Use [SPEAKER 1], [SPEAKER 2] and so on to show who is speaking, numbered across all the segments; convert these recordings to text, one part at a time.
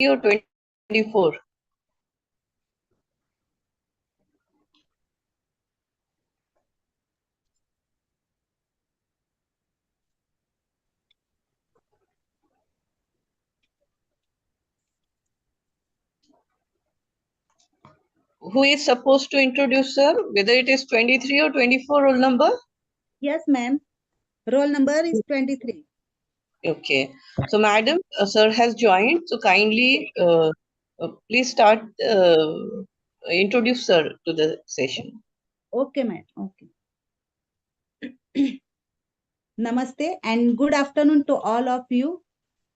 [SPEAKER 1] or 24? Who is supposed to introduce, sir? Whether it is 23 or 24 roll number?
[SPEAKER 2] Yes, ma'am. Roll number is 23.
[SPEAKER 1] Okay. So, madam, sir has joined. So, kindly please start, introduce sir to the session.
[SPEAKER 2] Okay, ma'am. Okay. Namaste and good afternoon to all of you.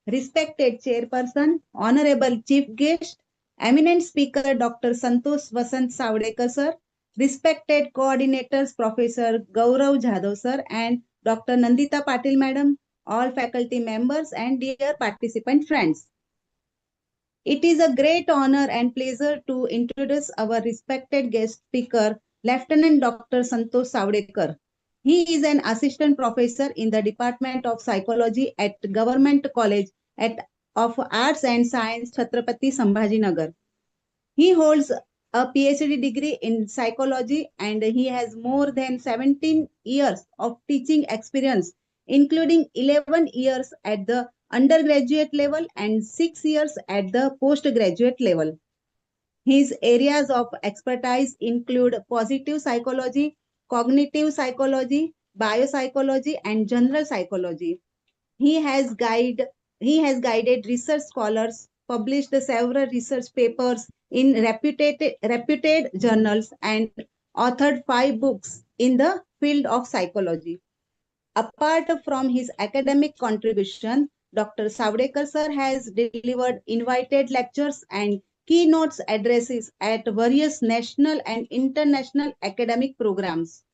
[SPEAKER 2] Respected Chairperson, Honorable Chief Guest, Eminent Speaker Dr. Santosh Vasant Savdekar sir, respected coordinators Professor Gaurav Jadhav sir and Dr. Nandita Patil madam, all faculty members and dear participant friends. It is a great honor and pleasure to introduce our respected guest speaker, Lieutenant Dr. Santosh Savdekar. He is an assistant professor in the Department of Psychology at Government College of Arts and Science, Chhatrapati Sambhajinagar. He holds a PhD degree in psychology and he has more than 17 years of teaching experience, including 11 years at the undergraduate level and 6 years at the postgraduate level. His areas of expertise include positive psychology, cognitive psychology, biopsychology, and general psychology. He has guide he has guided research scholars, published several research papers in reputed journals, and authored 5 books in the field of psychology. Apart from his academic contribution, Dr. Savdekar sir has delivered invited lectures and keynotes addresses at various national and international academic programs.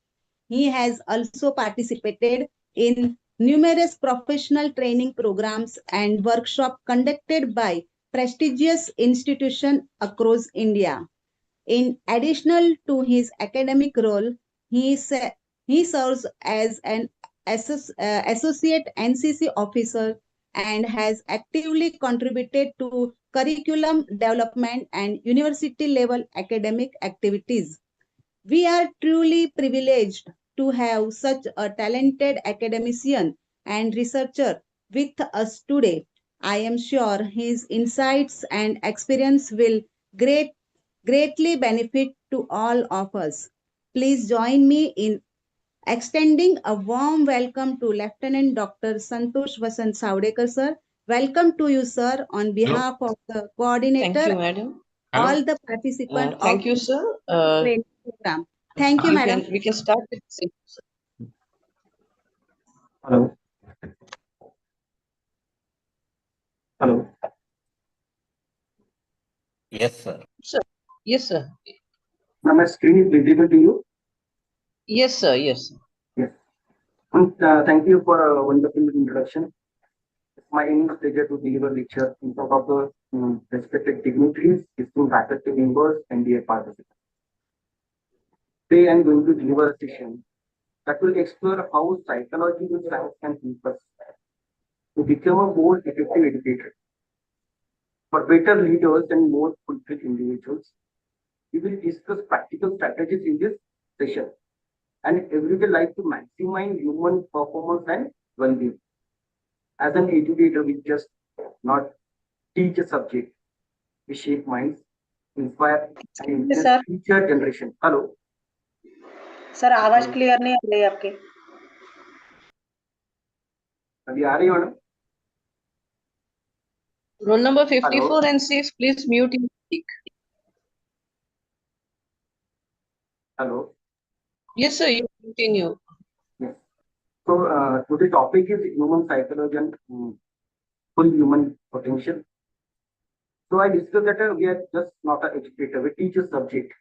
[SPEAKER 2] He has also participated in numerous professional training programs and workshops conducted by prestigious institutions across India. In addition to his academic role, he serves as an associate NCC officer and has actively contributed to curriculum development and university level academic activities. We are truly privileged to have such a talented academician and researcher with us today. I am sure his insights and experience will greatly benefit to all of us. Please join me in extending a warm welcome to Lieutenant Dr. Santosh Vasant Savdekar sir. Welcome to you, sir, on behalf of the
[SPEAKER 1] Thank
[SPEAKER 2] coordinator,
[SPEAKER 1] you, madam.
[SPEAKER 2] all the participants of
[SPEAKER 1] Thank you,
[SPEAKER 2] this
[SPEAKER 1] sir.
[SPEAKER 2] training program. Thank you, madam.
[SPEAKER 1] We can start with the session, sir.
[SPEAKER 3] Hello. Hello.
[SPEAKER 4] Yes, sir.
[SPEAKER 1] Sir. Yes, sir.
[SPEAKER 3] Now my screen is visible to you.
[SPEAKER 1] Yes, sir. Yes.
[SPEAKER 3] Yes. And, thank you for a wonderful introduction. It's my immense pleasure to deliver lecture in front of the respected dignitaries, esteemed faculty members, and dear participants. Today I am going to deliver a session that will explore how psychological science can help us to become a more effective educator. For better leaders and more fulfilled individuals, we will discuss practical strategies in this session and everyday life to maximize human performance and well-being. As an educator, we just not teach a subject, we shape minds, inspire and influence
[SPEAKER 5] sir
[SPEAKER 3] future generation. Hello.
[SPEAKER 5] Sir आवाज clear नहीं आ रही है आपकी
[SPEAKER 3] अभी आ रही हो madam?
[SPEAKER 1] Roll number 54
[SPEAKER 3] Hello.
[SPEAKER 1] and 6, please mute your mic.
[SPEAKER 3] Hello.
[SPEAKER 1] Yes, sir. You continue.
[SPEAKER 3] Yes. So today's topic is human psychology and full human potential. So I discussed that we are just not an educator, we teach a subject.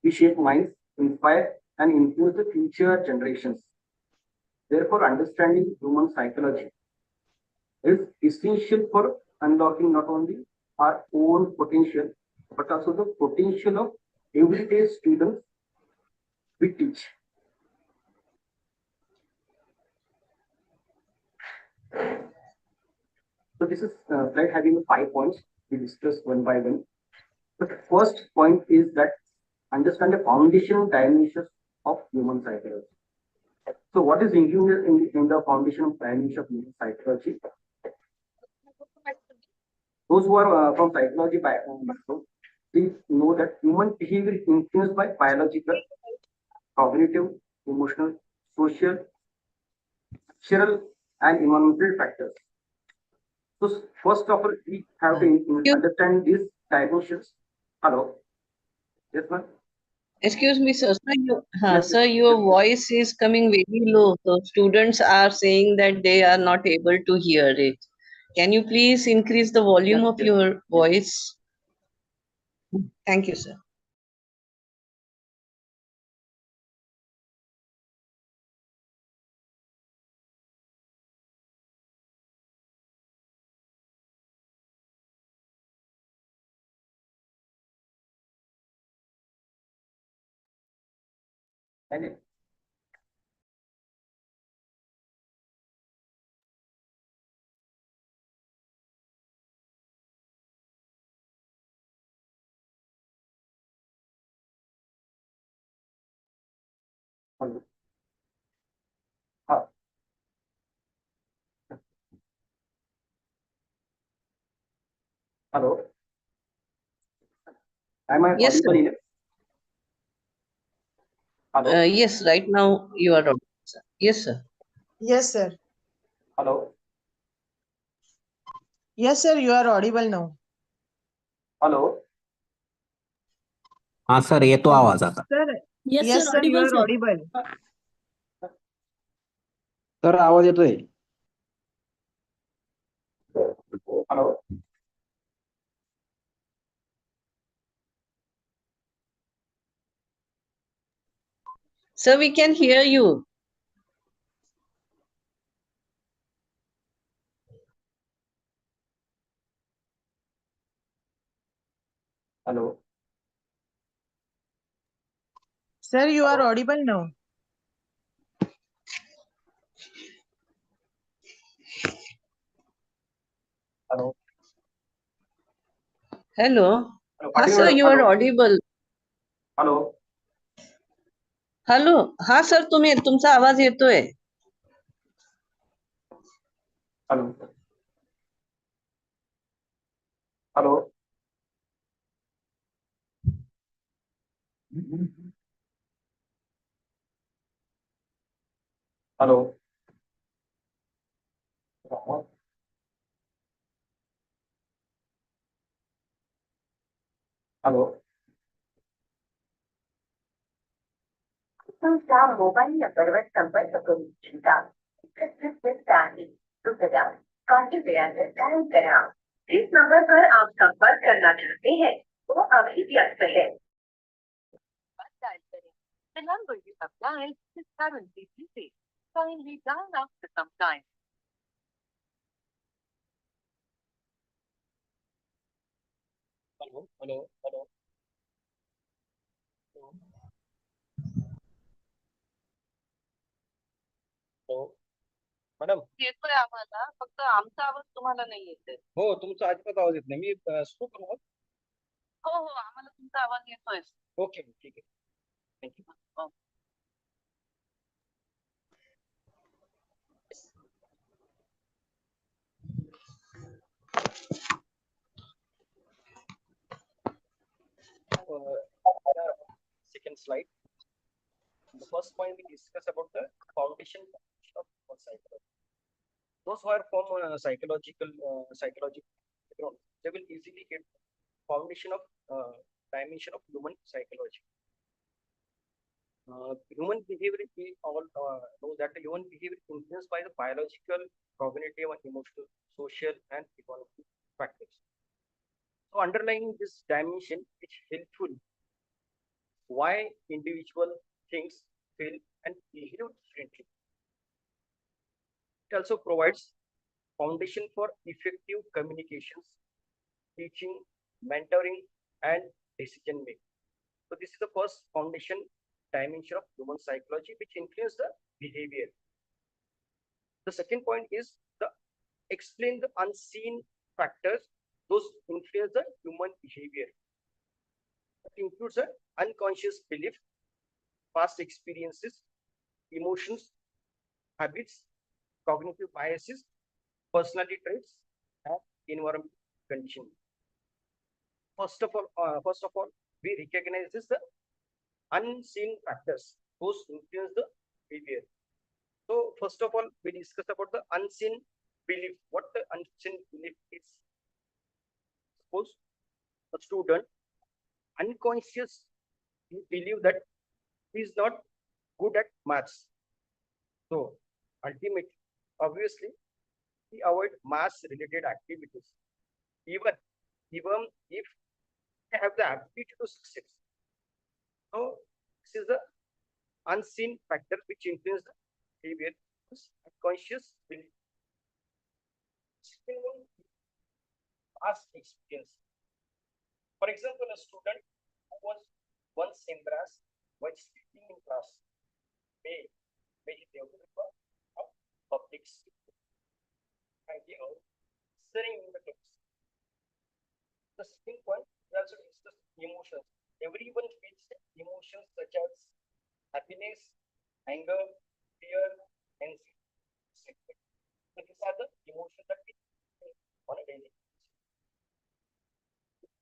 [SPEAKER 3] We shape minds, inspire and influence the future generations. Therefore, understanding human psychology is essential for unlocking not only our own potential, but also the potential of everyday students we teach. So this is slide having 5 points. we discuss one by one. But first point is that understand the foundation dimensions of human psychology. So what is included in the foundation of dimension of human psychology? Those who are from psychology background, please know that human behavior is influenced by biological, cognitive, emotional, social, cultural, and environmental factors. So first of all, we have to understand these dimensions. Hello, yes, ma'am.
[SPEAKER 1] Excuse me, sir.
[SPEAKER 3] Yes,
[SPEAKER 1] Sir, your voice is coming very low. So students are saying that they are not able to hear it. Can you please increase the volume of your voice? Thank you, sir.
[SPEAKER 3] and hello. Uh, hello. Am I
[SPEAKER 1] Yes,
[SPEAKER 3] audible
[SPEAKER 1] sir.
[SPEAKER 3] enough? Hello.
[SPEAKER 1] Yes, right now you are audible, sir. Yes, sir.
[SPEAKER 4] Yes, sir.
[SPEAKER 3] Hello.
[SPEAKER 4] Yes, sir, you are audible now.
[SPEAKER 3] Hello.
[SPEAKER 6] हाँ sir येतो आवाज आता
[SPEAKER 4] Sir, yes, sir, you are audible.
[SPEAKER 6] Sir आवाज येतोय
[SPEAKER 3] Hello.
[SPEAKER 1] Sir, we can hear you.
[SPEAKER 3] Hello.
[SPEAKER 4] Sir, you are audible now.
[SPEAKER 3] Hello.
[SPEAKER 1] Hello.
[SPEAKER 3] Hello.
[SPEAKER 1] Ha, sir, you are audible.
[SPEAKER 3] Hello.
[SPEAKER 1] Hello हा sir तुमचा आवाज येतोय.
[SPEAKER 3] Hello. Hello. Hello. Hello.
[SPEAKER 7] तुमच्या mobile नंबरवर संपर्क करू इच्छिता एकत्रित आहे कृपया काफी वेळाने डायल करा. जिस नंबर पर आप संपर्क करना चाहते हैं वो अभी व्यस्त है. डायल करें. The number you have dialed is currently busy. Kindly dial after some time.
[SPEAKER 3] Hello. Hello. Hello. Hello. Madam
[SPEAKER 1] येतोय आम्हाला फक्त आमचा आवाज तुम्हाला नाही येतोय.
[SPEAKER 3] हो तुमचा अजिबात आवाज येत नाही. मी सुरू करू मग?
[SPEAKER 1] हो हो आम्हाला तुमचा आवाज येतोय.
[SPEAKER 3] ओके ठीक आहे. Thank you. Second slide. The first point we discuss about the foundation of psychology. Those who are from psychological background, they will easily get foundation of dimension of human psychology. Human behavior, we all know that the human behavior is influenced by the biological, cognitive, and emotional, social, and economic factors. So underlying this dimension is helpful why individual thinks, feel, and behave differently. It also provides foundation for effective communications, teaching, mentoring, and decision making. So this is the first foundation dimension of human psychology, which includes the behavior. The second point is the explain the unseen factors those influence the human behavior. It includes the unconscious belief, past experiences, emotions, habits, cognitive biases, personality traits, and environmental conditions. First of all, we recognize this the unseen factors, those influence the behavior. So first of all, we discuss about the unseen belief. What the unseen belief is? Suppose a student unconscious believe that he is not good at maths. So ultimately, obviously, he avoid maths related activities, even if they have the ability to succeed. So this is the unseen factor which influence the behavior, unconscious belief. Second one, past experience. For example, a student who was once embarrassed while speaking in class may develop a public speaking idea of sitting in the class. The second point, we also discuss emotions. Everyone feels emotions such as happiness, anger, fear, and excitement. So these are the emotions that we feel on a daily basis.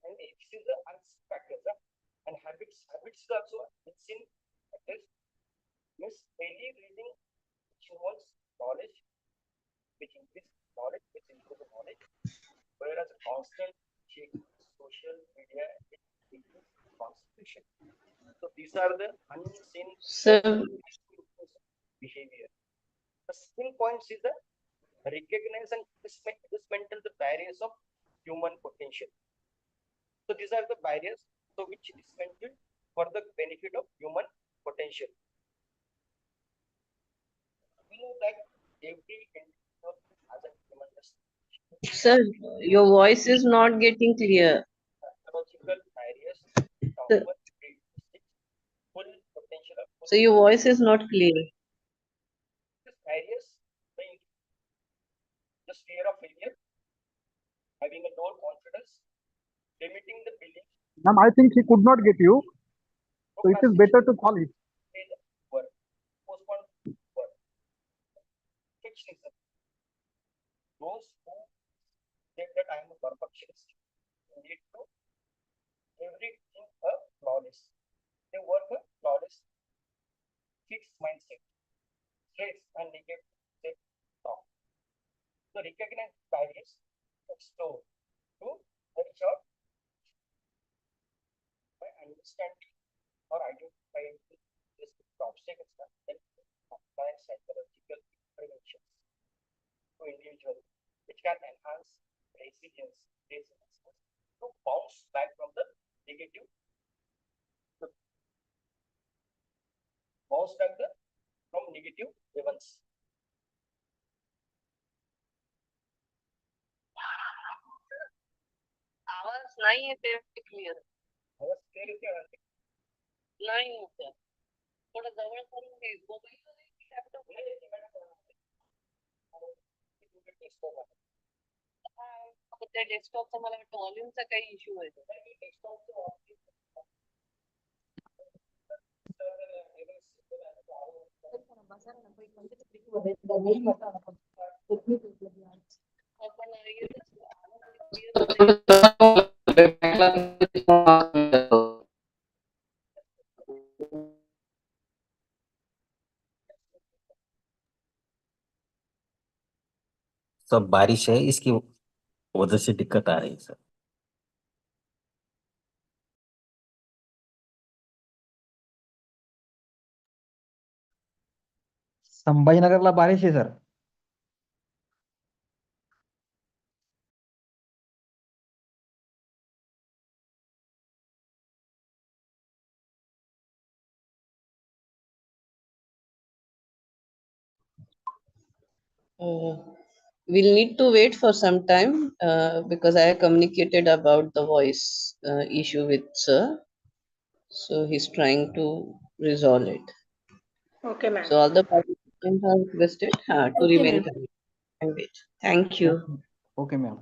[SPEAKER 3] And this is the unseen factors. And habits is also unseen factors. Means daily reading which involves knowledge, which increases knowledge, which improves the knowledge, whereas a constant check social media it increases concentration. So these are the unseen
[SPEAKER 1] Sir,
[SPEAKER 3] behavior. The second point is the recognize and dismantle the barriers of human potential. So these are the barriers so which dismantle for the benefit of human potential. We know that every individual has a tremendous
[SPEAKER 1] sir, your voice is not getting clear.
[SPEAKER 3] psychological barriers
[SPEAKER 1] Sir,
[SPEAKER 3] over full potential of full
[SPEAKER 1] so your voice is not clear.
[SPEAKER 3] these barriers may just fear of failure, having a low confidence, limiting the belief,
[SPEAKER 8] Ma'am, I think he could not get you. So it is better to call it.
[SPEAKER 3] work, postpone work, perfectionism. Those who take the time of perfectionist need to everything a flawless. They work a flawless, fixed mindset, stress and negative self-talk. So recognize barriers, explore to reach out by understanding or identifying this obstacles and apply psychological interventions to individuals which can enhance resilience to bounce back from the negative from negative events.
[SPEAKER 1] आवाज नाही येते clear
[SPEAKER 3] आवाज clear येते का?
[SPEAKER 1] नाही येत थोडं जवळ करून घे मोबाईल लॅपटॉप
[SPEAKER 3] नाही येते मॅडम.
[SPEAKER 1] त्या डेस्कटॉपचा मला वाटतं व्हॉल्यूमचा काही इश्यू आहे आपण
[SPEAKER 6] सब बारिश है, इसकी वजह से दिक्कत आ रही है सर.
[SPEAKER 8] संभाजीनगरला बारिश आहे sir.
[SPEAKER 1] we'll need to wait for some time because I communicated about the voice issue with sir. So he's trying to resolve it.
[SPEAKER 5] Okay, ma'am.
[SPEAKER 1] So all the participants are requested to
[SPEAKER 2] Okay,
[SPEAKER 1] remain
[SPEAKER 2] ma'am.
[SPEAKER 1] connected and wait. Thank you.
[SPEAKER 8] Okay, ma'am.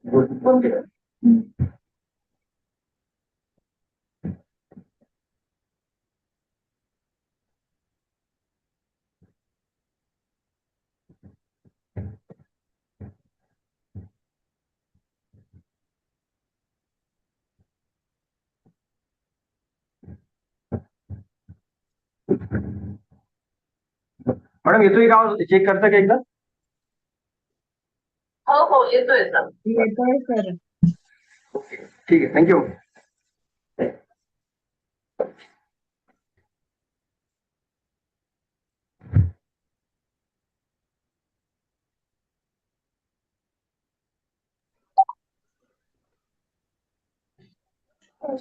[SPEAKER 3] Good. Okay. Madam येतोय का आवाज? Check करता का एकदा?
[SPEAKER 7] हो येतोय sir.
[SPEAKER 4] येतोय sir.
[SPEAKER 3] Okay ठीक आहे, thank you.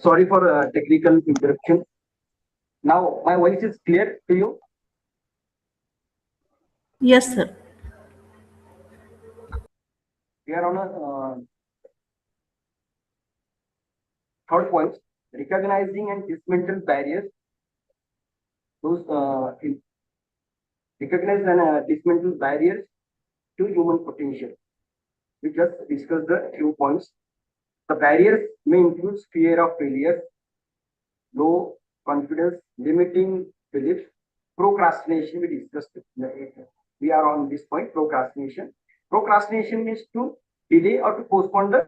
[SPEAKER 3] Sorry for technical interruption. Now my voice is clear to you.
[SPEAKER 9] Yes, sir.
[SPEAKER 3] We are on a third point: recognizing and dismantle barriers. Those recognize and dismantle barriers to human potential. We just discussed the few points. The barriers may include fear of failure, low confidence, limiting beliefs, procrastination. We discussed it. We are on this point: procrastination. Procrastination is to delay or to postpone the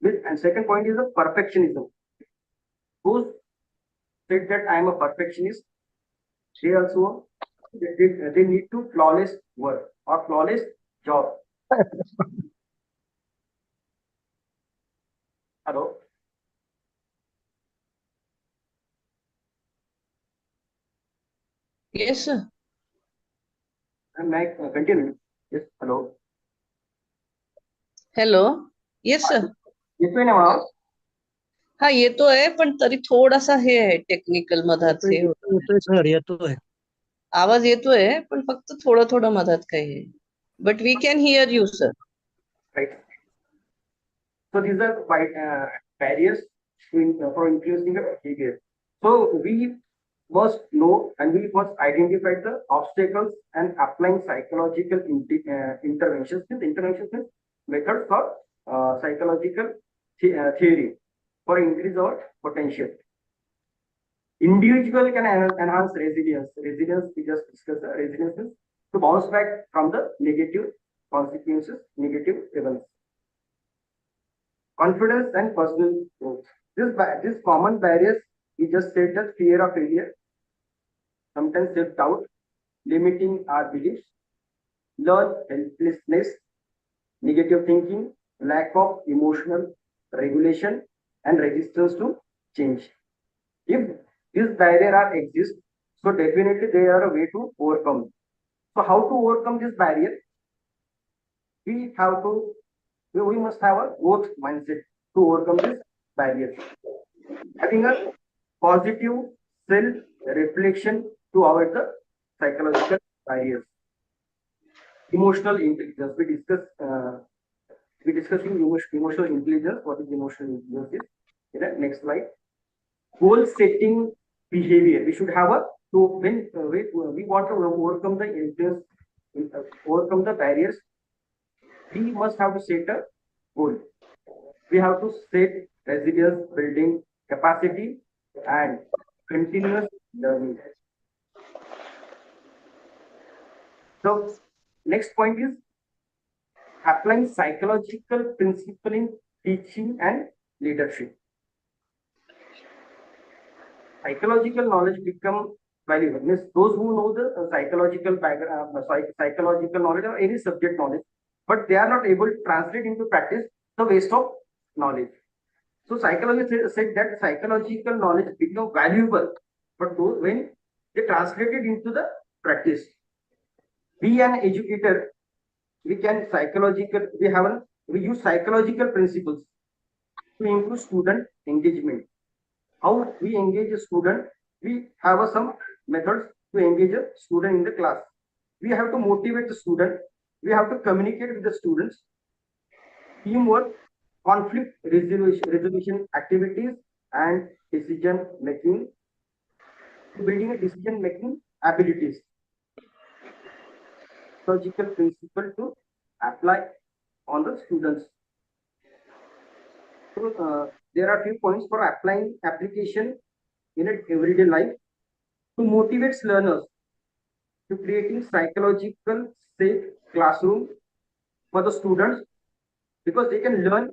[SPEAKER 3] and second point is the perfectionism. Who said that I am a perfectionist? They also they need to flawless work or flawless job. Hello.
[SPEAKER 1] Yes, sir.
[SPEAKER 3] May I continue? Yes. Hello.
[SPEAKER 1] Hello. Yes sir.
[SPEAKER 3] येतोय ना आवाज?
[SPEAKER 1] हा येतोय पण तरी थोडासा हे आहे technical मधात हे होतं.
[SPEAKER 6] येतोय सर, येतोय.
[SPEAKER 1] आवाज येतोय पण फक्त थोडं थोडं मधात काही आहे. But we can hear you sir.
[SPEAKER 3] Right. So these are barriers for influencing the behavior. So we must know and we must identify the obstacles and applying psychological interventions. Interventions means methods for psychological theory for increase our potential. Individual can enhance resilience. Resilience, we just discussed resilience is to bounce back from the negative consequences, negative events. Confidence and personal growth. This common barriers, we just said that fear of failure, sometimes self-doubt, limiting our beliefs, learn helplessness, negative thinking, lack of emotional regulation, and resistance to change. If these barriers are exist, so definitely they are a way to overcome. So how to overcome this barrier? We have to, we must have a growth mindset to overcome this barrier. Having a positive self-reflection to avoid the psychological barriers. Emotional intelligence. We discussing emotional intelligence. What is emotional intelligence? Is next slide. Goal setting behavior. We should have a so when we want to overcome the influence, overcome the barriers. We must have to set a goal. We have to set resilience building capacity and continuous learning. So next point is applying psychological principle in teaching and leadership. Psychological knowledge become valuable. Means those who know the psychological background, psychological knowledge or any subject knowledge, but they are not able to translate into practice, the waste of knowledge. So psychologists said that psychological knowledge become valuable, but those when they translate it into the practice. Be an educator, we can psychological, we use psychological principles to improve student engagement. How we engage a student, we have some methods to engage a student in the class. We have to motivate the student, we have to communicate with the students, teamwork, conflict resolution activities, and decision making, building a decision making abilities. Logical principle to apply on the students. So there are few points for applying application in an everyday life to motivate learners to creating psychological safe classroom for the students because they can learn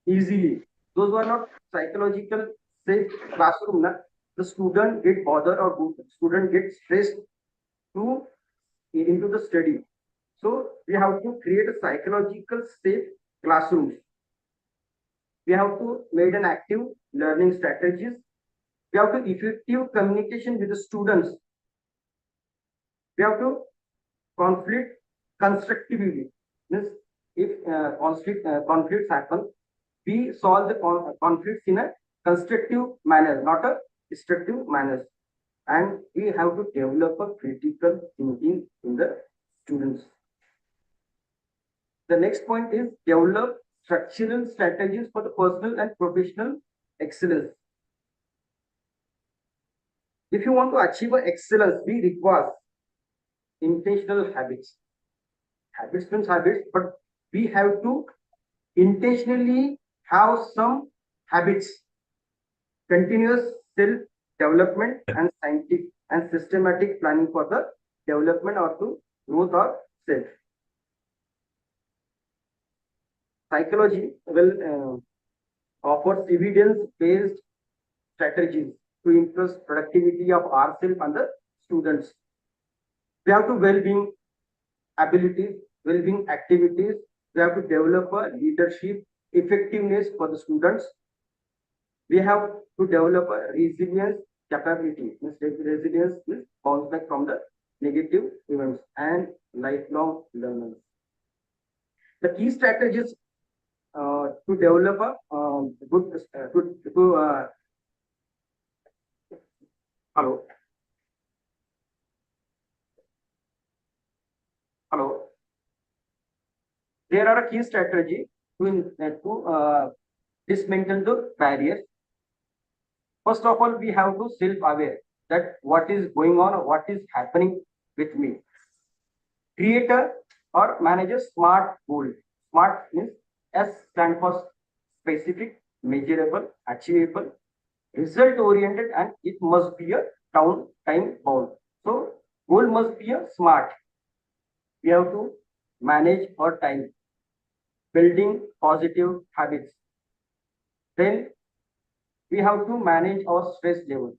[SPEAKER 3] easily. Those who are not psychological safe classroom, the student get bothered or student get stressed to into the study. So we have to create a psychological safe classrooms. We have to make an active learning strategies. We have to effective communication with the students. We have to conflict constructively. Means if conflicts happen, we solve the conflicts in a constructive manner, not a destructive manner. And we have to develop a critical thinking in the students. The next point is develop structural strategies for the personal and professional excellence. If you want to achieve excellence, we require intentional habits. Habits means habits, but we have to intentionally have some habits, continuous self-development and scientific and systematic planning for the development or to growth of self. Psychology will offers evidence-based strategies to increase productivity of ourselves and the students. We have to well-being abilities, well-being activities. We have to develop a leadership effectiveness for the students. We have to develop a resilience capability. Resilience is bounce back from the negative events and lifelong learners. The key strategies to develop a good hello hello. There are a key strategy to dismantle the barriers. First of all, we have to self-aware that what is going on or what is happening with me. Create a or manage a SMART goal. SMART means S stand for specific, measurable, achievable, result oriented, and it must be a time bound. So goal must be a SMART. We have to manage our time, building positive habits. Then we have to manage our stress level.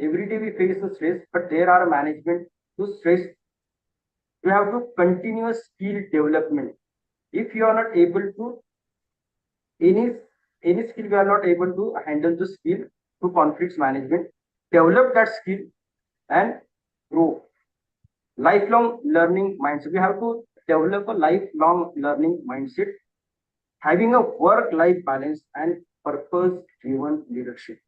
[SPEAKER 3] Every day we face the stress, but there are management to stress. We have to continuous skill development. If you are not able to any skill, we are not able to handle the skill to conflicts management. Develop that skill and grow. Lifelong learning mindset. We have to develop a lifelong learning mindset, having a work-life balance and purpose-driven leadership.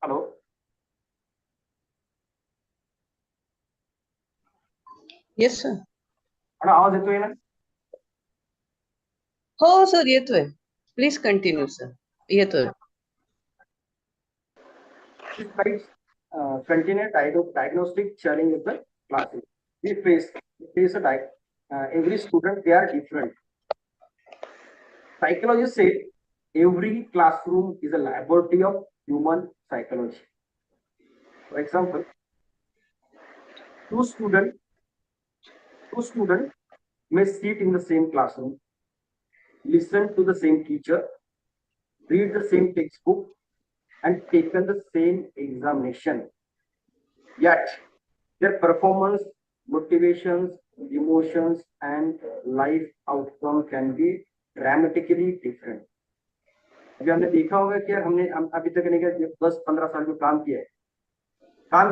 [SPEAKER 3] Hello.
[SPEAKER 1] Yes, sir.
[SPEAKER 3] आवाज येतोय ना?
[SPEAKER 1] हो sir येतोय. Please continue sir. येतोय.
[SPEAKER 3] Despite continued diagnostic challenge of the classes, we face every student, they are different. Psychologists say every classroom is a laboratory of human psychology. For example, two students may sit in the same classroom, listen to the same teacher, read the same textbook, and taken the same examination. Yet, their performance, motivations, emotions, and life outcome can be dramatically different. अभी हमने देखा होगा कि हमने अभी तक नहीं 10-15 साल जो काम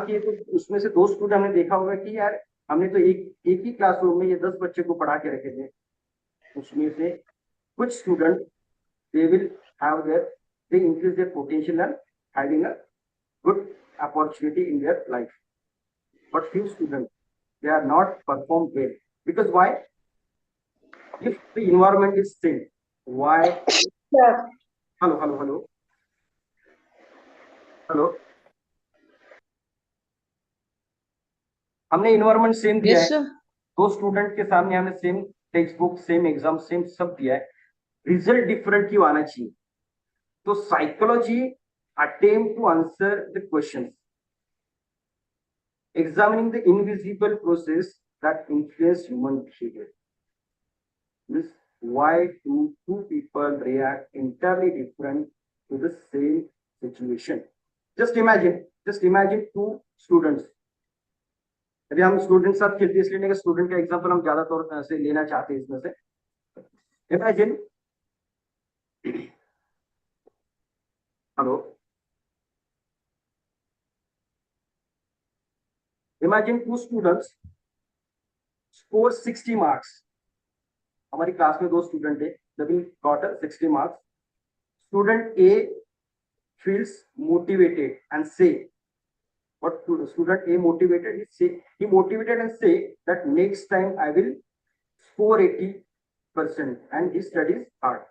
[SPEAKER 3] किए तो उसमें से 2 स्टूडेंट हमने देखा होगा कि यार हमने तो एक ही क्लासरूम में ये 10 बच्चे को पढ़ा के रखे थे. उसमें से कुछ student they increase their potential and having a good opportunity in their life. But few students, they are not performed well. Because why? If the environment is same, why?
[SPEAKER 5] Sir.
[SPEAKER 3] Hello. हमने environment same दिया है. 2 student के सामने हमने same text book, same exam, same सब दिया है. Result different क्यों आना चाहिए? तो psychology attempt to answer the questions, examining the invisible process that influence human behavior. This why do two people react entirely different to the same situation? Just imagine 2 students. अभी हम student साथ खेलते हैं इसलिए स्टूडेंट का example हम ज्यादा तौर से लेना चाहते हैं इसमें से. Imagine hello. Imagine 2 students score 60 marks. हमारी क्लास में 2 स्टूडेंट है. They got 60 marks. Student A feels motivated and say, what student A motivated? He motivated and say that next time I will score 80% and he studies hard.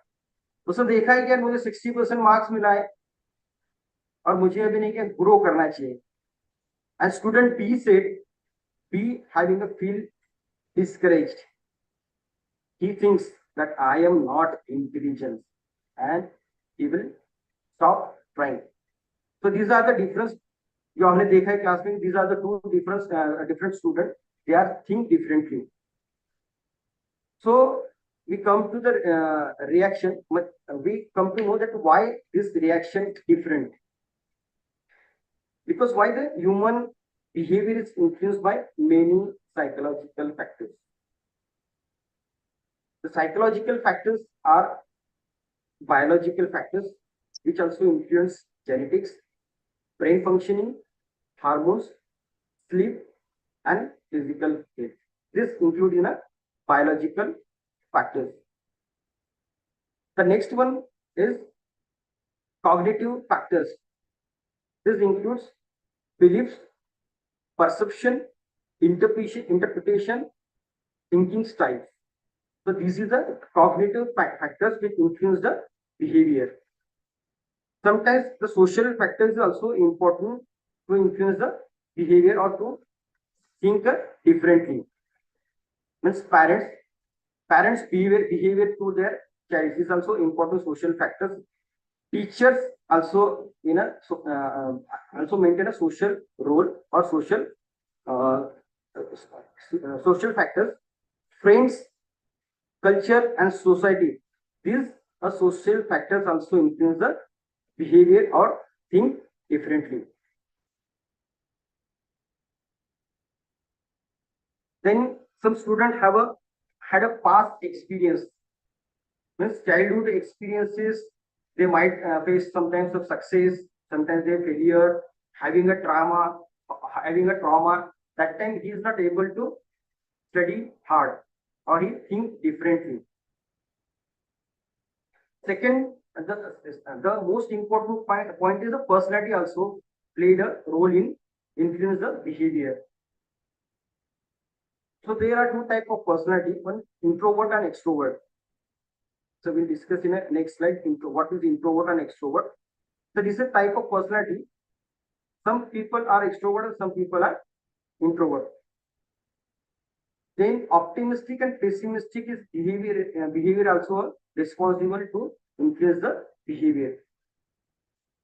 [SPEAKER 3] उसने देखा है कि मुझे 60% marks मिला है और मुझे अभी नहीं क्या ग्रो करना चाहिए. And student B said, B having a feel discouraged. He thinks that I am not intelligent and he will stop trying. So these are the difference जो हमने देखा है क्लास में. These are the 2 different students. They are think differently. So we come to the reaction, but we come to know that why this reaction is different. Because why the human behavior is influenced by many psychological factors. The psychological factors are biological factors, which also influence genetics, brain functioning, hormones, sleep, and physical health. This includes biological factors. The next one is cognitive factors. This includes beliefs, perception, interpretation, thinking styles. So these are the cognitive factors which influence the behavior. Sometimes the social factors are also important to influence the behavior or to think differently. Means parents behavior to their child is also important social factors. Teachers also also maintain a social role or social factors. Friends, culture, and society. These are social factors also influence the behavior or think differently. Then some students had a past experience. Means childhood experiences, they might face sometimes of success, sometimes they failure, having a trauma. That time he is not able to study hard or he think differently. Second, the most important point is the personality also played a role in influence the behavior. So there are two types of personality, one introvert and extrovert. So we'll discuss in a next slide what is introvert and extrovert. So this is a type of personality. Some people are extrovert and some people are introvert. Then optimistic and pessimistic is behavior also responsible to influence the behavior.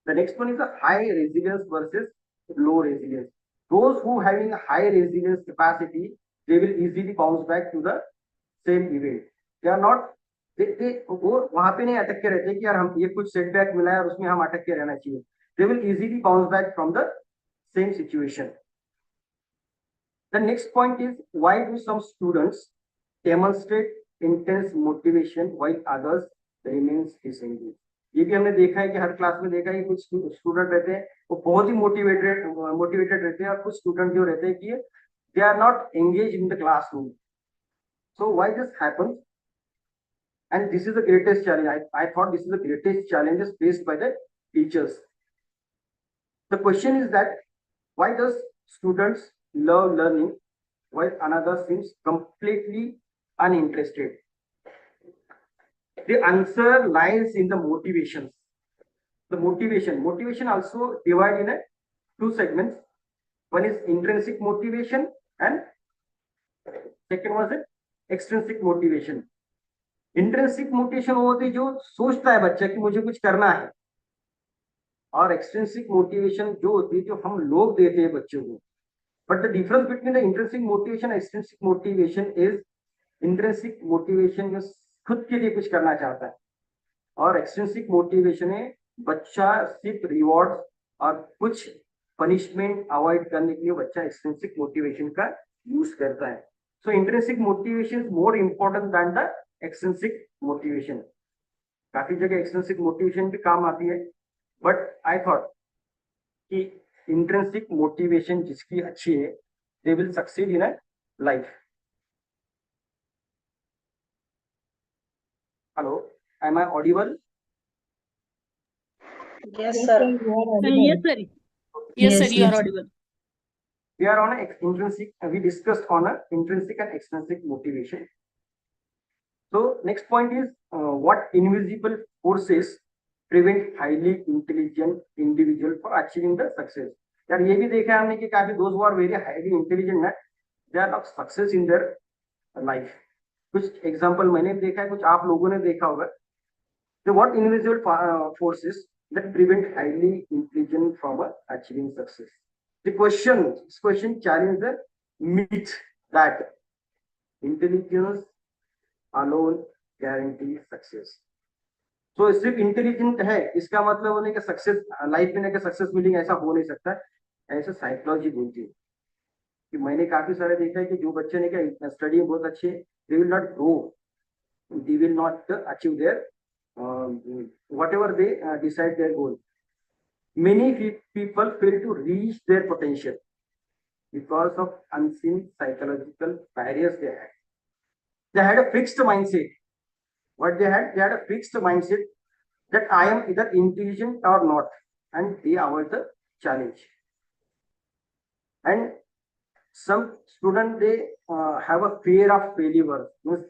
[SPEAKER 3] The next one is a high resilience versus low resilience. Those who having a high resilience capacity, they will easily bounce back to the same event. They are not वो वहां पे नहीं अटक के रहते कि यार हम ये कुछ सेटबैक मिला है और उसमें हम अटक के रहना चाहिए. They will easily bounce back from the same situation. The next point is why do some students demonstrate intense motivation while others remains disengaged? ये भी हमने देखा है कि हर क्लास में देखा है कि कुछ स्टूडेंट रहते हैं वो बहुत ही मोटिवेटेड रहते हैं और कुछ स्टूडेंट जो रहते हैं कि they are not engaged in the classroom. So why this happens? And this is the greatest challenge. I thought this is the greatest challenges faced by the teachers. The question is that why does students love learning while another seems completely uninterested? The answer lies in the motivations. The motivation also divided in two segments. One is intrinsic motivation and second was extrinsic motivation. Intrinsic motivation वो होती है जो सोचता है बच्चा कि मुझे कुछ करना है, और एक्सट्रिंसिक मोटिवेशन जो होती है जो हम लोग देते हैं बच्चों को. But the difference between the intrinsic motivation and extrinsic motivation is intrinsic motivation जो खुद के लिए कुछ करना चाहता है और एक्सट्रिंसिक मोटिवेशन है बच्चा सिर्फ रिवॉर्ड और कुछ पनिशमेंट अवॉइड करने के लिए बच्चा एक्सट्रिंसिक मोटिवेशन का यूज करता है. So intrinsic motivation is more important than the extrinsic motivation. काफी जगह एक्सट्रिंसिक मोटिवेशन भी काम आती है, बट आई थॉट कि इंट्रिंसिक मोटिवेशन जिसकी अच्छी है they will succeed in a life. Hello, am I audible?
[SPEAKER 5] Yes, sir.
[SPEAKER 4] Yes, sir.
[SPEAKER 9] Yes, sir, you are audible.
[SPEAKER 3] We are on a intrinsic. We discussed on a intrinsic and extrinsic motivation. So next point is what invisible forces prevent highly intelligent individual for achieving the success. यार ये भी देखा हमने कि काफी those who are very highly intelligent है, they are not success in their life. कुछ example मैंने देखा है, कुछ आप लोगों ने देखा होगा. So what invisible forces that prevent highly intelligent from achieving success? This question challenges the myth that intelligence alone guarantee success. So सिर्फ इंटेलिजेंट है इसका मतलब होने का सक्सेस लाइफ में ना सक्सेस मिलेगा ऐसा हो नहीं सकता. ऐसा साइकोलॉजी बोलती है कि मैंने काफी सारे देखा है कि जो बच्चे ने क्या स्टडी में बहुत अच्छे, they will not grow, they will not achieve their whatever they decide their goal. Many people fail to reach their potential because of unseen psychological barriers they had. They had a fixed mindset. What they had? They had a fixed mindset that I am either intelligent or not, and they avoid the challenge. And some students they have a fear of failure. Means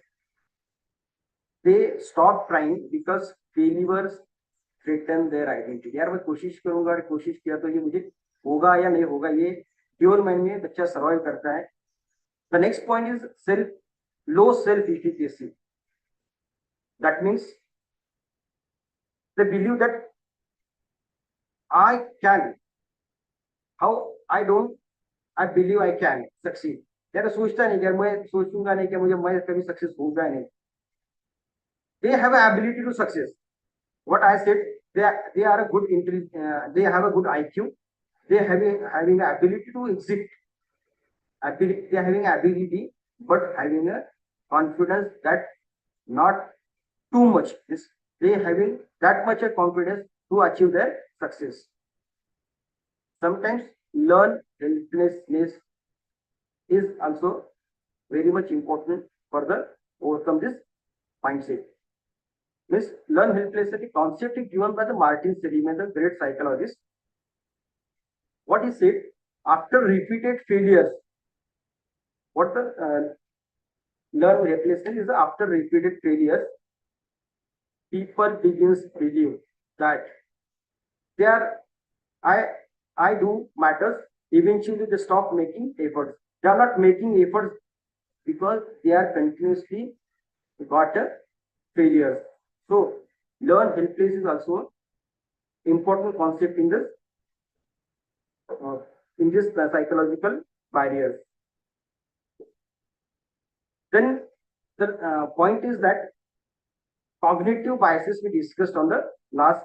[SPEAKER 3] they stop trying because failures threaten their identity. यार मैं कोशिश करूंगा और कोशिश किया तो ये मुझे होगा या नहीं होगा, ये प्योर माइंड में बच्चा सर्वाइव करता है. The next point is low self efficacy. That means they believe that I can. How I don't, I believe I can succeed. यार सोचता नहीं कि मैं सोचूंगा नहीं कि मुझे मैं कभी सक्सेस होगा नहीं. They have an ability to success. What I said, they are a good they have a good IQ. They having an ability to exit. They are having ability, but having a confidence that not too much. They having that much a confidence to achieve their success. Sometimes learn helplessness is also very much important for the overcome this mindset. Means learn helplessness concept is given by the Martin Seligman, the great psychologist. What he said, after repeated failures, what the learn helplessness is after repeated failures, people begins believe that they are I do matters. Eventually they stop making efforts. They are not making efforts because they are continuously got a failures. So learn helpless is also important concept in this psychological barriers. Then the point is that cognitive biases we discussed on the last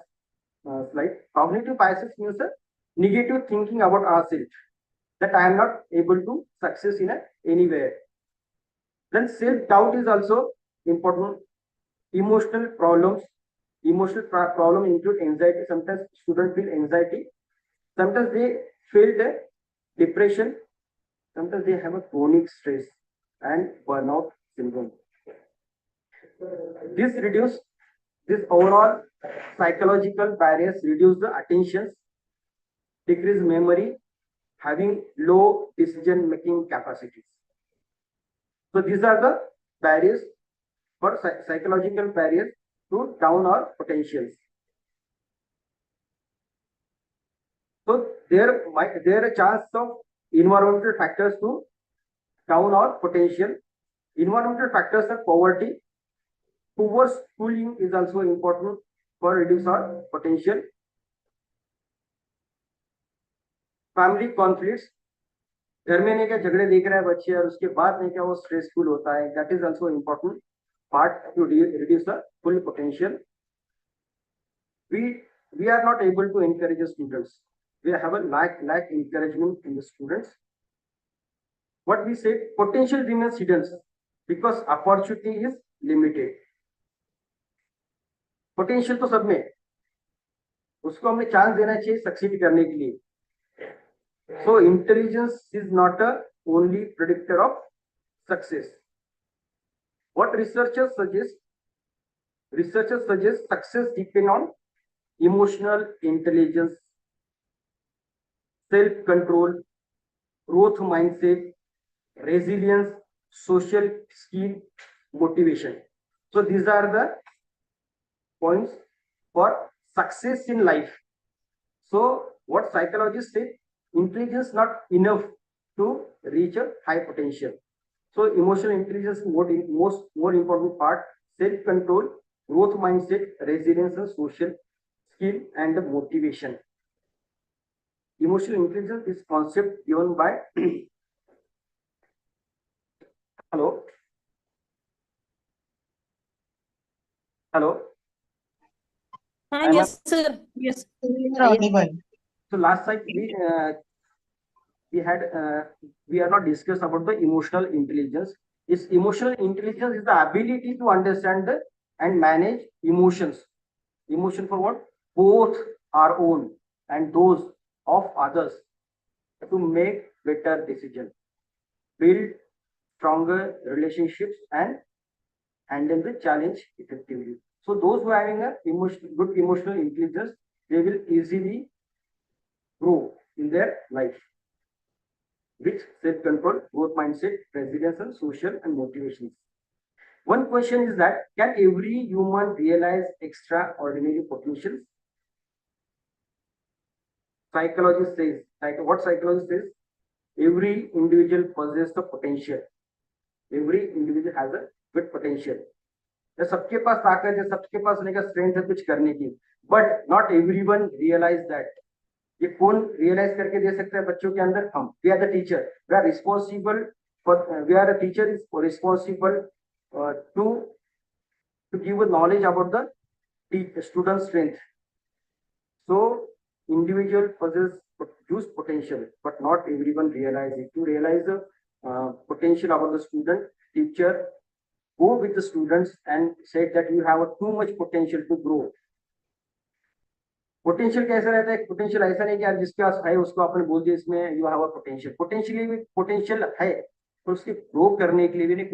[SPEAKER 3] slide. Cognitive biases means a negative thinking about ourselves, that I am not able to success in anywhere. Then self-doubt is also important. Emotional problems. Emotional problem include anxiety. Sometimes students feel anxiety. Sometimes they feel the depression. Sometimes they have a chronic stress and burnout syndrome. This overall psychological barriers reduce the attention, decrease memory, having low decision making capacities. So these are the barriers for psychological barriers to down our potentials. So there are a chance of environmental factors to down our potential. Environmental factors are poverty. Poor schooling is also important for reduce our potential. Family conflicts, घर में नहीं क्या झगड़े देख रहा है बच्चे और उसके बाद नहीं क्या वो स्ट्रेसफुल होता है, that is also important part two reduce the full potential. We are not able to encourage the students. We have a lack encouragement in the students. What we say, potential remains hidden because opportunity is limited. Potential तो सब में, उसको हमें chance देना चाहिए succeed करने के लिए. So intelligence is not a only predictor of success. What researchers suggest? Researchers suggest success depend on emotional intelligence, self-control, growth mindset, resilience, social skill, motivation. So these are the points for success in life. So what psychologists say, intelligence not enough to reach a high potential. So emotional intelligence is more important part, self-control, growth mindset, resilience, and social skill and motivation. Emotional intelligence is concept given by hello. Hello.
[SPEAKER 9] Yes, sir. Yes.
[SPEAKER 4] You are audible.
[SPEAKER 3] So last time we had we are not discussed about the emotional intelligence. Is emotional intelligence is the ability to understand and manage emotions. Emotion for what? Both our own and those of others, to make better decisions, build stronger relationships, and handle the challenge effectively. So those who are having a good emotional intelligence, they will easily grow in their life with self-control, growth mindset, resilience, and social and motivations. One question is that can every human realize extraordinary potentials? Psychology says, what psychology says? Every individual possesses the potential. Every individual has a good potential. या सबके पास ताकत है, सबके पास strength है कुछ करने की, but not everyone realise that. ये कौन रियलाइज करके दे सकता है बच्चों के अंदर? हम. We are the teacher. We are responsible for, we are a teacher is responsible to give a knowledge about the student strength. So individual possess use potential, but not everyone realize it. To realize the potential about the student, teacher go with the students and said that you have a too much potential to grow. Potential कैसा रहता है? Potential ऐसा नहीं कि यार जिसके पास है उसको आपने बोल दिया इसमें you have a potential. Potential है, तो उसके ग्रो करने के लिए भी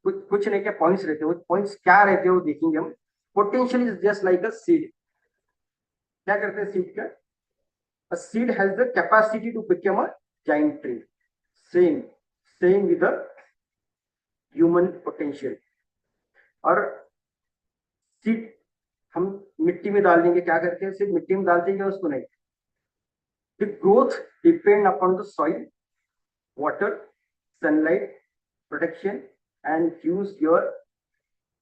[SPEAKER 3] कुछ नहीं क्या पॉइंट्स रहते हैं. वो पॉइंट्स क्या रहते हैं वो देखेंगे हम. Potential is just like a seed. क्या करते हैं सीड का? A seed has the capacity to become a giant tree. Same with the human potential. और सीड हम मिट्टी में डाल देंगे, क्या करते हैं? सिर्फ मिट्टी में डालते हैं उसको नहीं. The growth depend upon the soil, water, sunlight, protection, and use your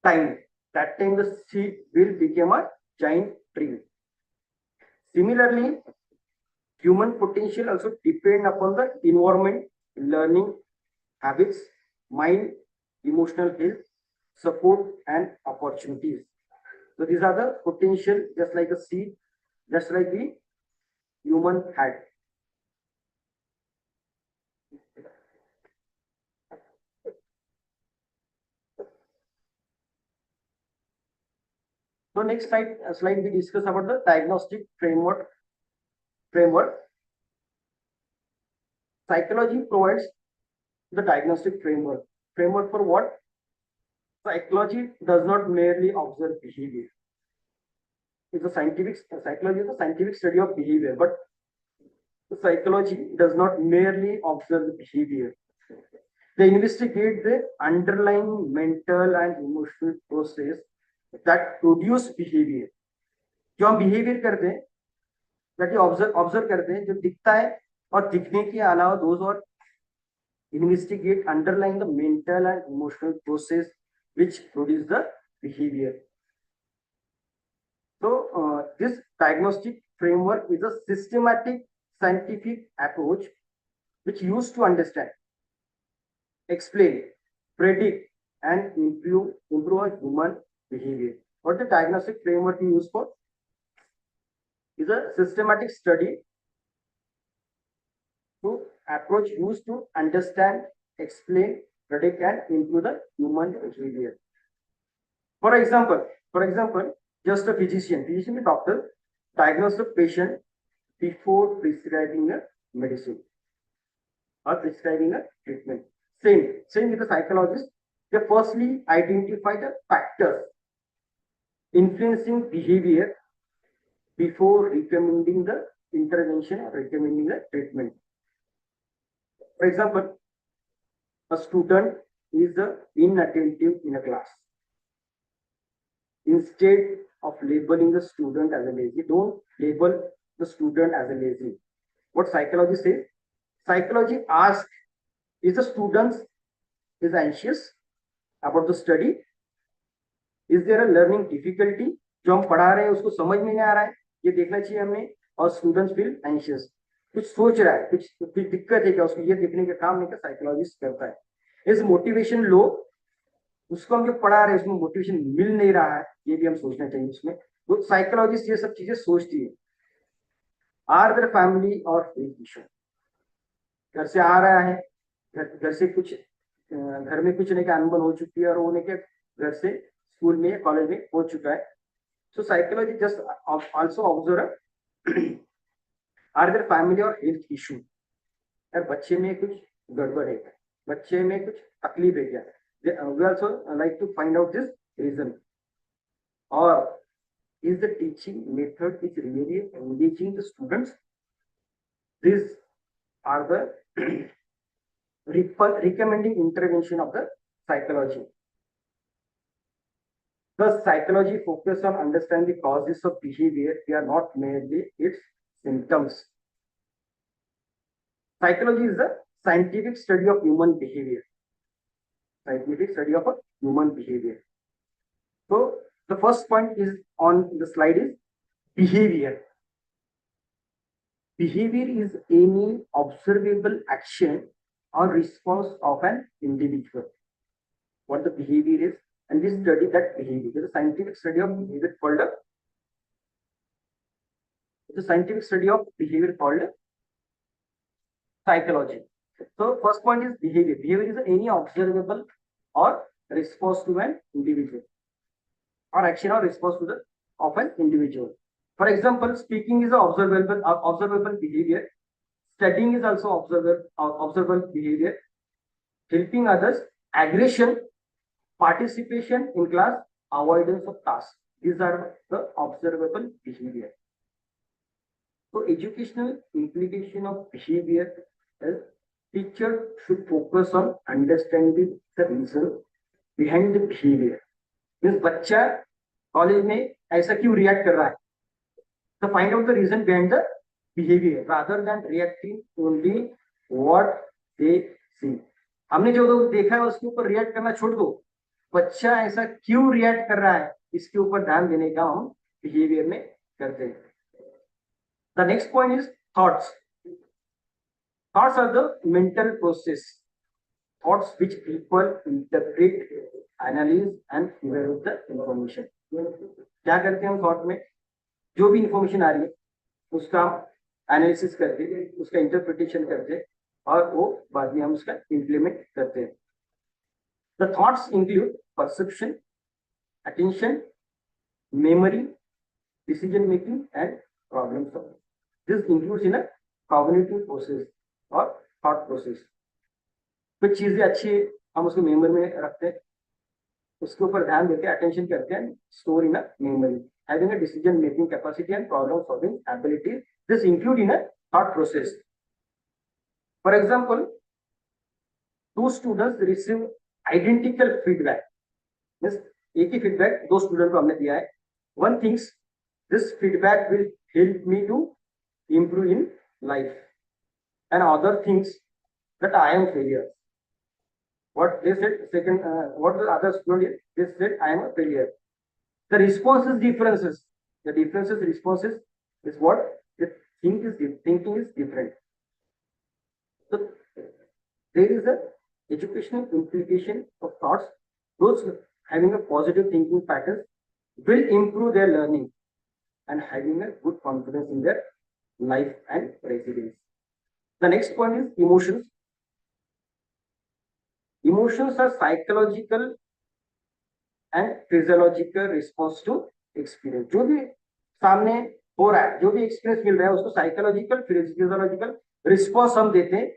[SPEAKER 3] time. That time the seed will become a giant tree. Similarly, human potential also depend upon the environment, learning habits, mind, emotional health, support, and opportunities. So these are the potential, just like a seed, just like the human had. So next slide we discuss about the diagnostic framework. Psychology provides the diagnostic framework. Framework for what? Psychology does not merely observe behavior. Psychology is a scientific study of behavior, but psychology does not merely observe the behavior. They investigate the underlying mental and emotional process that produce behavior. जो हम behavior करते हैं, that observe करते हैं, जो दिखता है और दिखने के अलावा those और investigate underlying the mental and emotional process which produce the behavior. So this diagnostic framework is a systematic scientific approach which used to understand, explain, predict, and improve human behavior. What the diagnostic framework we use for is a systematic study to approach used to understand, explain, predict, and improve the human behavior. For example, just a physician a doctor diagnose the patient before prescribing a medicine or prescribing a treatment. Same with the psychologist. They firstly identify the factors influencing behavior before recommending the intervention or recommending the treatment. For example, a student is inattentive in a class. Instead of labeling the student as a lazy, don't label the student as a lazy. What psychology says? Psychology asks, is the student is anxious about the study? Is there a learning difficulty? जो हम पढ़ा रहे हैं उसको समझ में नहीं आ रहा है, ये देखना चाहिए हमें. और स्टूडेंट्स फील एंशियस, कुछ सोच रहा है, कुछ दिक्कत है क्या उसको, ये देखने का काम नहीं का साइकोलॉजिस्ट करता है. इज मोटिवेशन लो? उसको हम जो पढ़ा रहे हैं उसमें मोटिवेशन मिल नहीं रहा है, ये भी हम सोचना चाहिए उसमें। तो साइकोलॉजिस्ट ये सब चीजें सोचती है। आर देयर फैमिली और हेल्थ इशू, घर से आ रहा है, घर से कुछ घर में कुछ नहीं का अनबन हो चुकी है और वो नहीं क्या घर से स्कूल में कॉलेज में हो चुका है। So psychology just also observe are their family और हेल्थ इशू, यार बच्चे में कुछ गड़बड़ है, बच्चे में कुछ तकलीफ है क्या, we also like to find out this reason. और is the teaching method is really engaging the students? These are the recommending intervention of the psychology. The psychology focus on understanding the causes of behavior, they are not merely its symptoms. Psychology is the scientific study of human behavior. Scientific study of a human behavior. So the first point is on the slide is behavior. Behavior is any observable action or response of an individual. What the behavior is, and we study that behavior. There is a scientific study of behavior called psychology. So first point is behavior. Behavior is any observable or response to an individual, or action or response to the of an individual. For example, speaking is an observable behavior. Studying is also observable behavior. Helping others, aggression, participation in class, avoidance of tasks. These are the observable behavior. So educational implication of behavior is teacher should focus on understanding the reason behind the behavior. Means बच्चा college में ऐसा क्यों react कर रहा है, तो find out the reason behind the behaviour rather than reacting only what they see. हमने जो देखा है उसके ऊपर रिएक्ट करना छोड़ दो, बच्चा ऐसा क्यों रिएक्ट कर रहा है इसके ऊपर ध्यान देने का हम बिहेवियर में करते हैं। The next point is thoughts. Thoughts are the mental process, thoughts which people interpret, analyze and evaluate the information. क्या करते हैं हम थॉट में, जो भी इंफॉर्मेशन आ रही है उसका एनालिसिस करते हैं, उसका इंटरप्रिटेशन करते हैं और वो बाद में हम उसका इम्प्लीमेंट करते हैं। The thoughts include perception, attention, memory, decision making and problem solving. This includes in a cognitive process और थॉट प्रोसेस। कुछ चीजें अच्छी हम उसको मेमोरी में रखते हैं, उसके ऊपर ध्यान देते हैं, अटेंशन करते हैं, store in a memory, having a decision making capacity and problem solving ability. This include in a thought process. For example, two students receive identical feedback, means एक ही फीडबैक दो स्टूडेंट को हमने दिया है। One things this feedback will help me to improve in life, and other things that I am failure. What they said second, what the other student they said I am a failure. The responses differences, the differences responses is what the thinking is different. So there is a educational implication of thoughts. Those having a positive thinking patterns will improve their learning and having a good confidence in their life and resilience. The next point is emotions. Emotions are psychological and physiological response to experience. जो भी सामने हो रहा है, जो भी experience मिल रहा है उसको साइकोलॉजिकल फिजियोलॉजिकल रिस्पॉन्स हम देते हैं,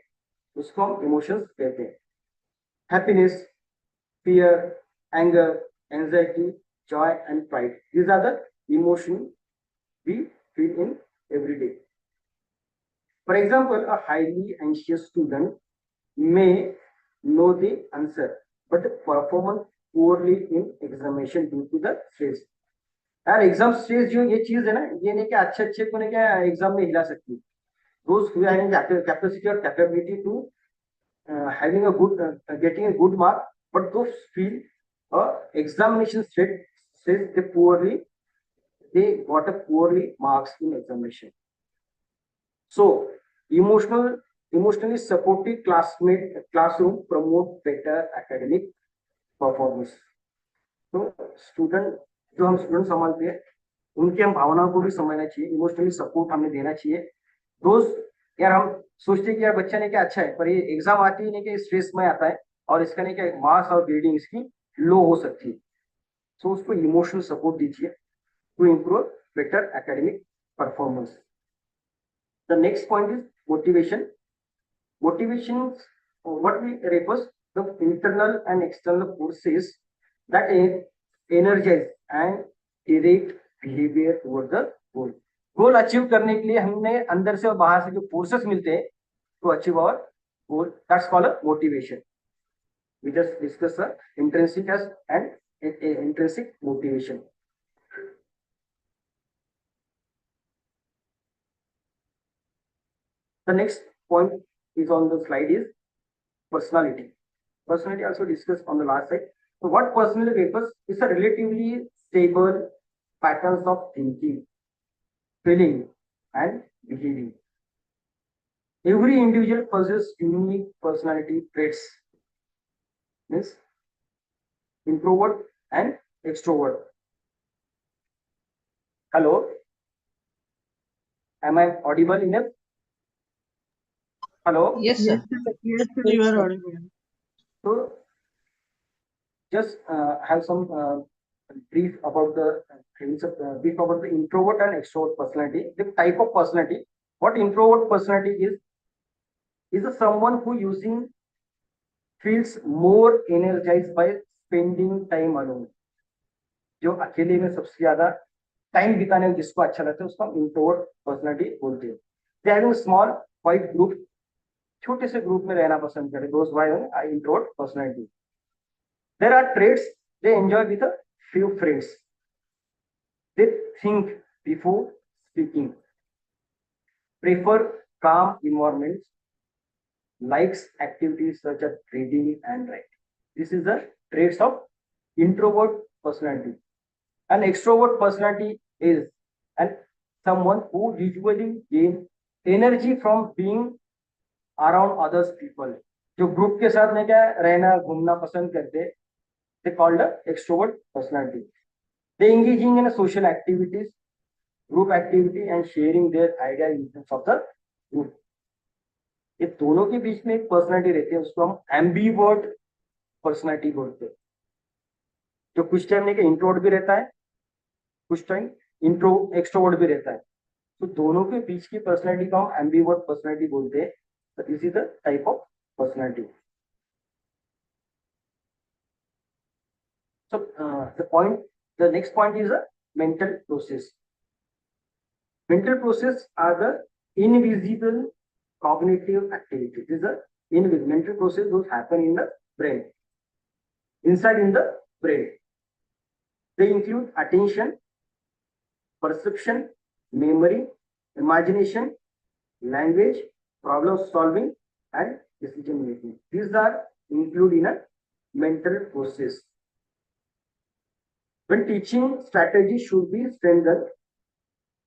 [SPEAKER 3] उसको हम इमोशंस कहते हैं। Happiness, fear, anger, anxiety, joy and pride, these are the emotions we feel in every day. For example, a highly anxious student may know the answer but perform poorly in examination due to the stress. यार exam stress जो ये चीज है ना, ये नहीं कि अच्छे को नहीं क्या एग्जाम में हिला सकती। Those who are having capacity or capability to having a good getting a good mark, but those feel examination stress they got a poorly marks in examination. So emotionally supportive classroom promote better academic performance. तो student जो हम student संभालते हैं उनकी हम भावनाओं को भी समझना चाहिए, इमोशनली सपोर्ट हमें देना चाहिए। दोस्त यार हम सोचते हैं कि यार बच्चा ने क्या अच्छा है, पर ये एग्जाम आती है नहीं कि स्ट्रेस में आता है और इसका नहीं क्या मार्क्स और ग्रेडिंग इसकी लो हो सकती है। सो उसको इमोशनल सपोर्ट दीजिए to improve better academic performance. The next point is motivation. Motivation, what we refers the internal and external forces that energize and direct behavior toward the goal. Goal achieve करने के लिए हमने अंदर से और बाहर से जो फोर्सेस मिलते हैं to achieve our goal, that's called a motivation. We just discuss the intrinsic as and intrinsic motivation. The next point is on the slide is personality. Personality also discussed on the last slide. So what personality refers is a relatively stable patterns of thinking, feeling, and behaving. Every individual possesses unique personality traits. Means introvert and extrovert. Hello, am I audible enough? Hello.
[SPEAKER 1] Yes, sir.
[SPEAKER 4] Yes, sir, you are audible.
[SPEAKER 3] So just have some brief about the brief about the introvert and extrovert personality. The type of personality. What introvert personality is a someone who using feels more energized by spending time alone. जो अकेले में सबसे ज्यादा time बिताने में जिसको अच्छा लगता है उसको हम इंट्रोवर्ट पर्सनालिटी बोलते हैं। They having small quite group, छोटे से ग्रुप में रहना पसंद करते हैं। Those why introvert personality. There are traits they enjoy with a few friends. They think before speaking, prefer calm environments, likes activities such as reading and writing. This is the traits of introvert personality. An extrovert personality is and someone who usually gain energy from being around others people. जो group के साथ में क्या रहना घूमना पसंद करते हैं, they called a extrovert personality. They engaging in a social activities, group activity and sharing their ideas in terms of the group. ये दोनों के बीच में एक पर्सनालिटी रहती है उसको हम एम्बीवर्ट पर्सनालिटी बोलते हैं। जो कुछ टाइम नहीं कि इंट्रोवर्ट भी रहता है, कुछ टाइम एक्सट्रोवर्ट भी रहता है। तो दोनों के बीच की पर्सनालिटी को हम एम्बीवर्ट पर्सनालिटी बोलते हैं। So this is the type of personality. So the next point is a mental process. Mental process are the invisible cognitive activities. This is the invisible mental process those happen in the brain, inside in the brain. They include attention, perception, memory, imagination, language, problem solving, and decision making. These are included in a mental process. When teaching strategy should be strengthened,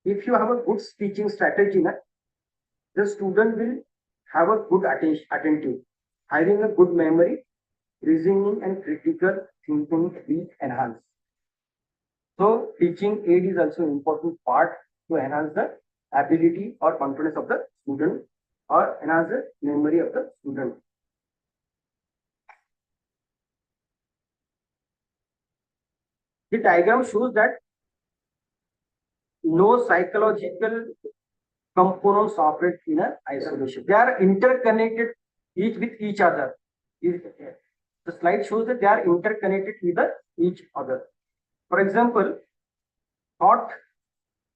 [SPEAKER 3] if you have a good teaching strategy, the student will have a good attentive, having a good memory, reasoning and critical thinking will enhance. So teaching aid is also an important part to enhance the ability or confidence of the student or enhance the memory of the student. The diagram shows that no psychological components operate in a isolation. They are interconnected each with each other. The slide shows that they are interconnected with each other. For example, thought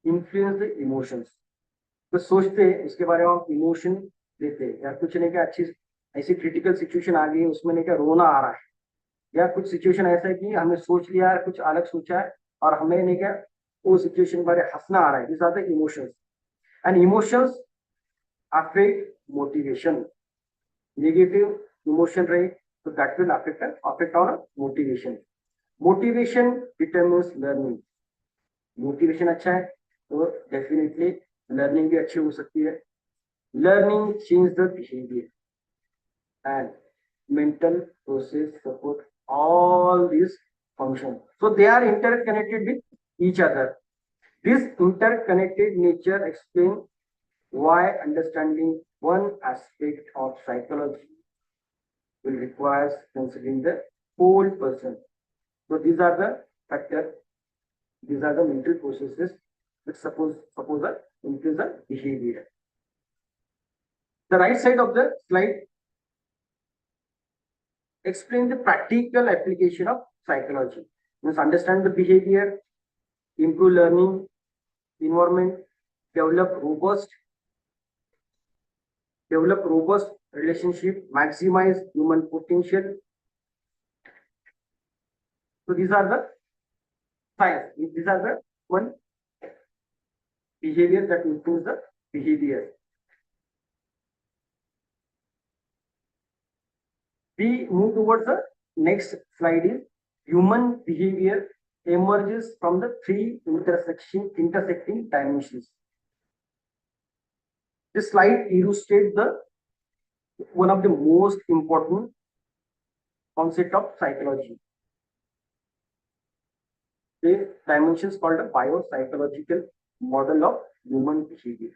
[SPEAKER 3] influence the emotions. तो सोचते हैं इसके बारे में हम emotion देते हैं, या कुछ नहीं क्या अच्छी ऐसी क्रिटिकल सिचुएशन आ गई है उसमें नहीं क्या रोना आ रहा है, या कुछ सिचुएशन ऐसा है कि हमने सोच लिया है कुछ अलग सोचा है और हमें नहीं क्या वो सिचुएशन के बारे में हंसना आ रहा है। This are the emotions and emotions affect motivation. Negative emotion रहे तो that will affect on motivation. Motivation determines learning. Motivation अच्छा है तो डेफिनेटली लर्निंग भी अच्छी हो सकती है। Learning change the behaviour and mental process support all these functions. So they are interconnected with each other. This interconnected nature explains why understanding one aspect of psychology will require considering the whole person. So these are the factors, these are the mental processes which suppose increase the behavior. The right side of the slide explain the practical application of psychology. Means understand the behavior, improve learning environment, develop robust relationship, maximize human potential. So these are the science. These are the one behavior that improves the behavior. We move towards the next slide is human behavior emerges from the three intersecting dimensions. This slide illustrates the one of the most important concept of psychology. The dimensions called a biopsychological model of human behavior.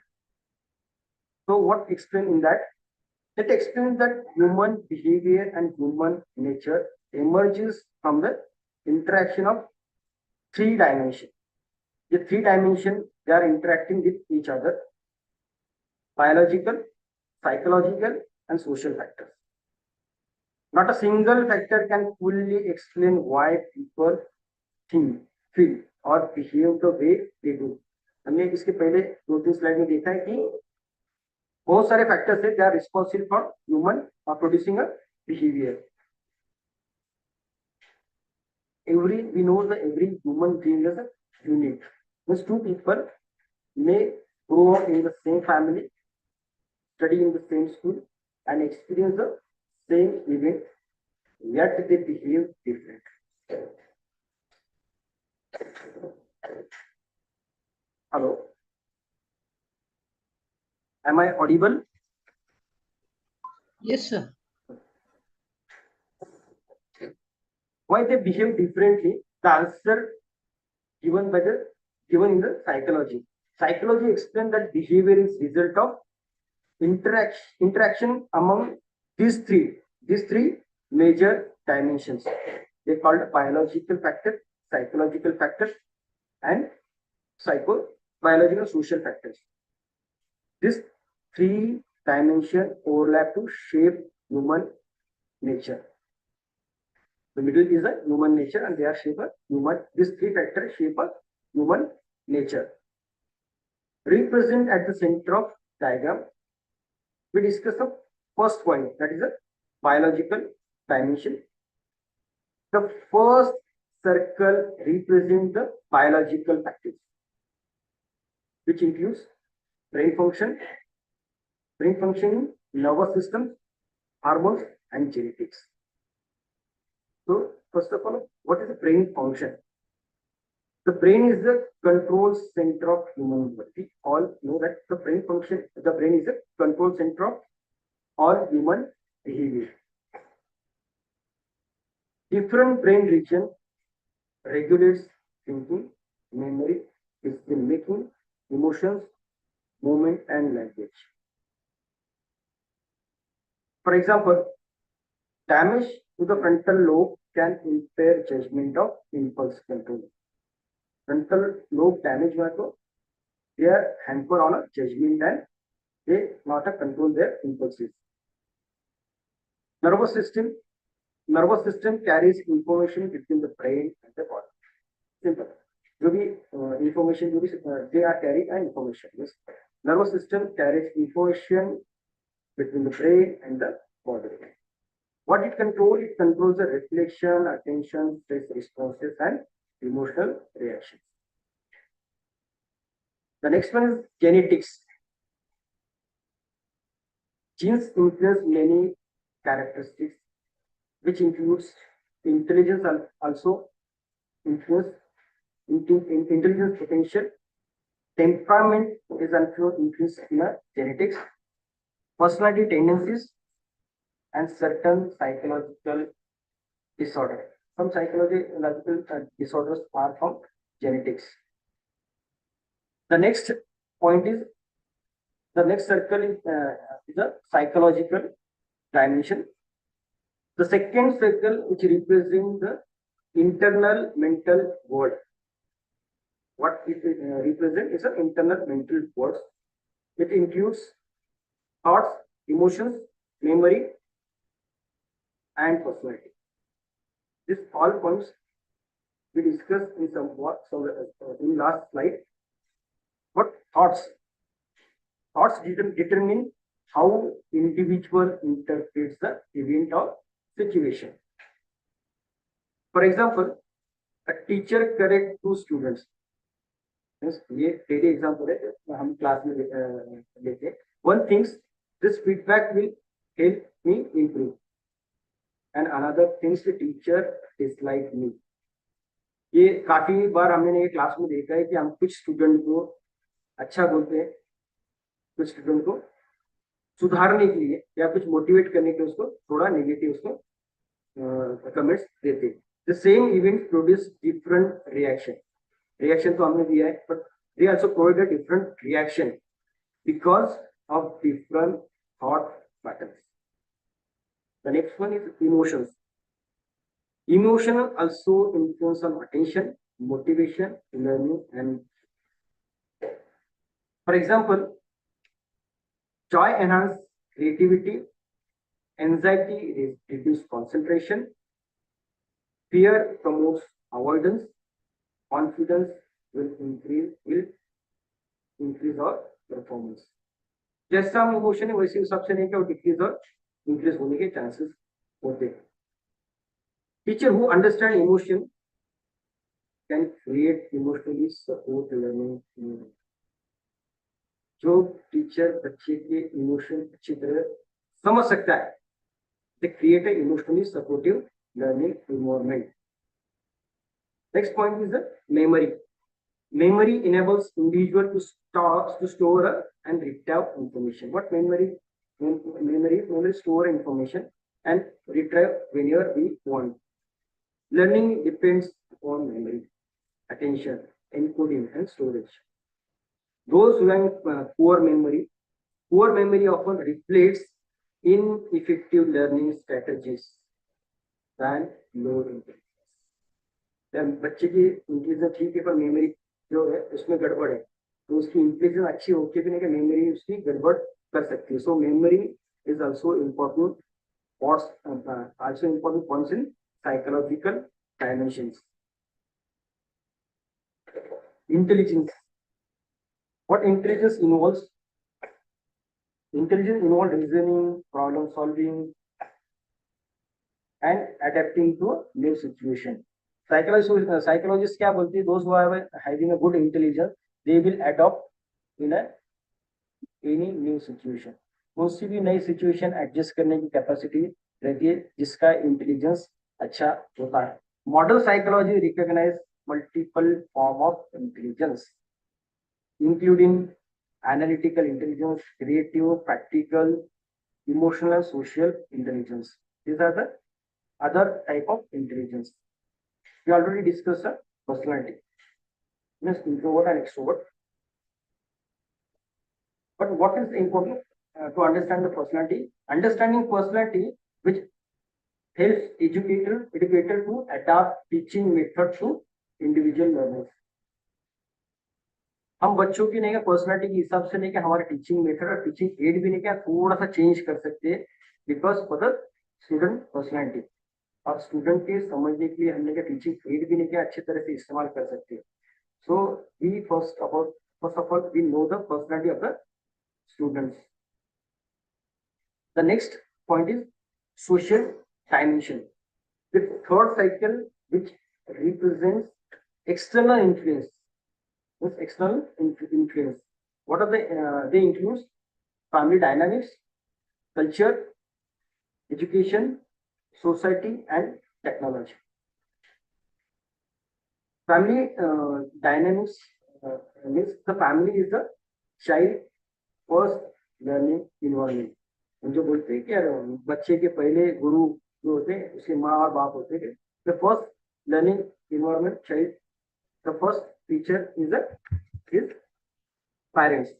[SPEAKER 3] So what explain in that? It explains that human behavior and human nature emerges from the interaction of three dimensions. The three dimensions, they are interacting with each other: biological, psychological, and social factors. Not a single factor can fully explain why people think, feel और behave the way they do. हमने इसके पहले 2-3 slide में देखा है कि बहुत सारे फैक्टर्स है, they are responsible for human producing a behaviour. We know that every human being is unique. These two people may grow up in the same family, study in the same school, and experience the same event, yet they behave different. Hello, am I audible?
[SPEAKER 1] Yes, sir.
[SPEAKER 3] Why they behave differently? The answer given in the psychology. Psychology explains that behavior is result of interaction among these three major dimensions. They called biological factors, psychological factors, and biological social factors. These three dimensions overlap to shape human nature. The middle is a human nature, and they are shape a human. These three factors shape a human nature. Represent at the center of diagram. We discuss the first point, that is a biological dimension. The first circle represents the biological factors, which includes brain functioning, nervous system, hormones, and genetics. So, first of all, what is the brain function? The brain is the control center of human body. We all know that the brain is the control center of all human behavior. Different brain region regulates thinking, memory, decision making, emotions, movement, and language. For example, damage to the frontal lobe can impair judgment of impulse control. Frontal lobe damage they are hamper on a judgment and they not control their impulses. Nervous system carries information between the brain and the body. Simple. जो भी information जो भी they are carrying an information. Yes. Nervous system carries information between the brain and the body. What it controls? It controls the reflection, attention, stress responses, and emotional reactions. The next one is genetics. Genes influence many characteristics, which includes intelligence, and also influence intelligence potential. Temperament is influenced in genetics. Personality tendencies and certain psychological disorder. some psychological disorders are from genetics. The next point is, the next circle is a psychological dimension. The second circle, which represents the internal mental world. What it represents is an internal mental world. It includes thoughts, emotions, memory, and personality. This all points we discussed in in last slide. What thoughts? Thoughts determine how individual interprets the event or situation. For example, a teacher correct two students. ये daily example है, हम class में लेते हैं. One thinks this feedback will help me improve, and another thinks the teacher dislike me. ये काफी बार हमने ये क्लास में देखा है कि हम कुछ स्टूडेंट को अच्छा बोलते हैं, कुछ स्टूडेंट को सुधारने के लिए या कुछ मोटिवेट करने के लिए उसको थोड़ा नेगेटिव उसको कमेंट्स देते हैं. The same event produce different reaction. Reaction तो हमने दिया है, but they also provide a different reaction because of different thought patterns. The next one is emotions. Emotion also influence on attention, motivation, learning, and for example, joy enhance creativity, anxiety reduce concentration, fear promotes avoidance, confidence will increase our performance. जैसा हम emotion है वैसे हिसाब से नहीं क्या decrease और increase होने के चांसेस होते हैं. Teacher who understand emotion can create emotionally support learning. जो टीचर बच्चे के इमोशन अच्छी तरह समझ सकता है, they create an emotionally supportive learning environment. Next point is the memory. Memory enables individual to store and retrieve information. What memory? Memory store information and retrieve whenever we want. Learning depends on memory, attention, encoding, and storage. Those who have poor memory often reflects ineffective learning strategies than low intelligence. बच्चे की intelligence ठीक है पर memory जो है उसमें गड़बड़ है, तो उसकी इंटेलिजेंस अच्छी होके भी नहीं कि मेमोरी उसकी गड़बड़ कर सकती है. So memory is also important points in psychological dimensions. Intelligence. What intelligence involves? Intelligence involves reasoning, problem solving, and adapting to a new situation. Psychologists क्या बोलती है? Those who are having a good intelligence, they will adopt in any new situation. कोई भी नई situation adjust करने की capacity रहती है जिसका इंटेलिजेंस अच्छा होता है. Model psychology recognise multiple form of intelligence including analytical intelligence, creative, practical, emotional, social intelligence. These are the other type of intelligence. We already discussed the personality. Yes, introvert and extrovert. But what is important to understand the personality? Understanding personality, which helps educator to adapt teaching method to individual learners. हम बच्चों की नहीं क्या personality के हिसाब से नहीं क्या हमारे टीचिंग मेथड और टीचिंग एड भी नहीं क्या थोड़ा सा चेंज कर सकते हैं because for the student personality. और स्टूडेंट के समझने के लिए हमने क्या टीचिंग एड भी नहीं क्या अच्छी तरह से इस्तेमाल कर सकते हैं. So we first of all we know the personality of the students. The next point is social dimension. The third cycle, which represents external influence. This external influence. What are they include family dynamics, culture, education, society, and technology. Family dynamics means the family is the child first learning environment. जो बोलते हैं कि बच्चे के पहले गुरु जो होते हैं उसके माँ और बाप होते हैं, The first learning environment child, the first teacher is his parents.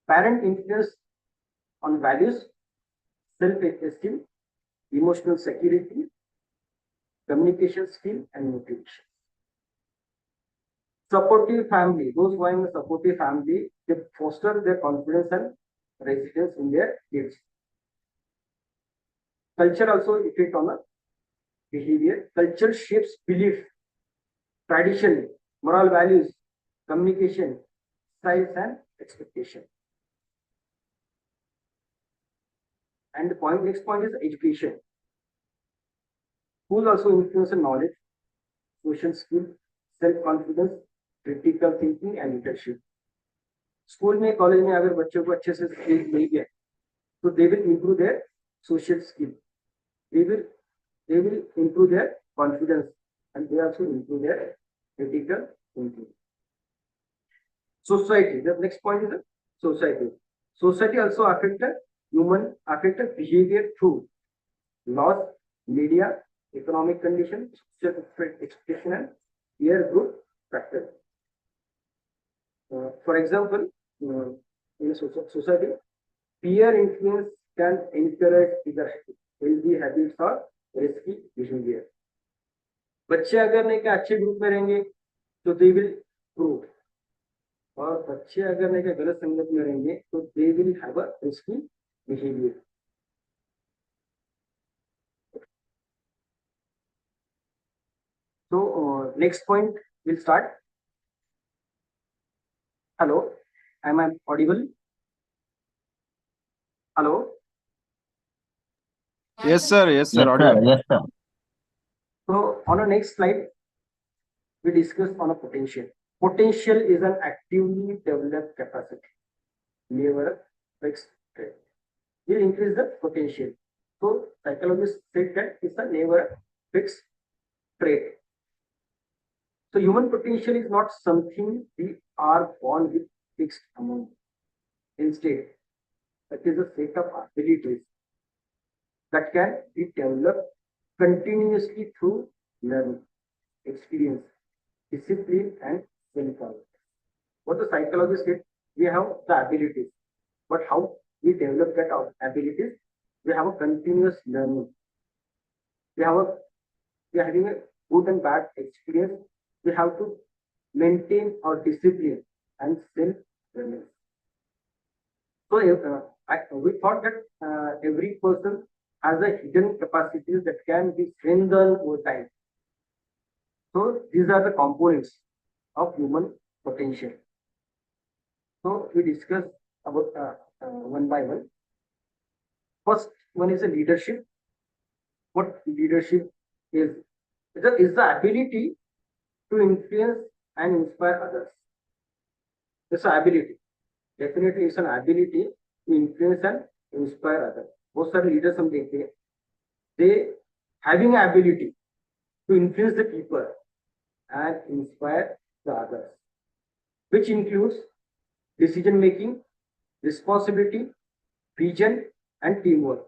[SPEAKER 3] Parent influence on values, self-esteem, emotional security, communication skill, and motivation. Supportive family, those who are in a supportive family, they foster their confidence and resilience in their kids. Culture also affect on the behavior. Culture shapes belief, tradition, moral values, communication styles, and expectation. And the next point is education. Schools also influence on knowledge, social skill, self-confidence, critical thinking, and leadership. School में college में अगर बच्चों को अच्छे से skill मिल गया तो they will improve their social skill, they will improve their confidence, and they also improve their critical thinking. Society, the next point is society. Society also affect the behavior through laws, media, economic conditions, social expectation, and peer group factors. For example, in a society, peer influence can encourage either healthy habits or risky behavior. बच्चे अगर नहीं के अच्छे group में रहेंगे तो they will grow, और बच्चे अगर नहीं के गलत संगत में रहेंगे तो they will have a risky behaviour. So next point will start. Hello, am I audible? Hello.
[SPEAKER 8] Yes, sir. Yes, sir.
[SPEAKER 6] Yes, sir.
[SPEAKER 8] Audible.
[SPEAKER 6] Yes, sir.
[SPEAKER 3] So on the next slide, we discuss on a potential. Potential is an actively developed capacity. Never fixed trait. Will increase the potential. So psychologists say that it's a never fixed trait. So human potential is not something we are born with fixed amount. Instead, it is a set of abilities that can be developed continuously through learning, experience, discipline, and self-awareness. What the psychologists said, we have the abilities, but how we develop that abilities? We have a continuous learning. We are having a good and bad experience. We have to maintain our discipline and self-awareness. So we thought that every person has a hidden capacities that can be strengthened over time. So these are the components of human potential. So we discuss about one by one. First one is a leadership. What leadership is? Is the ability to influence and inspire others. It's an ability. Definitely, it's an ability to influence and inspire others. बहुत सारे leaders हम देखते हैं, they having an ability to influence the people and inspire the others, which includes decision making, responsibility, vision, and teamwork.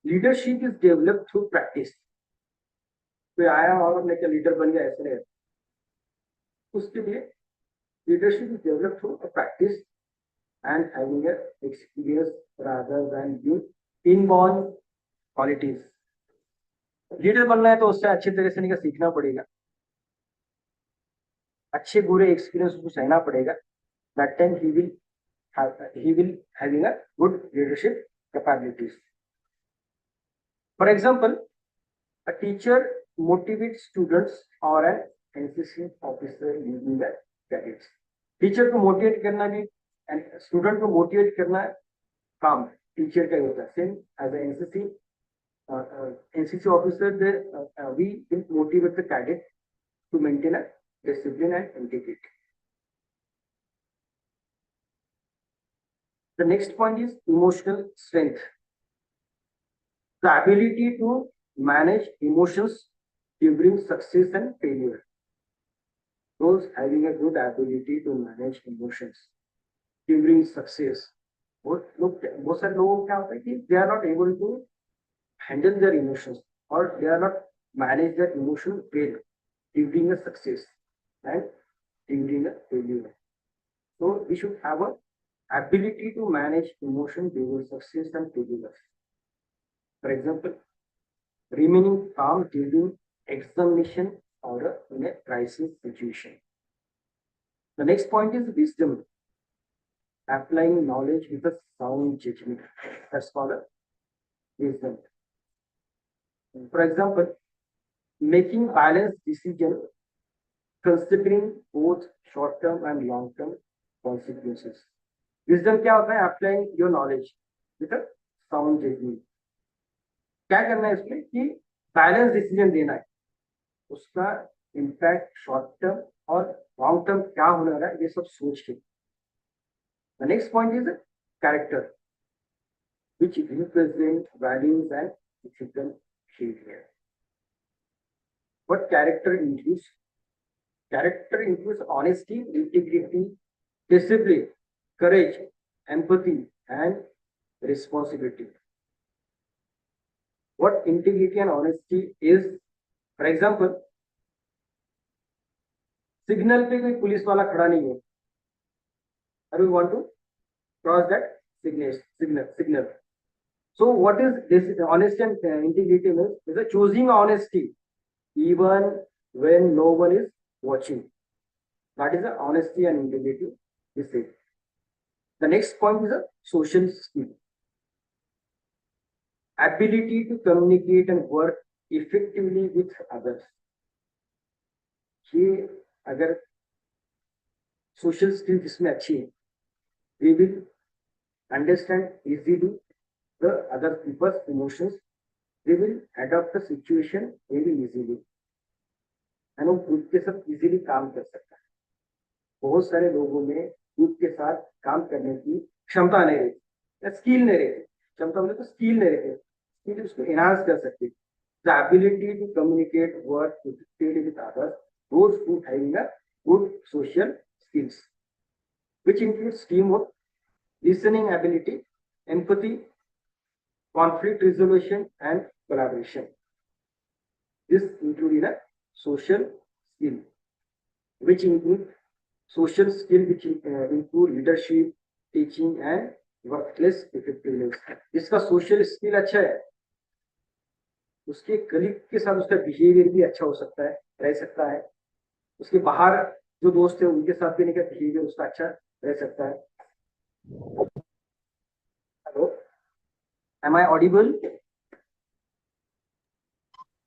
[SPEAKER 3] Leadership is developed through practice. कोई आया और लेकर leader बन गया ऐसे नहीं, उसके लिए leadership is developed through a practice and having an experience rather than being inborn qualities. Leader बनना है तो उससे अच्छे तरह से नहीं सीखना पड़ेगा, अच्छे बुरे एक्सपीरियंस को सहना पड़ेगा. That time he will having a good leadership capabilities. For example, a teacher motivates students or an NCC officer leading the cadets. Teacher को मोटिवेट करना भी एंड स्टूडेंट को मोटिवेट करना काम टीचर का ही होता है. Same as NCC officer we will motivate the cadet to maintain a discipline and integrity. The next point is emotional strength. The ability to manage emotions during success and failure. Those having a good ability to manage emotions during success. बहुत सारे लोगों को क्या होता है कि they are not able to handle their emotions. or they are not manage their emotion well during a success and during a failure. So we should have a ability to manage emotion during success and failure. For example, remaining calm during examination or in a crisis situation. The next point is wisdom, applying knowledge with a sound judgment. That's called a wisdom. For example, making balanced decision considering both short-term and long-term consequences. Wisdom क्या होता है? Applying your knowledge with a sound judgment. क्या करना है इसमें कि balance decision देना है, उसका इम्पैक्ट शॉर्ट टर्म और लॉन्ग टर्म क्या होने वाला है ये सब सोच के. The next point is character which represent values and ethical behavior. What character includes? Character includes honesty, integrity, discipline, courage, empathy, and responsibility. What integrity and honesty is? For example, signal पे कोई police वाला खड़ा नहीं है, and we want to cross that signal. So what is this? Honesty and integrity is a choosing honesty even when no one is watching. That is the honesty and integrity. This is the next point is a social skill, ability to communicate and work effectively with others. ये अगर social skill जिसमें अच्छी है, we will understand easily the other people's emotions. We will adopt the situation very easily. and वो group के साथ easily काम कर सकता है. बहुत सारे लोगों में ग्रुप के साथ काम करने की क्षमता नहीं रहती या स्किल नहीं रहती. क्षमता बोले तो स्किल नहीं रहती, स्किल उसको एनहांस कर सकती. The ability to communicate, work effectively with others, those who having a good social skills, which includes teamwork, listening ability, empathy, conflict resolution, and collaboration. This includes a social skill, which include social skill, which include leadership, teaching, and workplace effectiveness. जिसका social skill अच्छा है, उसके colleague के साथ उसका behaviour भी अच्छा हो सकता है, रह सकता है. उसके बाहर जो दोस्त है उनके साथ भी का बिहेवियर उसका अच्छा रह सकता है. Hello, am I audible?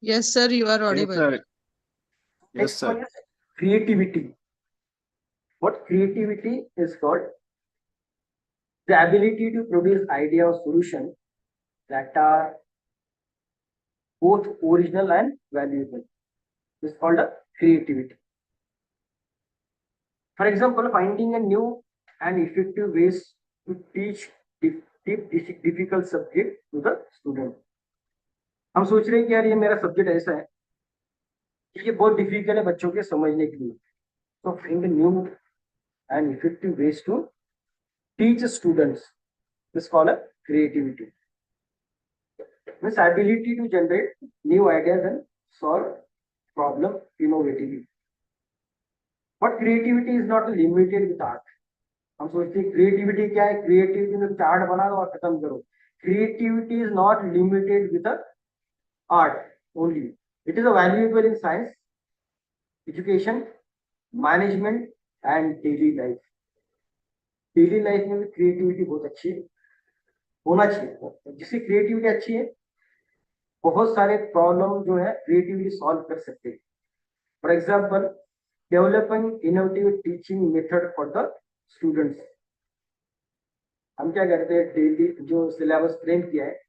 [SPEAKER 9] Yes, sir, you are audible.
[SPEAKER 10] Yes, sir. Yes,
[SPEAKER 3] Next
[SPEAKER 10] sir.
[SPEAKER 3] one is creativity. What creativity is called? The ability to produce idea or solution that are both original and valuable. This is called a creativity. For example, finding a new and effective ways to teach difficult subject to the student. हम सोच रहे हैं कि यार ये मेरा subject ऐसा है कि ये बहुत डिफिकल्ट है बच्चों के समझने के लिए. So find a new and effective ways to teach students. This is called a creativity. This ability to generate new ideas and solve problem innovatively. But creativity is not limited with art. हम सोचते हैं creativity क्या है, creativity में art बना दो और खत्म करो. Creativity is not limited with art only. It is a valuable in science, education, management, and daily life. Daily life में भी क्रिएटिविटी बहुत अच्छी होना चाहिए. जिससे क्रिएटिविटी अच्छी है, बहुत सारे प्रॉब्लम जो है क्रिएटिवली सॉल्व कर सकते हैं. For example, developing innovative teaching method for the students. हम क्या करते हैं, डेली जो सिलेबस फ्रेम किया है,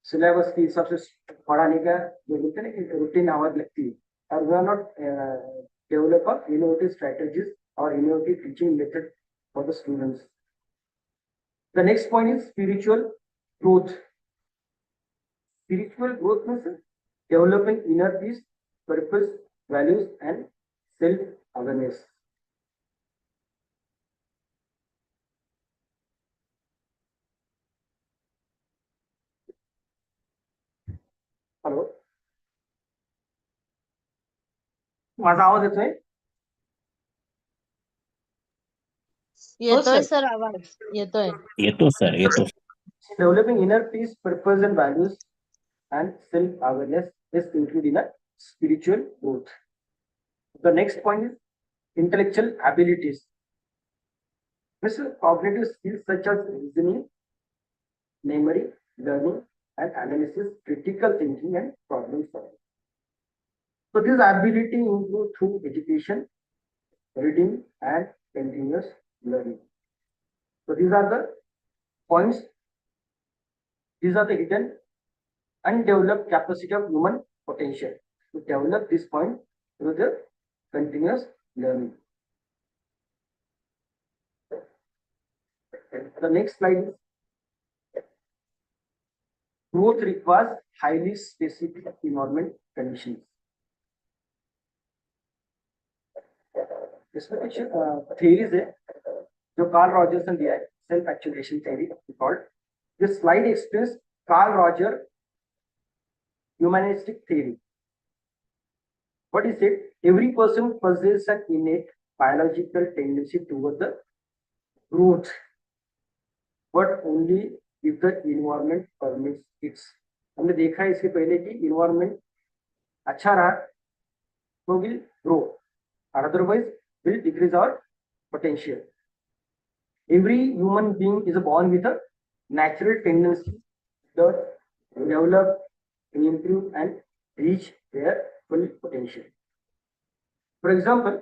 [SPEAKER 3] सिलेबस के हिसाब से पढ़ाने का जो बोलते हैं ना कि रूटीन आवर लगती है. और we are not develop innovative strategies और innovative teaching method for the students. The next point is spiritual growth. Spiritual growth means developing inner peace, purpose, values, and self-awareness. Hello. माझा आवाज येतोय?
[SPEAKER 9] येतोय sir आवाज येतोय.
[SPEAKER 6] येतो सर, येतो.
[SPEAKER 3] Developing inner peace, purpose, and values and self-awareness is included in a spiritual growth. The next point is intellectual abilities. This is cognitive skills such as reasoning, memory, learning, and analysis, critical thinking, and problem solving. So this ability include through education, reading, and continuous learning. So these are the points. These are the hidden undeveloped capacity of human potential. To develop this point through the continuous learning. The next slide is growth requires highly specific environment conditions. इसमें कुछ theories है जो Karl Rogers ने दिया है, self actuation theory called. This slide explains Carl Rogers humanistic theory. What he said, every person possesses an innate biological tendency toward the growth, but only if the environment permits it. हमने देखा है इसके पहले कि environment अच्छा रहा तो will grow, or otherwise will decrease our potential. Every human being is born with a natural tendency to develop, improve, and reach their full potential. For example,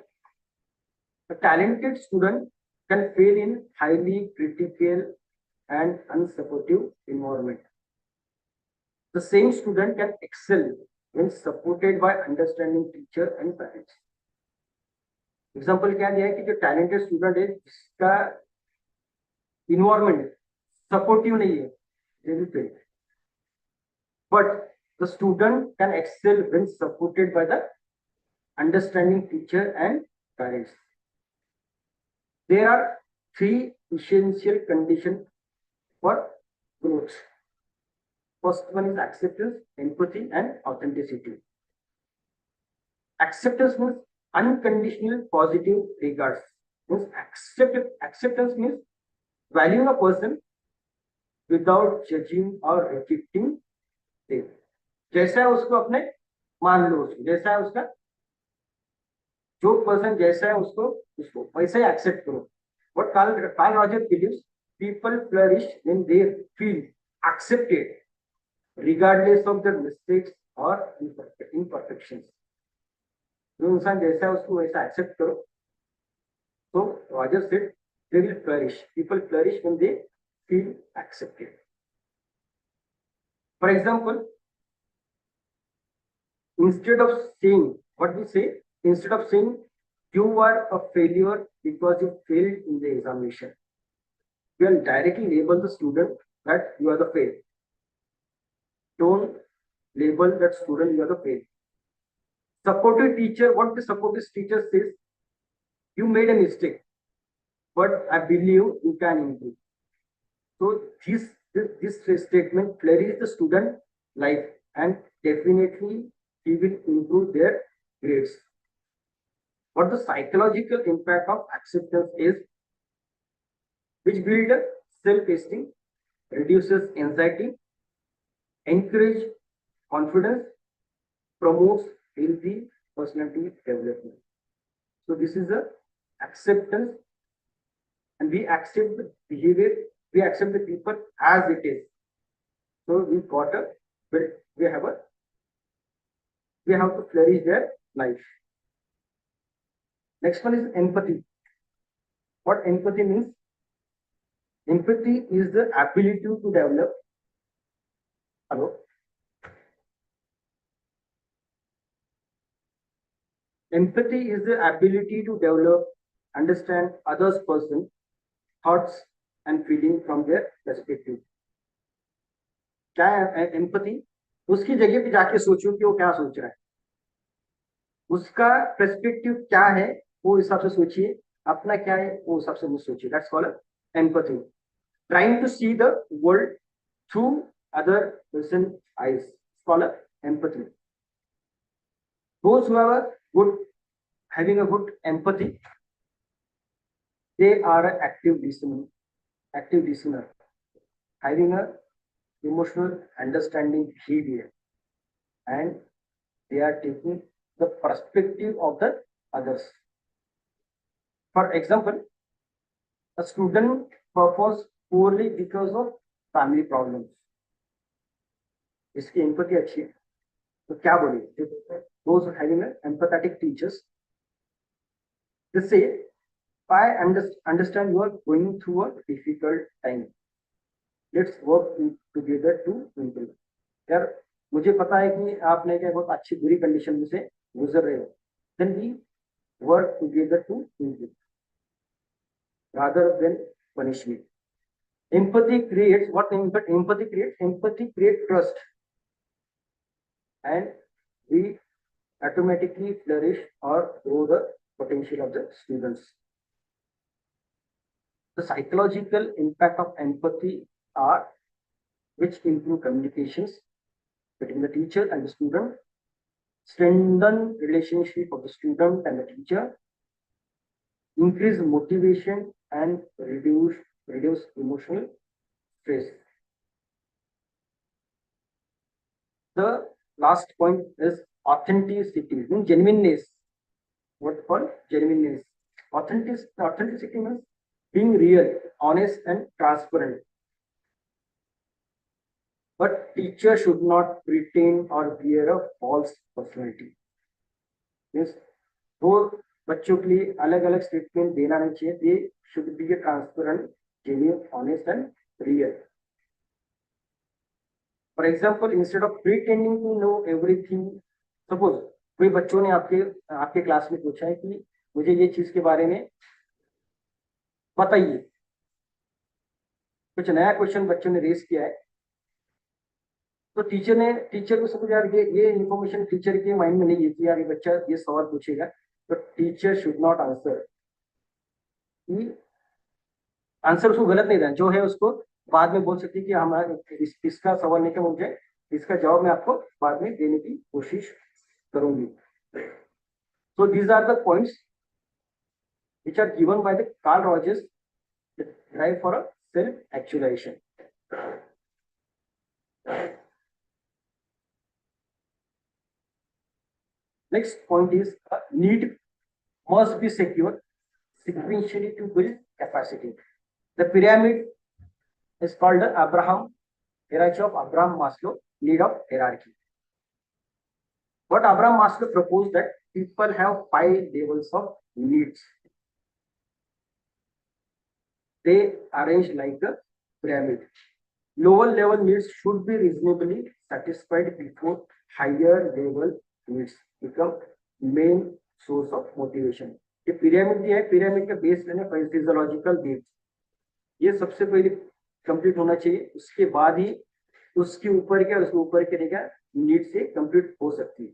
[SPEAKER 3] a talented student can fail in highly critical and unsupportive environment. The same student can excel when supported by understanding teacher and parents. Example क्या दिया है कि जो talented student है जिसका environment supportive नहीं है, they will fail. But the student can excel when supported by the understanding teacher and parents. There are three essential conditions for growth. First one is acceptance, empathy, and authenticity. Acceptance means unconditional positive regards. Means acceptance means valuing a person without judging or rejecting them. जैसा है उसको अपने मान लो, उसको जैसा है उसका, जो पर्सन जैसा है उसको वैसे ही एक्सेप्ट करो. What Carl Rogers believes, people flourish when they feel accepted regardless of their mistakes or imperfections. जो इंसान जैसा है उसको वैसा एक्सेप्ट करो. So Rogers said they will flourish. People flourish when they feel accepted. For example, instead of saying what we say, instead of saying you are a failure because you failed in the examination, you can directly label the student that you are the fail. Don't label that student you are the fail. Supportive teacher, what the supportive teacher says, you made a mistake, but I believe you can improve. So this statement flourishes the student life and definitely he will improve their grades. What the psychological impact of acceptance is, which builds self-esteem, reduces anxiety, encourages confidence, promotes healthy personality development. So this is a acceptance, and we accept the behavior, we accept the people as it is. So we have to flourish their life. Next one is empathy. What empathy means? Empathy is the ability to develop. Hello. Empathy is the ability to develop, understand others' person, thoughts and feeling from their perspective. क्या है empathy? उसकी जगह पे जाके सोचो कि वो क्या सोच रहा है, उसका पर्सपेक्टिव क्या है वो हिसाब से सोचिए, अपना क्या है वो हिसाब से सोचिए. That's called empathy. Trying to see the world through other person's eyes. It's called empathy. Those who have a good having a good empathy. They are an active listener, having a emotional understanding behavior, and they are taking the perspective of the others. For example, a student performs poorly because of family problems. इसकी empathy अच्छी है, तो क्या बोले? Those having an empathetic teachers, they say, I understand you are going through a difficult time. Let's work together to improve. यार मुझे पता है कि आपने क्या बहुत अच्छी बुरी कंडीशन में से गुजर रहे हो. Then we work together to improve rather than punishment. Empathy creates what? Empathy creates trust, and we automatically flourish or grow the potential of the students. The psychological impact of empathy are which improve communications between the teacher and the student, strengthen relationship of the student and the teacher, increase motivation and reduce emotional stress. The last point is authenticity, genuineness. What called genuineness? Authenticity means being real, honest, and transparent. But teacher should not pretend or bear a false personality. Means वो बच्चों के लिए अलग अलग statement देना नहीं चाहिए. They should be a transparent, genuine, honest, and real. For example, instead of pretending to know everything, suppose कोई बच्चों ने आपके क्लास में पूछा है कि मुझे ये चीज के बारे में बताइए. कुछ नया क्वेश्चन बच्चों ने रेस किया है, तो टीचर को समझ यार ये इन्फॉर्मेशन टीचर के माइंड में नहीं है कि यार ये बच्चा ये सवाल पूछेगा, तो teacher should not answer. Answer उसको गलत नहीं देना, जो है उसको बाद में बोल सकती है कि हमारा इसका सवाल नहीं था, मुझे इसका जवाब मैं आपको बाद में देने की कोशिश करूंगी. So these are the points which are given by the Carl Rogers drive for a self-actualization. Next point is need must be secured sequentially to build capacity. The pyramid is called the hierarchy of Abraham Maslow, need of hierarchy. What Abraham Maslow proposed that people have 5 levels of needs. They arrange like a pyramid. Lower level needs should be reasonably satisfied before higher level needs become main source of motivation. ये pyramid दिया है, pyramid का base लेना physiological needs, ये सबसे पहले complete होना चाहिए. उसके बाद ही उसके ऊपर क्या नीड से कंप्लीट हो सकती है.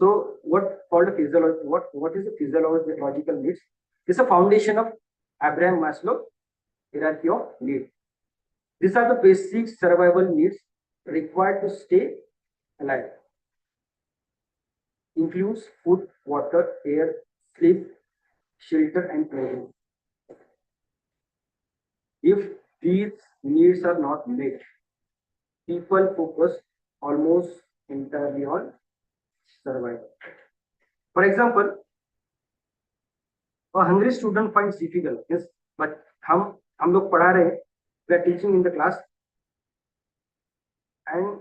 [SPEAKER 3] So what is the physiological needs? It's a foundation of Abraham Maslow hierarchy of need. These are the basic survival needs required to stay alive. Includes food, water, air, sleep, shelter, and clothing. If these needs are not met, people focus almost entirely on survival. For example, a hungry student finds difficult. Yes, but हम लोग पढ़ा रहे हैं, we are teaching in the class, and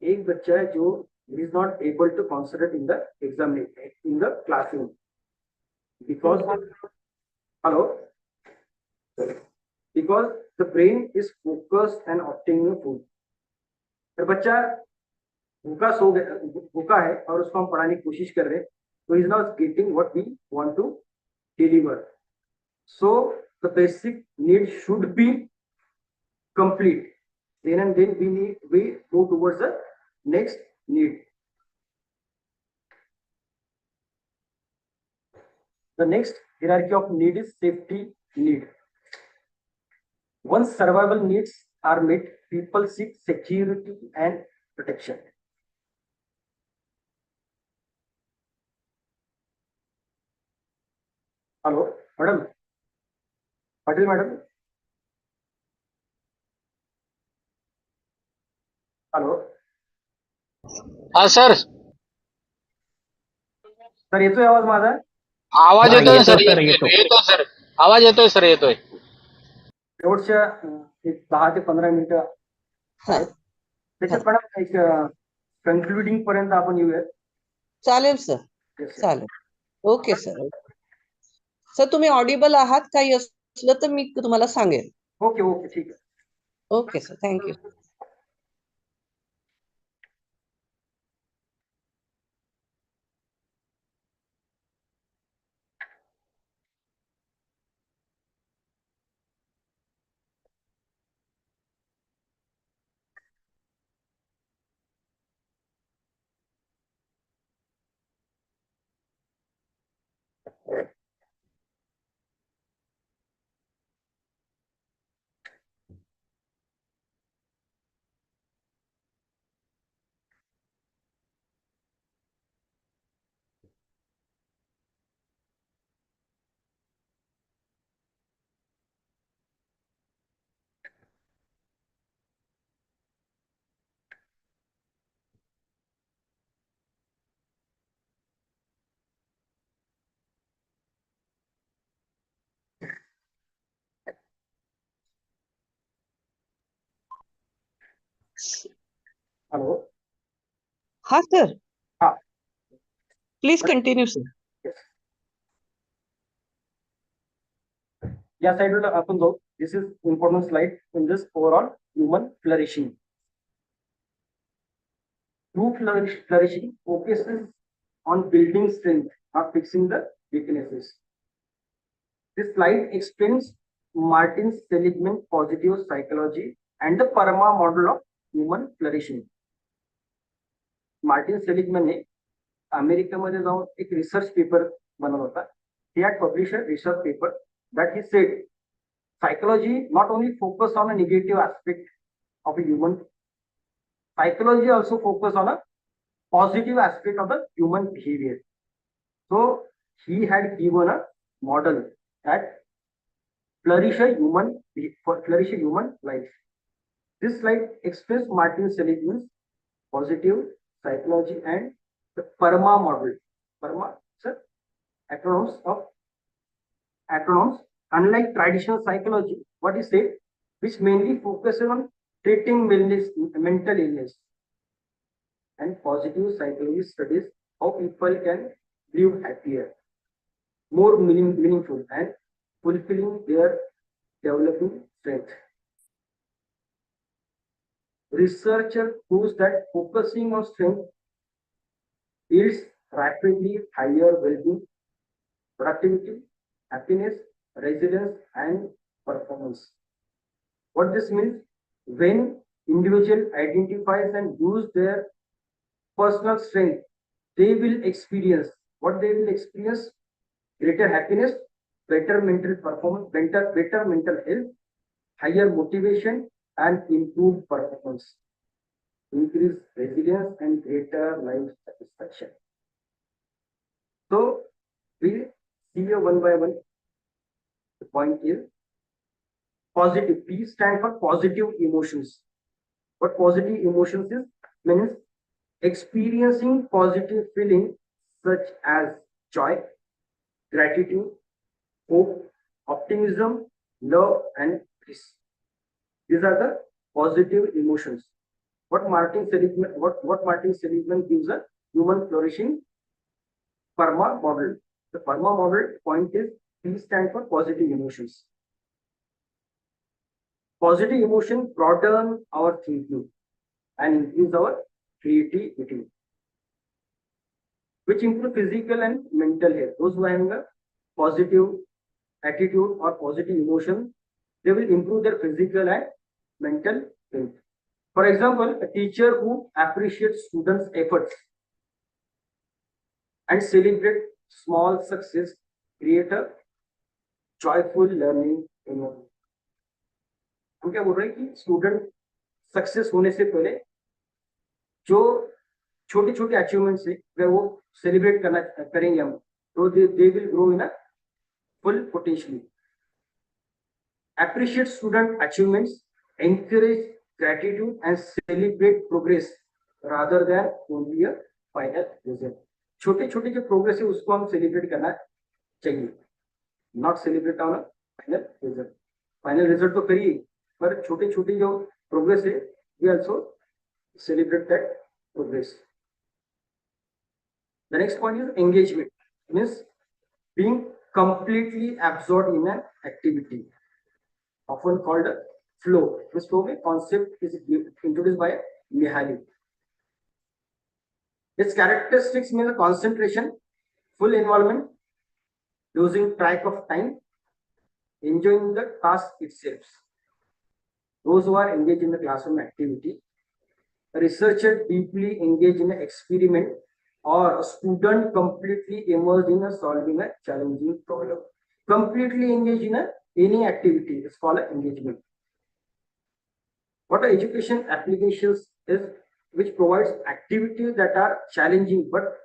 [SPEAKER 3] एक बच्चा है जो is not able to concentrate in the examination in the classroom because the brain is focused and obtaining food. तो बच्चा भूखा है और उसको हम पढ़ाने की कोशिश कर रहे हैं, तो is not getting what we want to deliver. So the basic need should be complete. Then and then we go towards the next need. The next hierarchy of need is safety need. Once survival needs are met, people seek security and protection. Hello madam, Patil madam, hello
[SPEAKER 10] हा sir,
[SPEAKER 3] sir, येतोय आवाज माझा?
[SPEAKER 10] आवाज
[SPEAKER 6] हा
[SPEAKER 10] येतोय
[SPEAKER 6] येतो
[SPEAKER 10] sir,
[SPEAKER 6] sir येतो.
[SPEAKER 10] येतोय सर, आवाज येतोय सर, येतोय.
[SPEAKER 3] शेवटच्या एक 10 ते 15 मिनिटं
[SPEAKER 1] हा
[SPEAKER 3] आहेत. त्याच्यात मॅडम एक कन्क्लुडिंग पर्यंत आपण येऊयात.
[SPEAKER 1] चालेल सर,
[SPEAKER 3] Yes, yes.
[SPEAKER 1] चालेल. Okay sir. सर तुम्ही ऑडिबल आहात, काही असलं तर मी तुम्हाला सांगेल.
[SPEAKER 3] ओके ओके, ठीक आहे.
[SPEAKER 1] Okay sir, thank you.
[SPEAKER 3] हॅलो.
[SPEAKER 1] हा सर,
[SPEAKER 3] हा.
[SPEAKER 1] Please continue sir.
[SPEAKER 3] Yes. या साईडला आपण जाऊ. This is important slide in this overall human flourishing. True flourishing focuses on building strength, not fixing the weaknesses. This slide explains Martin Seligman positive psychology and the PERMA model of human flourishing. Martin Seligman ने अमेरिकेमध्ये जाऊन एक research paper बनवला होता. He had published a research paper that he said psychology not only focus on a negative aspect of a human, psychology also focus on a positive aspect of the human behavior. So he had given a model that flourish a human life. This slide explains Martin Seligman's positive psychology and the PERMA model. PERMA, sir, acronyms. Unlike traditional psychology, what he said, which mainly focuses on treating mental illness, and positive psychology studies how people can live happier, more meaningful, and fulfilling their developing strength. Researcher proves that focusing on strength yields rapidly higher well-being, productivity, happiness, resilience, and performance. What this means, when individual identifies and use their personal strength, they will experience greater happiness, better mental performance, better mental health, higher motivation, and improved performance, increased resilience, and greater life satisfaction. So we see one by one. The point is positive. P stands for positive emotions. What positive emotions is, means experiencing positive feelings such as joy, gratitude, hope, optimism, love, and peace. These are the positive emotions. What Martin Seligman gives a human flourishing PERMA model. The PERMA model point is P stands for positive emotions. Positive emotion broaden our thinking and increase our creativity, which improve physical and mental health. Those who have a positive attitude or positive emotion, they will improve their physical and mental health. For example, a teacher who appreciates students' efforts and celebrate small success create a joyful learning environment. हम क्या बोल रहे हैं कि student success होने से पहले जो छोटे छोटे अचीवमेंट से अगर वो सेलिब्रेट करेंगे हम, तो they will grow in a full potential. Appreciate student achievements, encourage gratitude and celebrate progress rather than only a final result. छोटे छोटे जो प्रोग्रेस है उसको हम सेलिब्रेट करना चाहिए, not celebrate on final result. Final result तो करिए, पर छोटे छोटे जो प्रोग्रेस है we also celebrate that progress. The next point is engagement, means being completely absorbed in an activity, often called a flow. This flow concept is introduced by Mihaly. Its characteristics mean concentration, full involvement, losing track of time, enjoying the task itself. Those who are engaged in the classroom activity, a researcher deeply engaged in an experiment, or a student completely immersed in a solving a challenging problem. Completely engaged in any activity is called engagement. What are education applications is which provides activities that are challenging but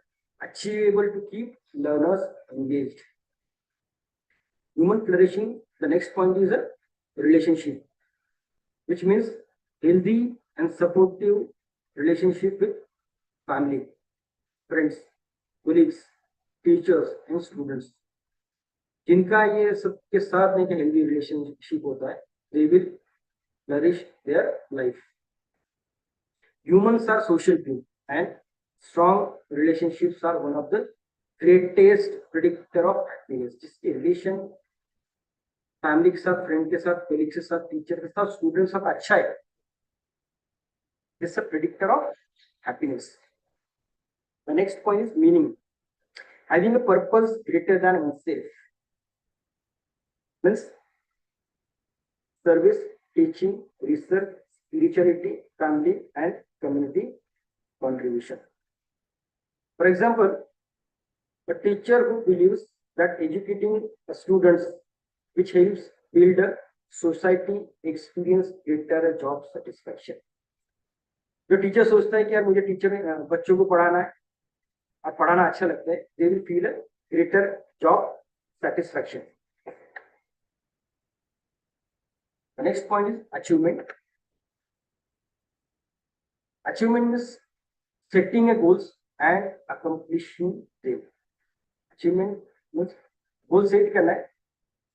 [SPEAKER 3] achievable to keep learners engaged. Human flourishing, the next point is a relationship, which means healthy and supportive relationship with family, friends, colleagues, teachers and students. जिनका ये सबके साथ में healthy relationship होता है, they will flourish their life. Humans are social beings and strong relationships are one of the greatest predictor of happiness. जिसकी relation family के साथ, फ्रेंड के साथ, कलीग के साथ, टीचर के साथ, स्टूडेंट के साथ अच्छा है, this is a predictor of happiness. The next point is meaning. Having a purpose greater than oneself means service, teaching, research, spirituality, family and community contribution. For example, a teacher who believes that educating students which helps build a society experience greater job satisfaction. जो teacher सोचता है कि यार मुझे teacher बच्चों को पढ़ाना है और पढ़ाना अच्छा लगता है, they will feel a greater job satisfaction. The next point is achievement. Achievement is setting a goals and accomplishing them. Achievement means goal set करना है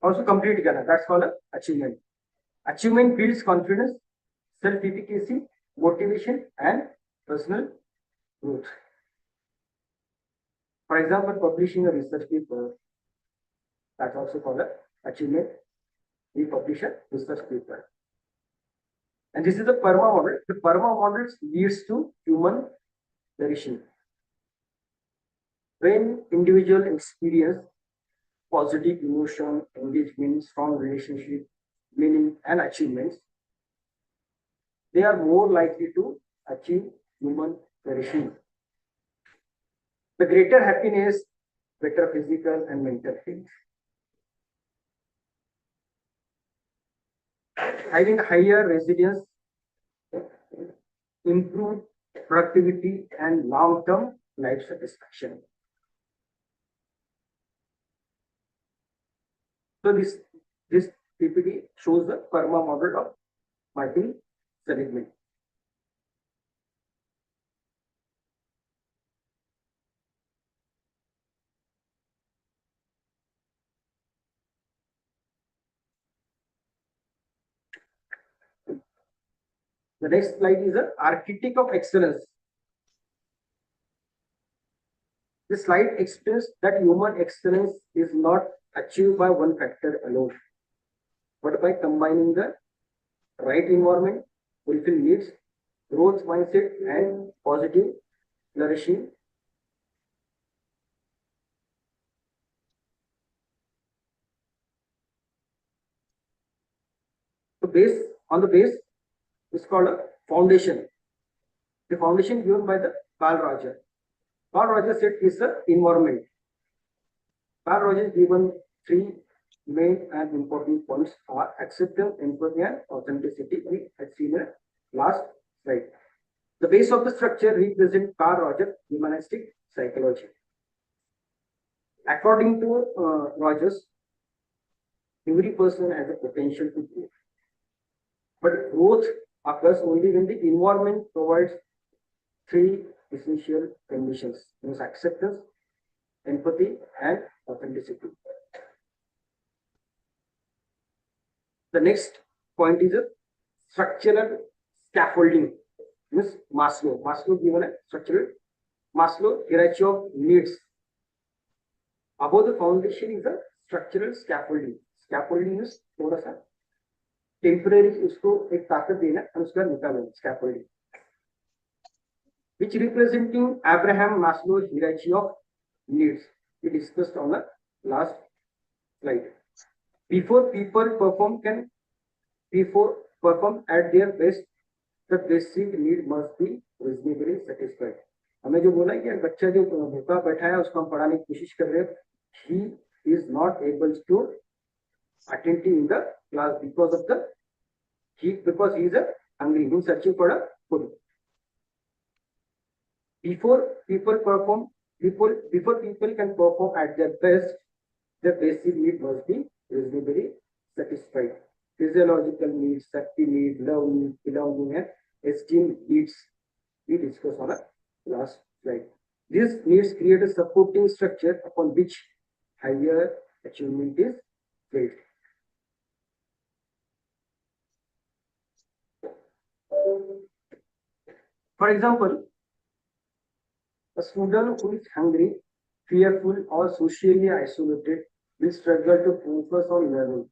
[SPEAKER 3] और उसको complete करना है. That's called achievement. Achievement builds confidence, self-efficacy, motivation and personal growth. For example, publishing a research paper, that's also called an achievement. We publish a research paper. And this is the PERMA model. The PERMA model leads to human flourishing. When individual experience positive emotion, engagement, strong relationship, meaning and achievements, they are more likely to achieve human flourishing. The greater happiness, better physical and mental health. Having higher resilience, improved productivity and long-term life satisfaction. So this PPT shows the PERMA model of Martin Seligman. The next slide is an architect of excellence. This slide explains that human excellence is not achieved by one factor alone, but by combining the right environment, fulfill needs, growth mindset, and positive flourishing. So the base is called a foundation. The foundation given by the Carl Rogers. Carl Rogers said is the environment. Carl Rogers given three main and important points are acceptance, empathy, and authenticity. We had seen in last slide. The base of the structure represents Carl Rogers humanistic psychology. According to Rogers, Every person has a potential to grow. But growth occurs only when the environment provides three essential conditions: acceptance, empathy, and authenticity. The next point is a structural scaffolding. Means Maslow given a structural Maslow hierarchy of needs. Above the foundation is a structural scaffolding. Scaffolding is थोड़ा सा temporary उसको एक ताकत देना और उसका निकालना scaffolding, which representing Abraham Maslow's hierarchy of needs. We discussed on the last slide. Before perform at their best, the basic need must be reasonably satisfied. हमें जो बोला कि बच्चा जो भूखा बैठा है उसको हम पढ़ाने की कोशिश कर रहे हैं, he is not able to attend in the class because he is a hungry, he is searching for a food. Before people can perform at their best, the basic need must be reasonably satisfied. Physiological needs, safety needs, love needs, belonging, and esteem needs we discussed on the last slide. These needs create a supporting structure upon which higher achievement is built. For example, a student who is hungry, fearful, or socially isolated will struggle to focus on learning.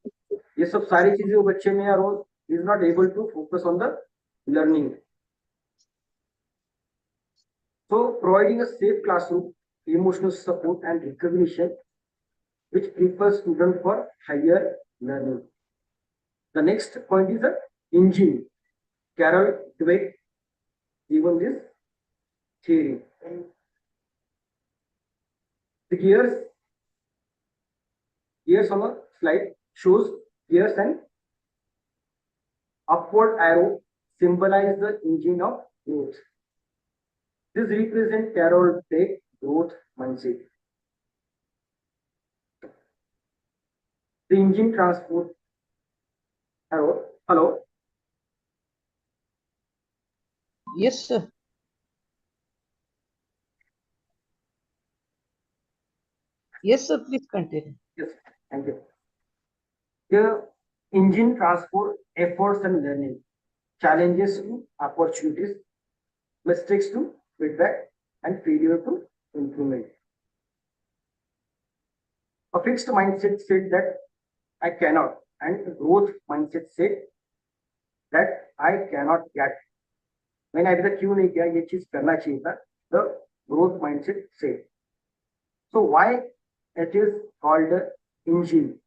[SPEAKER 3] ये सब सारी चीजें वो बच्चे में और is not able to focus on the learning. So, providing a safe classroom, emotional support, and recognition, which prepares students for higher learning. The next point is the engine. Carol Dweck given this theory. The gears on the slide shows gears and upward arrow symbolize the engine of growth. This represents Carol Dweck growth mindset. The engine transport arrow. Hello.
[SPEAKER 1] Yes, sir. Yes, sir. Please continue.
[SPEAKER 3] Yes, thank you. The engine transport efforts and learning, challenges to opportunities, mistakes to feedback, and failure to improvement. A fixed mindset said that I cannot, and a growth mindset said that I cannot get. मैंने अभी तक क्यों नहीं किया, ये चीज करना चाहिए था. The growth mindset said. So why it is called the engine?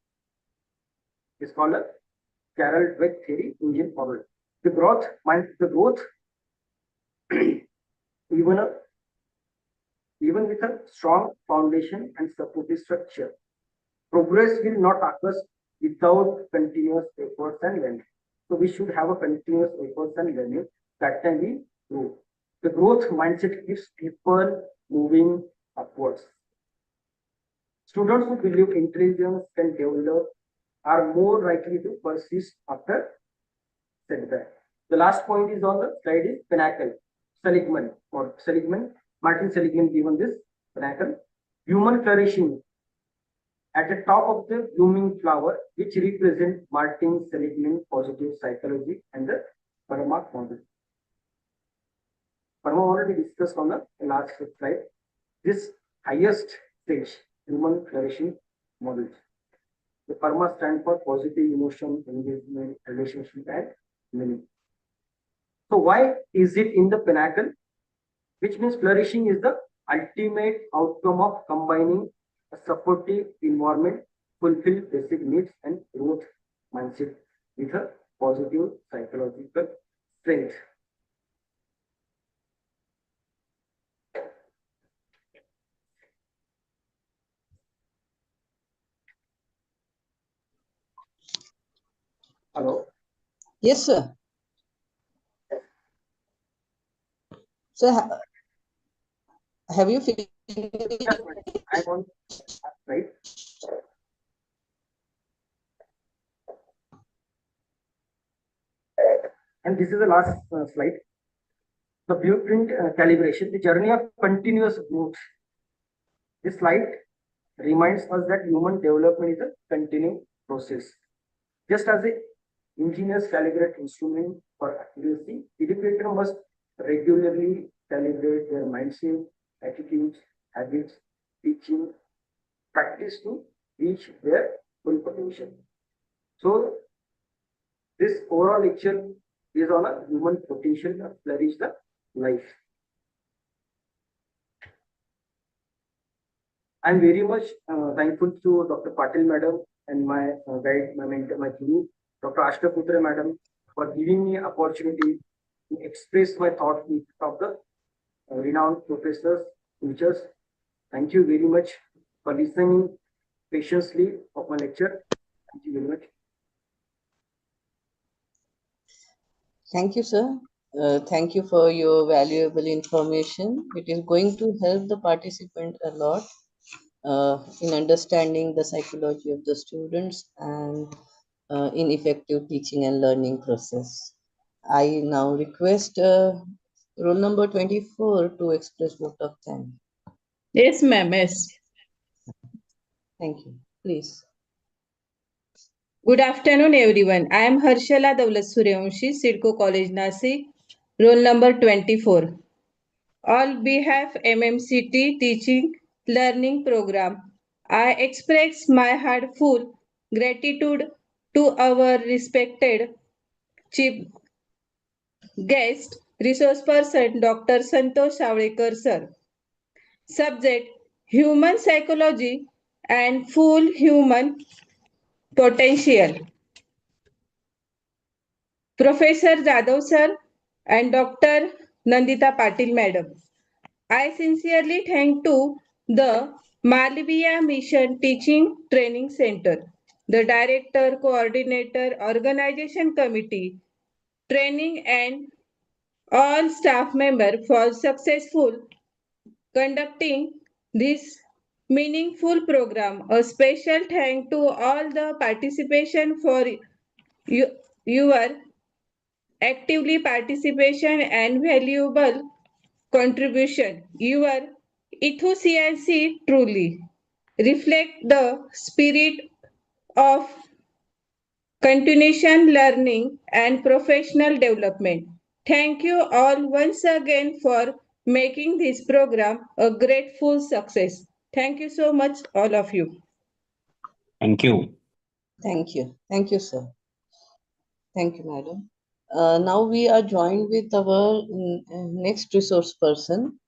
[SPEAKER 3] It's called a Carol Dweck theory engine model. The growth even with a strong foundation and supportive structure, progress will not occur without continuous efforts and learning. So we should have a continuous efforts and learning that can be grow. The growth mindset keeps people moving upwards. Students who believe intelligence can develop are more likely to persist after setback. The last point is on the slide is pinnacle. Martin Seligman given this pinnacle. Human flourishing at the top of the blooming flower, which represent Martin Seligman positive psychology and the Paramark model. Paramark already discussed on the last slide. This highest stage, human flourishing model. The PARMA stands for positive emotion, engagement, relationship, and meaning. So why is it in the pinnacle? Which means flourishing is the ultimate outcome of combining a supportive environment, fulfill basic needs, and growth mindset with a positive psychological strength. Hello.
[SPEAKER 1] Yes, sir. So, have you finished?
[SPEAKER 3] Yes, I'm on right. And this is the last slide. The blueprint calibration, the journey of continuous growth. This slide reminds us that human development is a continuing process. Just as the engineers calibrate instrument for accuracy, educator must regularly calibrate their mindset, attitudes, habits, teaching, practice to reach their full potential. So this overall lecture is on a human potential to flourish the life. I'm very much thankful to Dr. Patil madam and my guide, my mentor, my guru, Dr. Ashtaputra madam, for giving me opportunity to express my thoughts with of the renowned professors, teachers. Thank you very much for listening patiently of my lecture. Thank you very much.
[SPEAKER 1] Thank you, sir. Thank you for your valuable information. It is going to help the participant a lot in understanding the psychology of the students and in effective teaching and learning process. I now request roll number 24 to express vote of thanks.
[SPEAKER 9] Yes, ma'am. Yes.
[SPEAKER 1] Thank you. Please.
[SPEAKER 9] Good afternoon, everyone. I am Harshala Davlat Suryavanshi, Sidco College, Nasik, roll number 24. On behalf MMCT Teaching Learning Program, I express my heartfelt gratitude to our respected chief guest, resource person, Dr. Santosh Savdekar, sir. Subject: Human Psychology and Full Human Potential. Professor Jadhav sir and Dr. Nandita Patil madam. I sincerely thank to the Malviya Mission Teaching Training Center, the director, coordinator, organization committee, training and all staff members for successful conducting this meaningful program. A special thank to all the participation for your actively participation and valuable contribution. Your enthusiasm truly reflect the spirit of continuation learning and professional development. Thank you all once again for making this program a grateful success. Thank you so much, all of you.
[SPEAKER 6] Thank you.
[SPEAKER 1] Thank you. Thank you, sir. Thank you, madam. Now we are joined with our next resource person,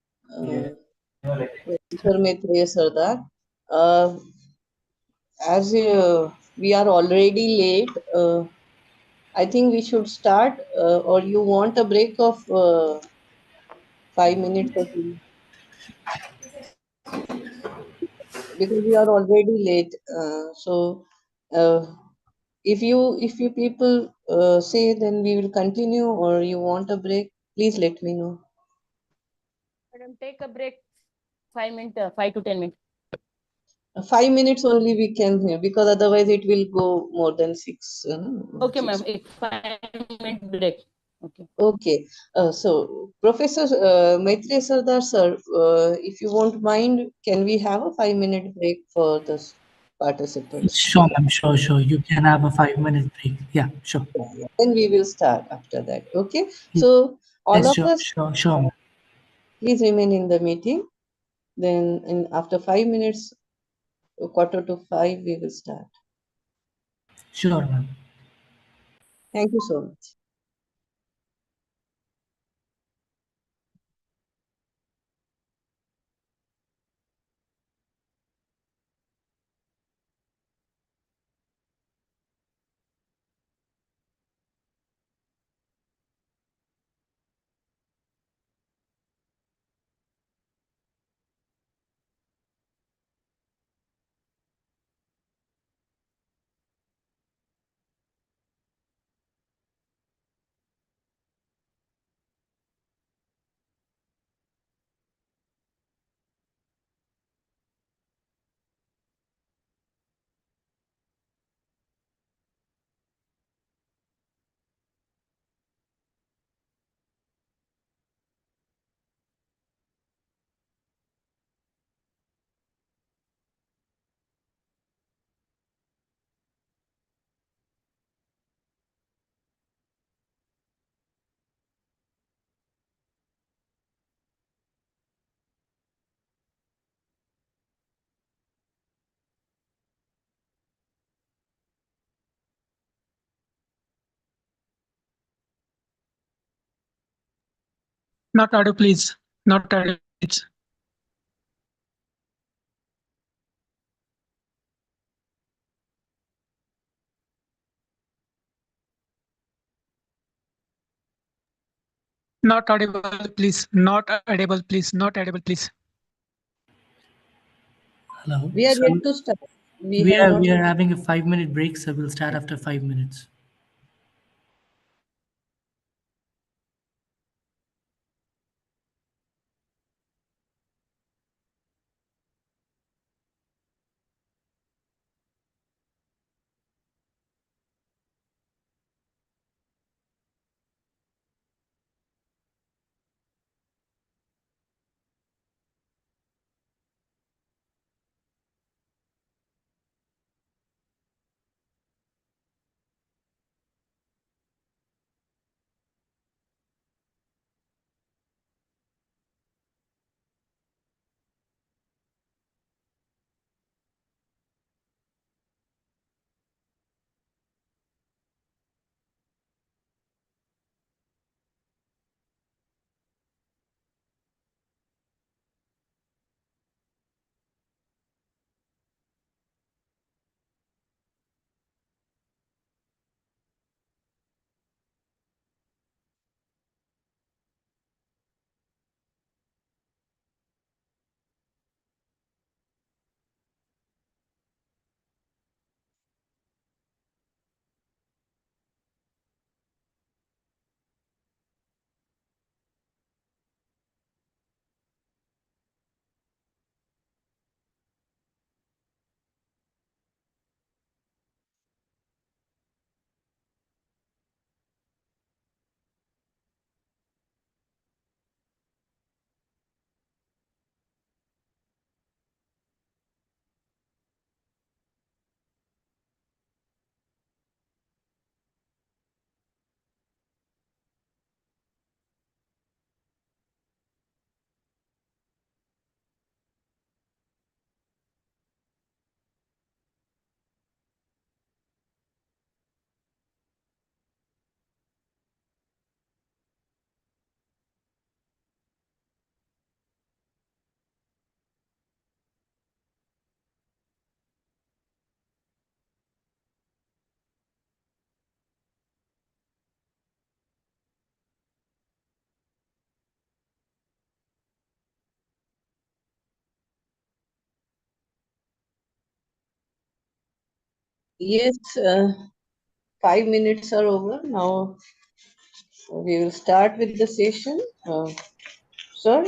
[SPEAKER 1] Professor Maitreya Sardar. Uh, as we are already late, I think we should start, or you want a break of 5 minutes or two? Because we are already late. Uh, if you people say, then we will continue, or you want a break, please let me know.
[SPEAKER 11] Madam, take a break. 5 minutes, 5 to 10 minutes.
[SPEAKER 1] 5 minutes only we can hear, because otherwise it will go more than six.
[SPEAKER 11] Okay,
[SPEAKER 1] Six.
[SPEAKER 11] ma'am. 5 minute break. Okay.
[SPEAKER 1] Okay. So, Professor Maitreya Sardar, sir, if you won't mind, can we have a 5 minute break for the participants?
[SPEAKER 12] Sure, ma'am. Sure. You can have a 5 minute break. Yeah, sure.
[SPEAKER 1] Yeah. Then we will start after that. Okay. So, all
[SPEAKER 12] Yes,
[SPEAKER 1] of us,
[SPEAKER 12] sure, ma'am.
[SPEAKER 1] please remain in the meeting. Then, after 5 minutes, quarter to five, we will start.
[SPEAKER 12] Sure, ma'am.
[SPEAKER 1] Thank you so much.
[SPEAKER 12] Not audible, please. Not audible, please. Not audible, please. Not audible, please. Not audible, please. Hello.
[SPEAKER 1] We are
[SPEAKER 12] So
[SPEAKER 1] yet to start. We
[SPEAKER 12] we
[SPEAKER 1] have
[SPEAKER 12] are
[SPEAKER 1] not.
[SPEAKER 12] we are having a 5-minute break, so we'll start after 5 minutes.
[SPEAKER 1] Yes, 5 minutes are over. Now we will start with the session. Sir,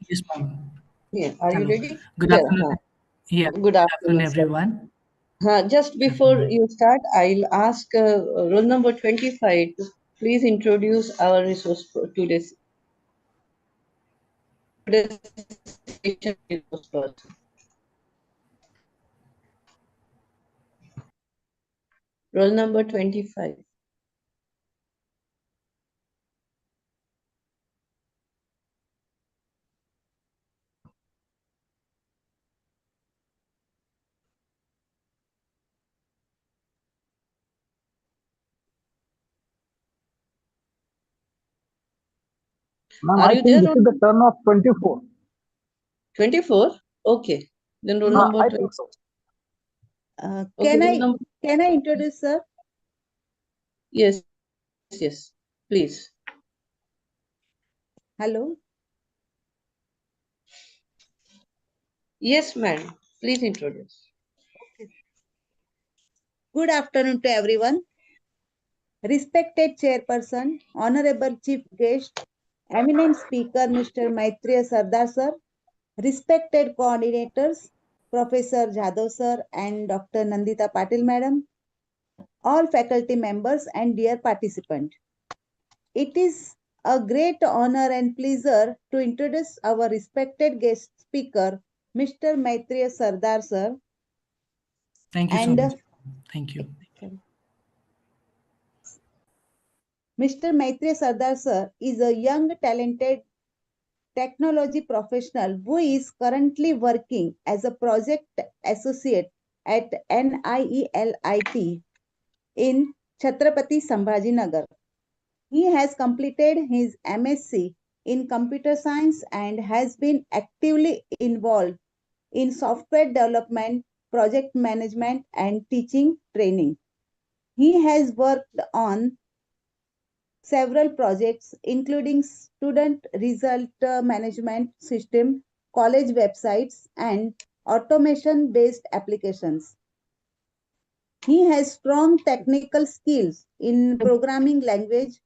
[SPEAKER 12] Yes, ma'am.
[SPEAKER 1] yeah, are you
[SPEAKER 12] Hello.
[SPEAKER 1] ready?
[SPEAKER 12] Good
[SPEAKER 1] Yeah.
[SPEAKER 12] afternoon. Yeah.
[SPEAKER 1] Good
[SPEAKER 12] Good afternoon,
[SPEAKER 1] afternoon, sir.
[SPEAKER 12] everyone.
[SPEAKER 1] Just
[SPEAKER 12] Good
[SPEAKER 1] before
[SPEAKER 12] afternoon.
[SPEAKER 1] you start, I'll ask roll number 25 to please introduce our resource for today's session resource person. Roll number 25.
[SPEAKER 8] Ma'am,
[SPEAKER 1] Are
[SPEAKER 8] I
[SPEAKER 1] you
[SPEAKER 8] think
[SPEAKER 1] there
[SPEAKER 8] this is the
[SPEAKER 1] on
[SPEAKER 8] turn of 24.
[SPEAKER 1] 24? Okay. Then roll number
[SPEAKER 8] I
[SPEAKER 1] 20.
[SPEAKER 8] think so.
[SPEAKER 1] Okay, roll number.
[SPEAKER 2] Can I introduce, sir?
[SPEAKER 1] Yes, yes. Please.
[SPEAKER 2] Hello.
[SPEAKER 1] Yes, madam. Please introduce.
[SPEAKER 2] Good afternoon to everyone. Respected Chairperson, Honorable Chief Guest, Eminent Speaker Mr. Maitreya Sardar Sir, respected coordinators Professor Jadhav Sir and Dr. Nandita Patil Madam, all faculty members and dear participants. It is a great honor and pleasure to introduce our respected guest speaker, Mr. Maitreya Sardar Sir.
[SPEAKER 12] Thank you so
[SPEAKER 2] And
[SPEAKER 12] much. Thank you.
[SPEAKER 2] Mr. Maitreya Sardar Sir is a young, talented technology professional who is currently working as a project associate at NIELIT in Chhatrapati Sambhajinagar. He has completed his MSc in computer science and has been actively involved in software development, project management, and teaching training. He has worked on several projects, including student result management system, college websites, and automation based applications. He has strong technical skills in programming language,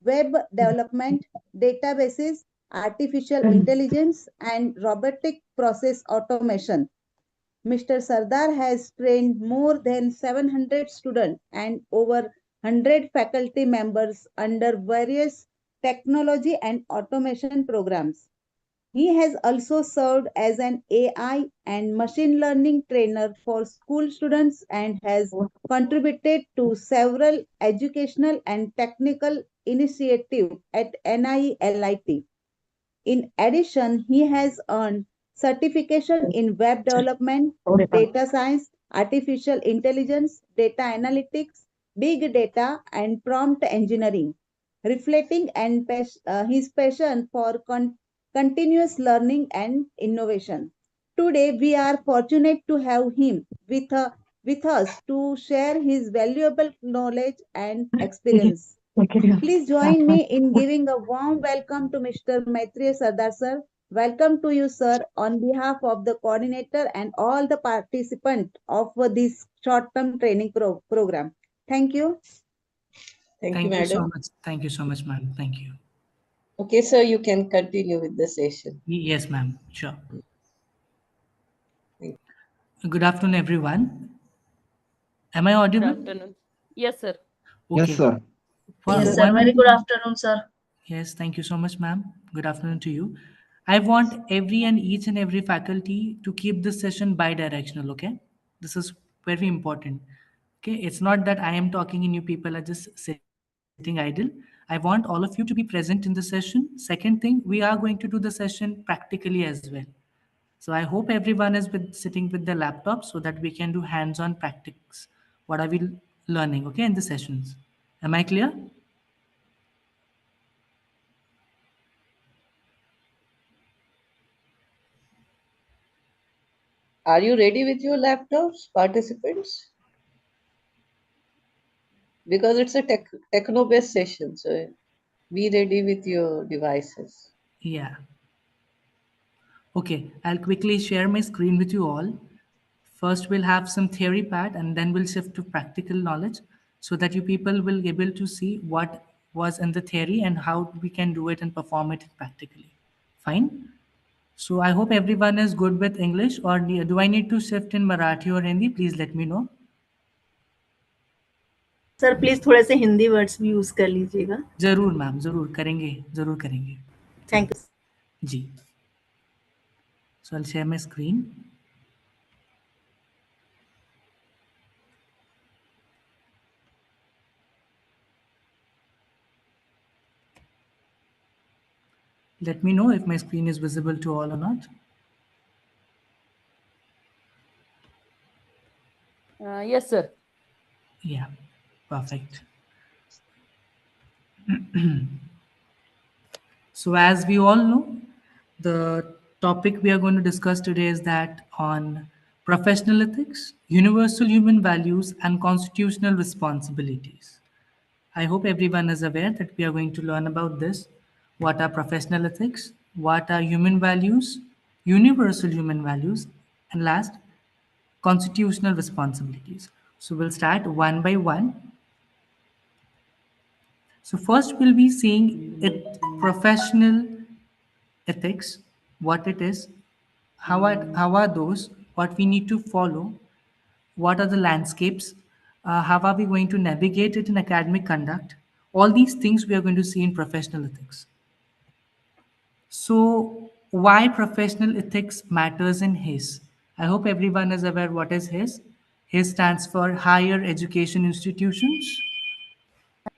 [SPEAKER 2] web development, databases, artificial intelligence, and robotic process automation. Mr. Sardar has trained more than 700 students and over 100 faculty members under various technology and automation programs. He has also served as an AI and machine learning trainer for school students and has contributed to several educational and technical initiatives at NILIT. In addition, he has earned certification in web development, data science, artificial intelligence, data analytics, big data, and prompt engineering, reflecting his passion for continuous learning and innovation. Today, we are fortunate to have him with us to share his valuable knowledge and experience. Please join me in giving a warm welcome to Mr. Maitreya Sardar sir. Welcome to you, sir, on behalf of the coordinator and all the participants of this short-term training program. Thank you.
[SPEAKER 1] Thank you,
[SPEAKER 12] Thank you so
[SPEAKER 1] madam.
[SPEAKER 12] much. Thank you so much, ma'am. Thank you.
[SPEAKER 1] Okay, sir, you can continue with the session.
[SPEAKER 12] Yes, ma'am. Sure.
[SPEAKER 1] Thank
[SPEAKER 12] Good afternoon, everyone. Am I
[SPEAKER 11] Good
[SPEAKER 12] audible?
[SPEAKER 11] afternoon. Yes, sir.
[SPEAKER 8] Yes,
[SPEAKER 12] Okay.
[SPEAKER 8] sir.
[SPEAKER 2] Yes,
[SPEAKER 12] For
[SPEAKER 2] sir.
[SPEAKER 12] one,
[SPEAKER 2] Very good afternoon, sir.
[SPEAKER 12] yes, thank you so much, ma'am. Good afternoon to you. I want each and every faculty to keep this session bi-directional, okay? This is very important. Okay, it's not that I am talking and you people are just sitting idle. I want all of you to be present in the session. Second thing, we are going to do the session practically as well. So I hope everyone is sitting with their laptops so that we can do hands-on practice. What are we learning, okay, in the sessions? Am I clear?
[SPEAKER 1] Are you ready with your laptops, participants? Because it's a techno-based session, so be ready with your devices.
[SPEAKER 12] Yeah. Okay, I'll quickly share my screen with you all. First, we'll have some theory part and then we'll shift to practical knowledge so that you people will be able to see what was in the theory and how we can do it and perform it practically. Fine. So I hope everyone is good with English or do I need to shift in Marathi or Hindi? Please let me know.
[SPEAKER 4] Sir please थोड़े से Hindi words भी use कर लीजिएगा
[SPEAKER 12] जरूर ma'am, जरूर करेंगे, जरूर करेंगे
[SPEAKER 4] thank you
[SPEAKER 12] ji. So I'll share my screen. Let me know if my screen is visible to all or not.
[SPEAKER 11] Yes, sir.
[SPEAKER 12] Yeah, perfect. So as we all know, the topic we are going to discuss today is that on professional ethics, universal human values, and constitutional responsibilities. I hope everyone is aware that we are going to learn about this. What are professional ethics? What are human values? Universal human values? And last, constitutional responsibilities. So we'll start one by one. So first we'll be seeing it professional ethics, what it is, how are those, what we need to follow, what are the landscapes, how are we going to navigate it in academic conduct. All these things we are going to see in professional ethics. So why professional ethics matters in HIS? I hope everyone is aware what is HIS. HIS stands for Higher Education Institutions.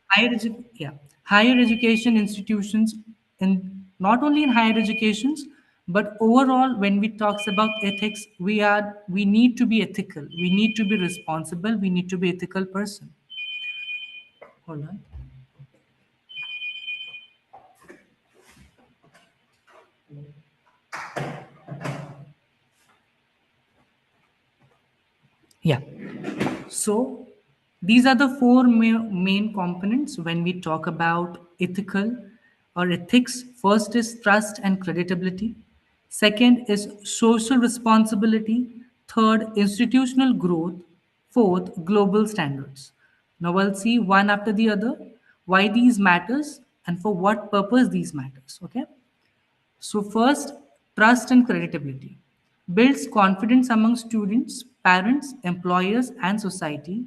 [SPEAKER 12] Higher education institutions, and not only in higher educations, but overall when we talks about ethics, we need to be ethical, we need to be responsible, we need to be ethical person. Hold on. Yeah. So these are the four main components when we talk about ethical or ethics. First is trust and creditability. Second is social responsibility. Third, institutional growth. Fourth, global standards. Now I'll see one after the other why these matters and for what purpose these matters. Okay. So, first, trust and creditability builds confidence among students, parents, employers, and society,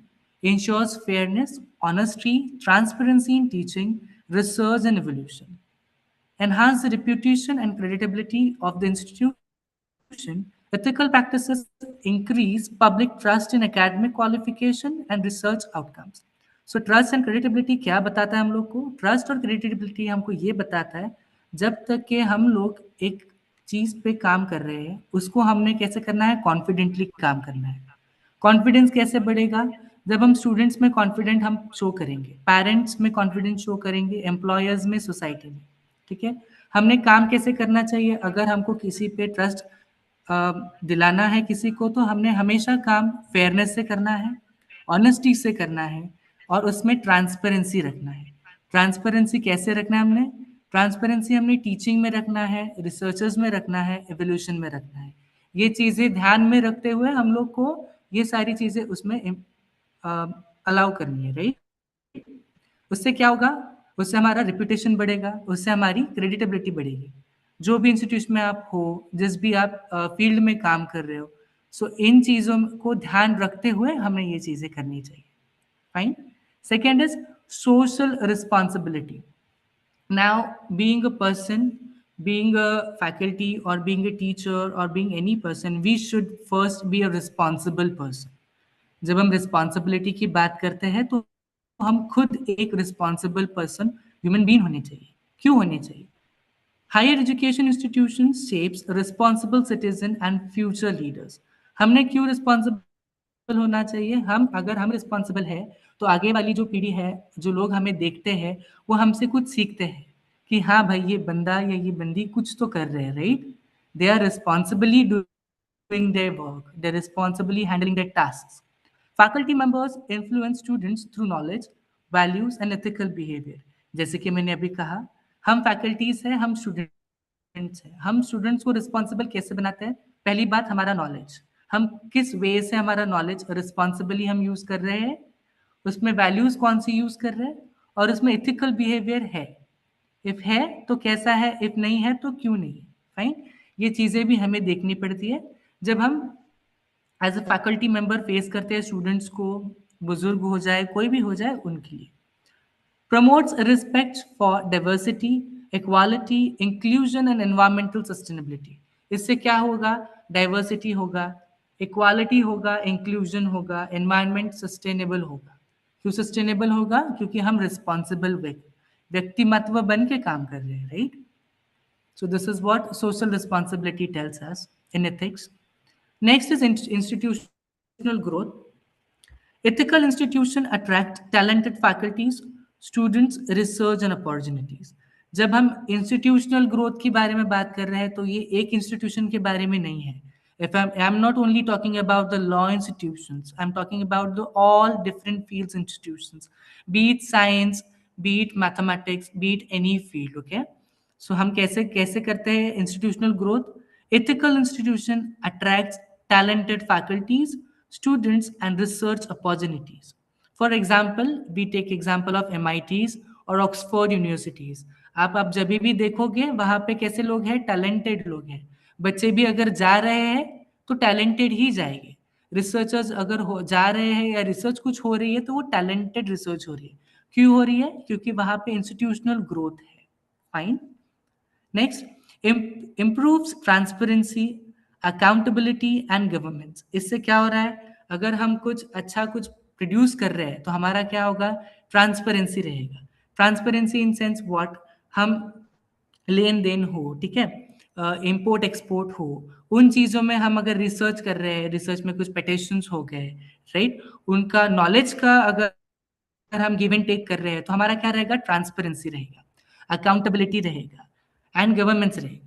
[SPEAKER 12] ensures fairness, honesty, transparency in teaching, research, and evolution, enhance the reputation and credibility of the institution. Ethical practices increase public trust in academic qualification and research outcomes. So trust and creditability क्या बताता है हम लोग को? Trust और creditability हमको ये बताता है जब तक कि हम लोग एक चीज पे काम कर रहे हैं उसको हमने कैसे करना है, कॉन्फिडेंटली काम करना है। कॉन्फिडेंस कैसे बढ़ेगा? जब हम स्टूडेंट्स में कॉन्फिडेंट हम शो करेंगे, पेरेंट्स में कॉन्फिडेंस शो करेंगे, एम्प्लॉयर्स में, सोसाइटी में। ठीक है, हमने काम कैसे करना चाहिए? अगर हमको किसी पे ट्रस्ट दिलाना है किसी को, तो हमने हमेशा काम फेयरनेस से करना है, ऑनेस्टी से करना है और उसमें ट्रांसपेरेंसी रखना है। ट्रांसपेरेंसी कैसे रखना है? हमने ट्रांसपेरेंसी हमने टीचिंग में रखना है, रिसर्चर्स में रखना है, एवोल्यूशन में रखना है। ये चीज़ें ध्यान में रखते हुए हम लोग को ये सारी चीज़ें उसमें अलाउ करनी है, राइट? उससे क्या होगा? उससे हमारा रेपुटेशन बढ़ेगा, उससे हमारी क्रेडिटेबिलिटी बढ़ेगी। जो भी इंस्टीट्यूशन में आप हो, जिस भी आप फील्ड में काम कर रहे हो, सो इन चीज़ों को ध्यान रखते हुए हमें ये चीज़ें करनी चाहिए। Fine. Second is social responsibility. Now, being a person, being a faculty or being a teacher or being any person, we should first be a responsible person. जब हम रिस्पॉन्सिबिलिटी की बात करते हैं तो हम खुद एक रिस्पॉन्सिबल पर्सन, ह्यूमन बीइंग होने चाहिए। क्यों होने चाहिए? Higher education institution shapes responsible citizen and future leaders. हमने क्यों रिस्पॉन्सिबल होना चाहिए? अगर हम रिस्पॉन्सिबल है तो आगे वाली जो पीढ़ी है, जो लोग हमें देखते हैं, वो हमसे कुछ सीखते हैं कि हाँ भाई, ये बंदा या ये बंदी कुछ तो कर रहे हैं, right? They are responsibly doing their work, they are responsibly handling their task. Faculty members influence students through knowledge, values and ethical behaviour. जैसे कि मैंने अभी कहा, हम फैकल्टीज हैं, हम स्टूडेंट्स हैं। हम स्टूडेंट्स को रिस्पॉन्सिबल कैसे बनाते हैं? पहली बात, हमारा नॉलेज। हम किस वे से हमारा नॉलेज रिस्पॉन्सिबली हम यूज कर रहे हैं, उसमें वैल्यूज कौन सी यूज कर रहे हैं, और उसमें एथिकल बिहेवियर है, इफ है तो कैसा है, इफ नहीं है तो क्यों नहीं। फाइन। ये चीजें भी हमें देखनी पड़ती है जब हम as a faculty member face करते हैं स्टूडेंट्स को, बुजुर्ग हो जाए, कोई भी हो जाए, उनके लिए। Promotes respect for diversity, equality, inclusion and environmental sustainability. इससे क्या होगा? डाइवर्सिटी होगा, इक्वालिटी होगा, इंक्लूजन होगा, एनवायरमेंट सस्टेनेबल होगा। क्यों सस्टेनेबल होगा? क्योंकि हम रिस्पॉन्सिबल व्यक्तिमत्व बन के काम कर रहे हैं, right? So this is what social responsibility tells us in ethics. Next is institutional growth. Ethical institutions attract talented faculties, students, research and opportunities. जब हम institutional growth की बारे में बात कर रहे हैं तो ये एक institution के बारे में नहीं है. If I'm not only talking about the law institutions, I'm talking about the all different fields institutions, be it science, be it mathematics, be it any field. Okay. So हम कैसे कैसे करते हैं institutional growth? Ethical institution attracts talented faculties, students and research opportunities. For example, we take example of MITs और Oxford universities. आप जब भी देखोगे वहां पे कैसे लोग हैं, टैलेंटेड लोग हैं। बच्चे भी अगर जा रहे हैं तो टैलेंटेड ही जाएंगे। रिसर्चर्स अगर जा रहे हैं या रिसर्च कुछ हो रही है तो वो टैलेंटेड रिसर्च हो रही है। क्यों हो रही है? क्योंकि वहां पे इंस्टीट्यूशनल ग्रोथ है। Fine. Next, improves transparency, accountability and governance. इससे क्या हो रहा है? अगर हम कुछ अच्छा कुछ प्रोड्यूस कर रहे हैं तो हमारा क्या होगा? ट्रांसपेरेंसी रहेगा। Transparency in sense what? हम लेन देन हो, ठीक है, इंपोर्ट एक्सपोर्ट हो, उन चीजों में हम अगर रिसर्च कर रहे हैं, रिसर्च में कुछ पेटिशंस हो गए, राइट, उनका नॉलेज का अगर हम गिव एंड टेक कर रहे हैं तो हमारा क्या रहेगा? ट्रांसपेरेंसी रहेगा, अकाउंटेबिलिटी रहेगा एंड गवर्नेंस रहेगा।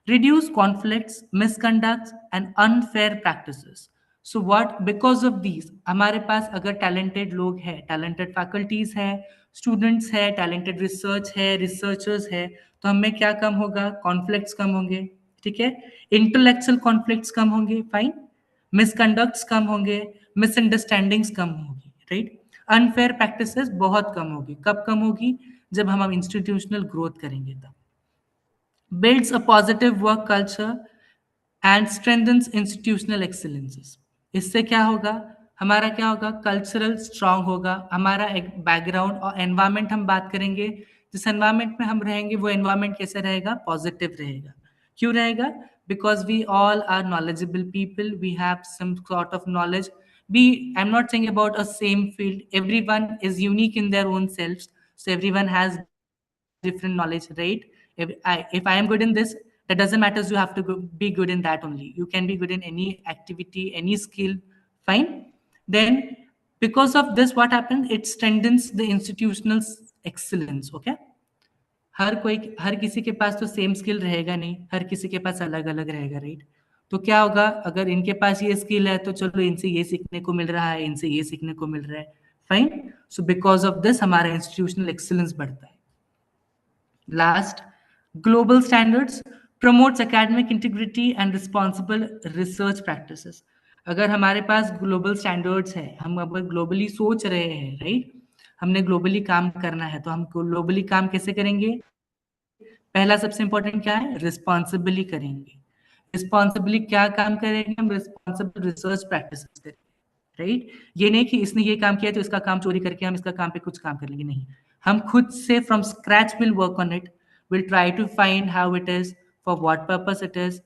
[SPEAKER 12] Reduce conflicts, misconducts and unfair practices. So what because of these हमारे पास अगर टैलेंटेड लोग हैं, टैलेंटेड फैकल्टीज हैं, स्टूडेंट्स हैं, टैलेंटेड रिसर्च है, रिसर्चर्स है, तो हमें क्या कम होगा? कॉन्फ्लिक्ट्स कम होंगे, ठीक है, इंटेलेक्चुअल कॉन्फ्लिक्ट्स कम होंगे, फाइन, मिसकंडक्ट्स कम होंगे, मिसअंडरस्टैंडिंग्स कम होगी, राइट, अनफेयर प्रैक्टिसेस बहुत कम होगी। कब कम होगी? जब हम इंस्टीट्यूशनल ग्रोथ करेंगे तब। builds a positive work culture and strengthens institutional excellences। इससे क्या होगा? हमारा क्या होगा? कल्चरल स्ट्रांग होगा, हमारा एक बैकग्राउंड और एनवायरमेंट हम बात करेंगे, जिस एनवायरमेंट में हम रहेंगे वो एनवायरमेंट कैसे रहेगा? पॉजिटिव रहेगा। क्यों रहेगा? Because we all are knowledgeable people, we have some sort of knowledge, we, I'm not saying about a same field, everyone is unique in their own selves, so everyone has different knowledge, right? If I am good in this, that doesn't matter, you have to be good in that only, you can be good in any activity, any skill, fine. Then because of this what happens? It strengthens the institutional excellence, okay? हर किसी के पास तो same skill रहेगा नहीं, हर किसी के पास अलग अलग रहेगा, राइट? तो क्या होगा? अगर इनके पास ये स्किल है तो चलो इनसे ये सीखने को मिल रहा है, इनसे ये सीखने को मिल रहा है, fine. So because of this हमारा इंस्टीट्यूशनल एक्सीलेंस बढ़ता है। Last, global standards promotes academic integrity and responsible research practices। अगर हमारे पास ग्लोबल स्टैंडर्ड्स है, हम अगर ग्लोबली सोच रहे हैं, राइट, हमने ग्लोबली काम करना है, तो हम ग्लोबली काम कैसे करेंगे? पहला सबसे इंपॉर्टेंट क्या है? रिस्पॉन्सिबली करेंगे। रिस्पॉन्सिबली क्या काम करेंगे? हम रिस्पॉन्सिबल रिसर्च प्रैक्टिसेस करेंगे, राइट? ये नहीं कि इसने ये काम किया तो इसका काम चोरी करके हम इसका काम पे कुछ काम कर लेंगे, नहीं। हम खुद से from scratch will work on it, will try to find how it is, for what purpose it is,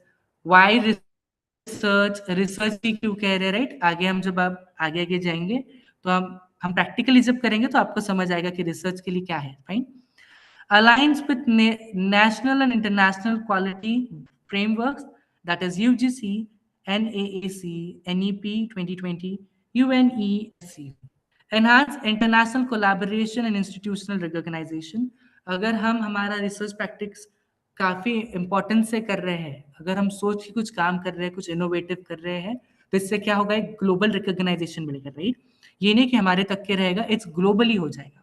[SPEAKER 12] why research, research भी क्यों कह रहे हैं, राइट? आगे हम जब आप आगे आगे जाएंगे तो हम प्रैक्टिकली जब करेंगे तो आपको समझ आएगा कि रिसर्च के लिए क्या है, fine. Aligns with national and international quality frameworks, that is UGC, NAAC, NEP 2020, UNESC। Enhance international collaboration and institutional recognition। अगर हम हमारा रिसर्च प्रैक्टिस काफी इंपॉर्टेंस से कर रहे हैं, अगर हम सोच के कुछ काम कर रहे हैं, कुछ इनोवेटिव कर रहे हैं, तो इससे क्या होगा? एक ग्लोबल रिकॉग्नाइजेशन मिलेगा, राइट? ये नहीं कि हमारे तक के रहेगा, इट्स ग्लोबली हो जाएगा।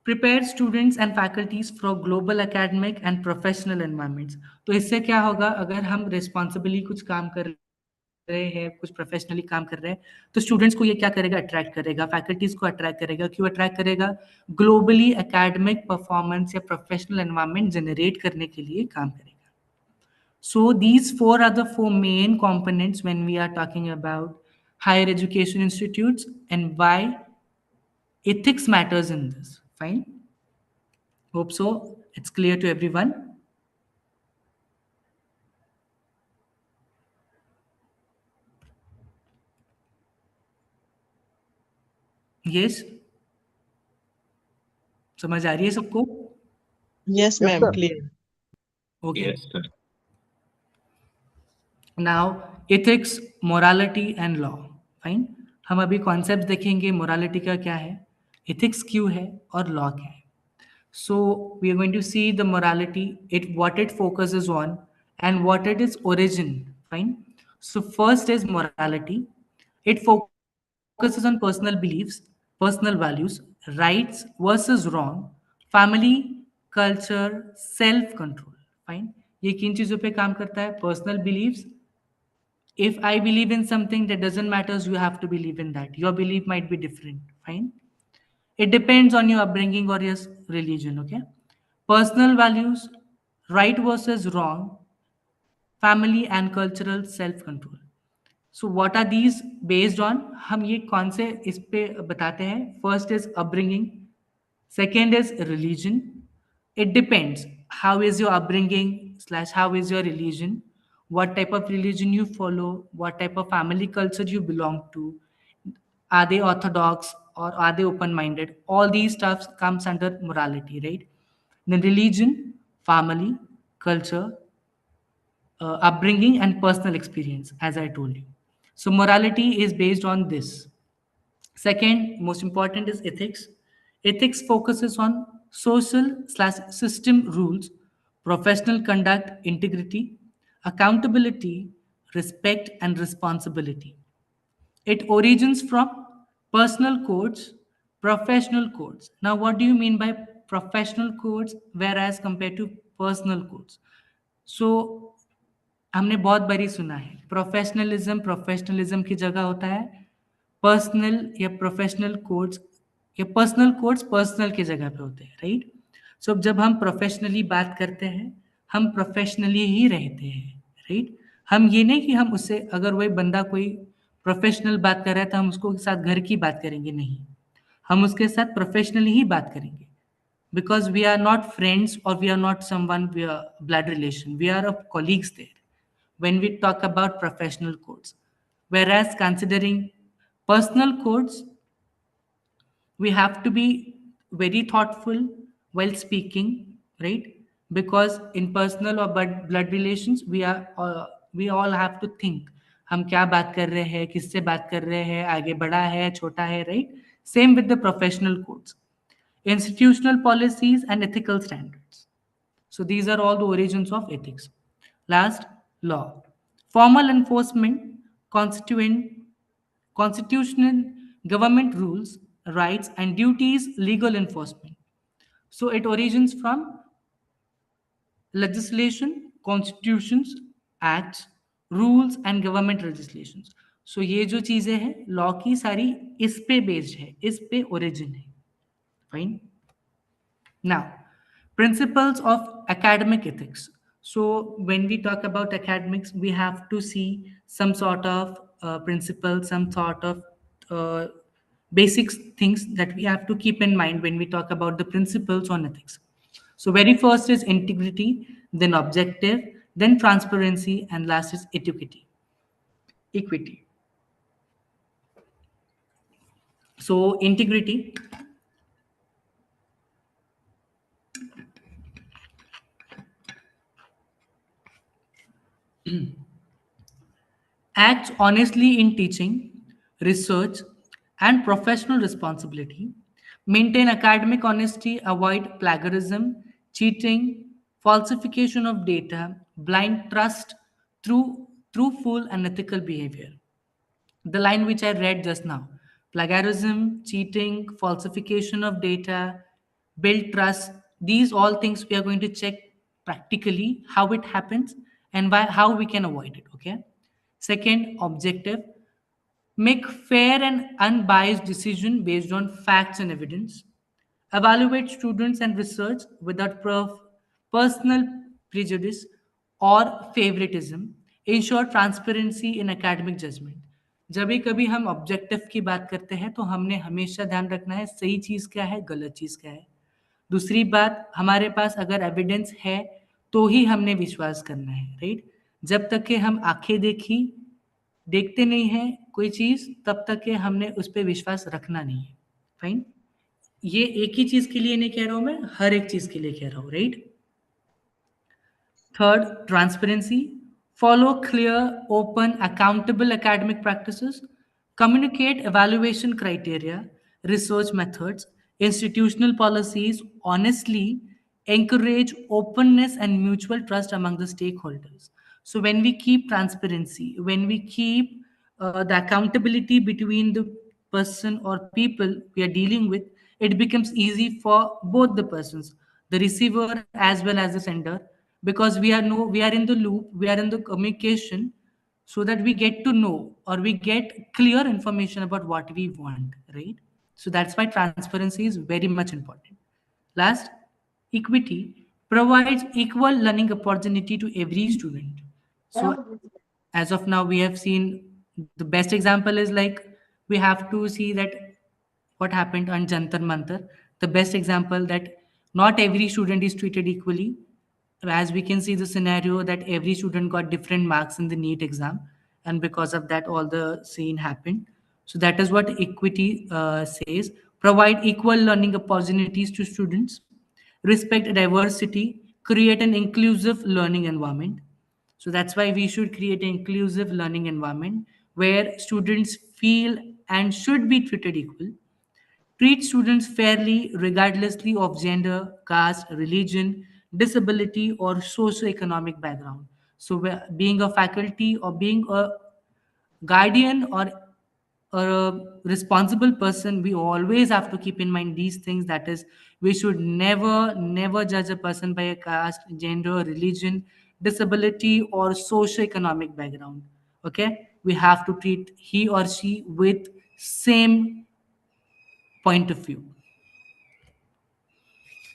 [SPEAKER 12] prepare students and faculties for global academic and professional environments। तो इससे क्या होगा? अगर हम रिस्पॉन्सिबली कुछ काम कर रहे हैं, कुछ प्रोफेशनली काम कर रहे हैं, तो स्टूडेंट्स को ये क्या करेगा? अट्रैक्ट करेगा, फैकल्टीज को अट्रैक्ट करेगा। क्यों अट्रैक्ट करेगा? ग्लोबली एकेडमिक परफॉर्मेंस या प्रोफेशनल एनवायरनमेंट जनरेट करने के लिए काम करेगा। So these four are the four main components when we are talking about higher education institutes and why ethics matters in this, fine? Hope so it's clear to everyone. Yes, समझ आ रही है सबको?
[SPEAKER 1] Yes, ma'am, clear.
[SPEAKER 12] Okay.
[SPEAKER 6] Yes, sir.
[SPEAKER 12] Now ethics, morality and law, fine। हम अभी concept देखेंगे, morality का क्या है, एथिक्स क्यों है और लॉ क्या है। So we are going to see the morality, what it focuses on and what it is origin, fine। So first is morality. It focuses on personal beliefs, personal values, rights versus wrong, family, culture, self control, fine। ये किन चीजों पे काम करता है? Personal believes. If I believe in something, that doesn't matter, you have to believe in that, your belief might be different, fine। It depends on your upbringing or your religion, okay? Personal values, right versus wrong, family and cultural self control। So what are these based on? हम ये कौन से इस पे बताते हैं? First is upbringing, second is religion। It depends how is your upbringing slash how is your religion, what type of religion you follow, what type of family culture you belong to, are they orthodox or are they open minded? All these stuff comes under morality, right? Then religion, family, culture, upbringing and personal experience, as I told you. So morality is based on this. Second most important is ethics. Ethics focuses on social slash system rules, professional conduct, integrity, accountability, respect, and responsibility. It origins from personal codes, professional codes. Now, what do you mean by professional codes whereas compared to personal codes? So, हमने बहुत बारी सुना है professionalism की जगह होता है personal या प्रोफेशनल कोड्स या पर्सनल कोड्स पर्सनल की जगह पे होते हैं, राइट? सो जब हम प्रोफेशनली बात करते हैं हम प्रोफेशनली ही रहते हैं, राइट? हम ये नहीं कि हम उससे अगर वही बंदा कोई प्रोफेशनल बात कर रहा है तो हम उसको साथ घर की बात करेंगे, नहीं, हम उसके साथ प्रोफेशनली ही बात करेंगे because we are not friends or we are not someone we are blood relation, we are of colleagues there when we talk about professional codes. Whereas considering personal codes, we have to be very thoughtful while speaking, right? Because in personal or blood relations, we all have to think. हम क्या बात कर रहे हैं, किससे बात कर रहे हैं, आगे बड़ा है, छोटा है, right? Same with the professional codes, institutional policies and ethical standards. So these are all the origins of ethics. Last, law. Formal enforcement, constitutional government rules, rights and duties, legal enforcement. So it origins from legislation, constitutions, acts, rules and government legislations. So ये जो चीजें हैं law की सारी इस पे based है, इस पे ओरिजिन है. Fine. Now, principles of academic ethics. So, when we talk about academics, we have to see some sort of principles, some sort of uh, basic things that we have to keep in mind when we talk about the principles on ethics. So, very first is integrity, then objective, then transparency, and last is equity. Equity. So, integrity. Acts honestly in teaching, research, and professional responsibility, maintain academic honesty, avoid plagiarism, cheating, falsification of data, blind trust through truthful and ethical behavior. The line which I read just now, plagiarism, cheating, falsification of data, build trust, these all things we are going to check practically how it happens and how we can avoid it. Okay. Second, objective, make fair and unbiased decision based on facts and evidence, evaluate students and research without personal prejudice or favoritism, ensure transparency in academic judgment. जब भी कभी हम objective की बात करते हैं तो हमने हमेशा ध्यान रखना है सही चीज क्या है, गलत चीज क्या है. दूसरी बात, हमारे पास अगर एविडेंस है तो ही हमने विश्वास करना है, राइट? जब तक कि हम आंखें देखते नहीं है कोई चीज तब तक के हमने उस पर विश्वास रखना नहीं है. फाइन. ये एक ही चीज के लिए नहीं कह रहा हूं मैं, हर एक चीज के लिए कह रहा हूं, right? Third, transparency, follow clear, open, accountable academic practices, communicate evaluation criteria, research methods, institutional policies honestly, encourage openness and mutual trust among the stakeholders. So when we keep transparency, when we keep the accountability between the person or people we are dealing with, it becomes easy for both the persons, the receiver as well as the sender, because we are in the loop, we are in the communication, so that we get to know or we get clear information about what we want, right? So that's why transparency is very much important. Last, equity, provides equal learning opportunity to every student. So as of now we have seen the best example is like we have to see that what happened on Jantar Mantar, the best example that not every student is treated equally. As we can see the scenario that every student got different marks in the NEET exam, and because of that all the scene happened. So that is what equity says: provide equal learning opportunities to students, respect diversity, create an inclusive learning environment. So that's why we should create an inclusive learning environment where students feel and should be treated equal. Treat students fairly, regardlessly of gender, caste, religion, disability, or socio-economic background. So, being a faculty or being a guardian or a responsible person, we always have to keep in mind these things. That is, we should never judge a person by a caste, gender, religion, disability, or socio-economic background. Okay, we have to treat he or she with same point of view.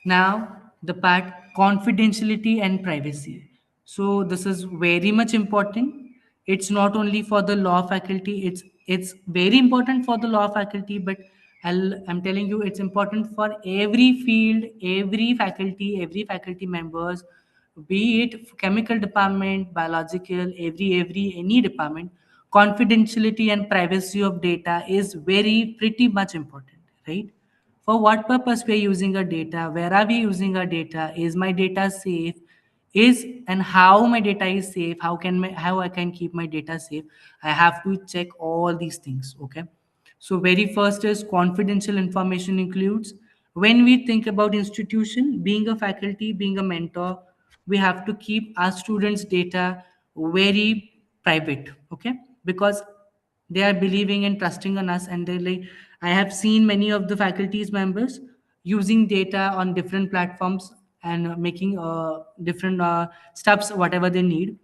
[SPEAKER 12] Now, the part confidentiality and privacy. So this is very much important. It's not only for the law faculty. It's very important for the law faculty, but I'm telling you, it's important for every field, every faculty members, be it chemical department, biological, every any department. Confidentiality and privacy of data is very pretty much important, right? For what purpose we are using our data, where are we using our data, is my data safe, is and how my data is safe, how I can keep my data safe. I have to check all these things. Okay, so very first is confidential information includes, when we think about institution, being a faculty, being a mentor, we have to keep our students data very private. Okay, because they are believing and trusting on us, and they're like, I have seen many of the faculties members using data on different platforms and making different stuffs whatever they need.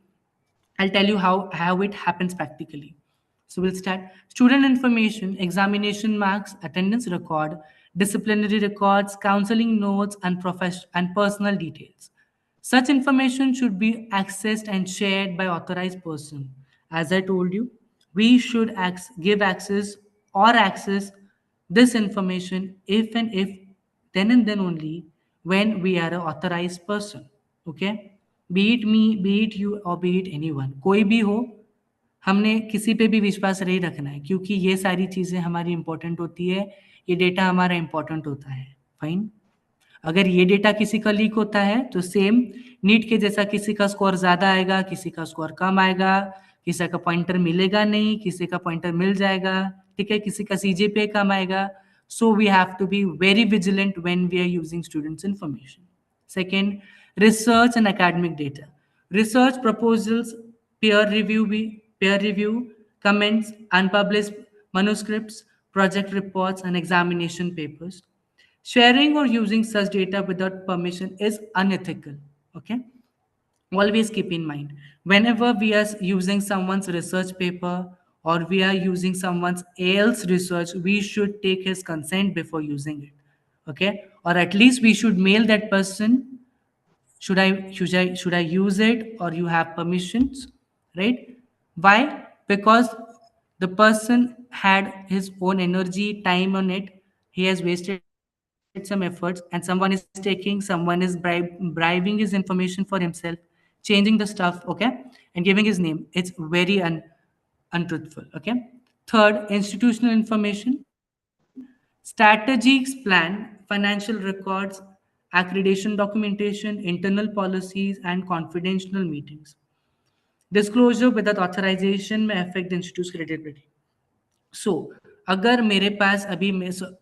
[SPEAKER 12] I'll tell you how it happens practically. So we'll start. Student information, examination marks, attendance record, disciplinary records, counseling notes, and and personal details. Such information should be accessed and shared by authorized person. As I told you, we should give access or access this information if and if, then and then only, when we are an authorized person. Okay, be it me, be it you, or be it anyone, कोई भी हो, हमने किसी पे भी विश्वास नहीं रखना है, क्योंकि ये सारी चीज़ें हमारी इंपॉर्टेंट होती है, ये डेटा हमारा इंपॉर्टेंट होता है. फाइन. अगर ये डेटा किसी का लीक होता है तो सेम नीट के जैसा किसी का स्कोर ज़्यादा आएगा, किसी का स्कोर कम आएगा, किसी का पॉइंटर मिलेगा नहीं, किसी का पॉइंटर मिल जाएगा, ठीक है, किसी का सीजीपीए कम आएगा. So we have to be very vigilant when we are using students' information. Second, research and academic data. Research proposals, peer review, comments, unpublished manuscripts, project reports, and examination papers. Sharing or using such data without permission is unethical. Okay, always keep in mind, whenever we are using someone's research paper or we are using someone's else research, we should take his consent before using it. Okay, or at least we should mail that person, should I use it, or you have permissions, right? Why? Because the person had his own energy, time on it. He has wasted some efforts, and someone is taking, someone is bribing his information for himself, changing the stuff, okay, and giving his name. It's very untruthful. Okay. Third, institutional information, strategies plan, financial records, accreditation documentation, internal policies, and confidential meetings. Disclosure without authorization may affect the institute's credibility. सो अगर मेरे पास अभी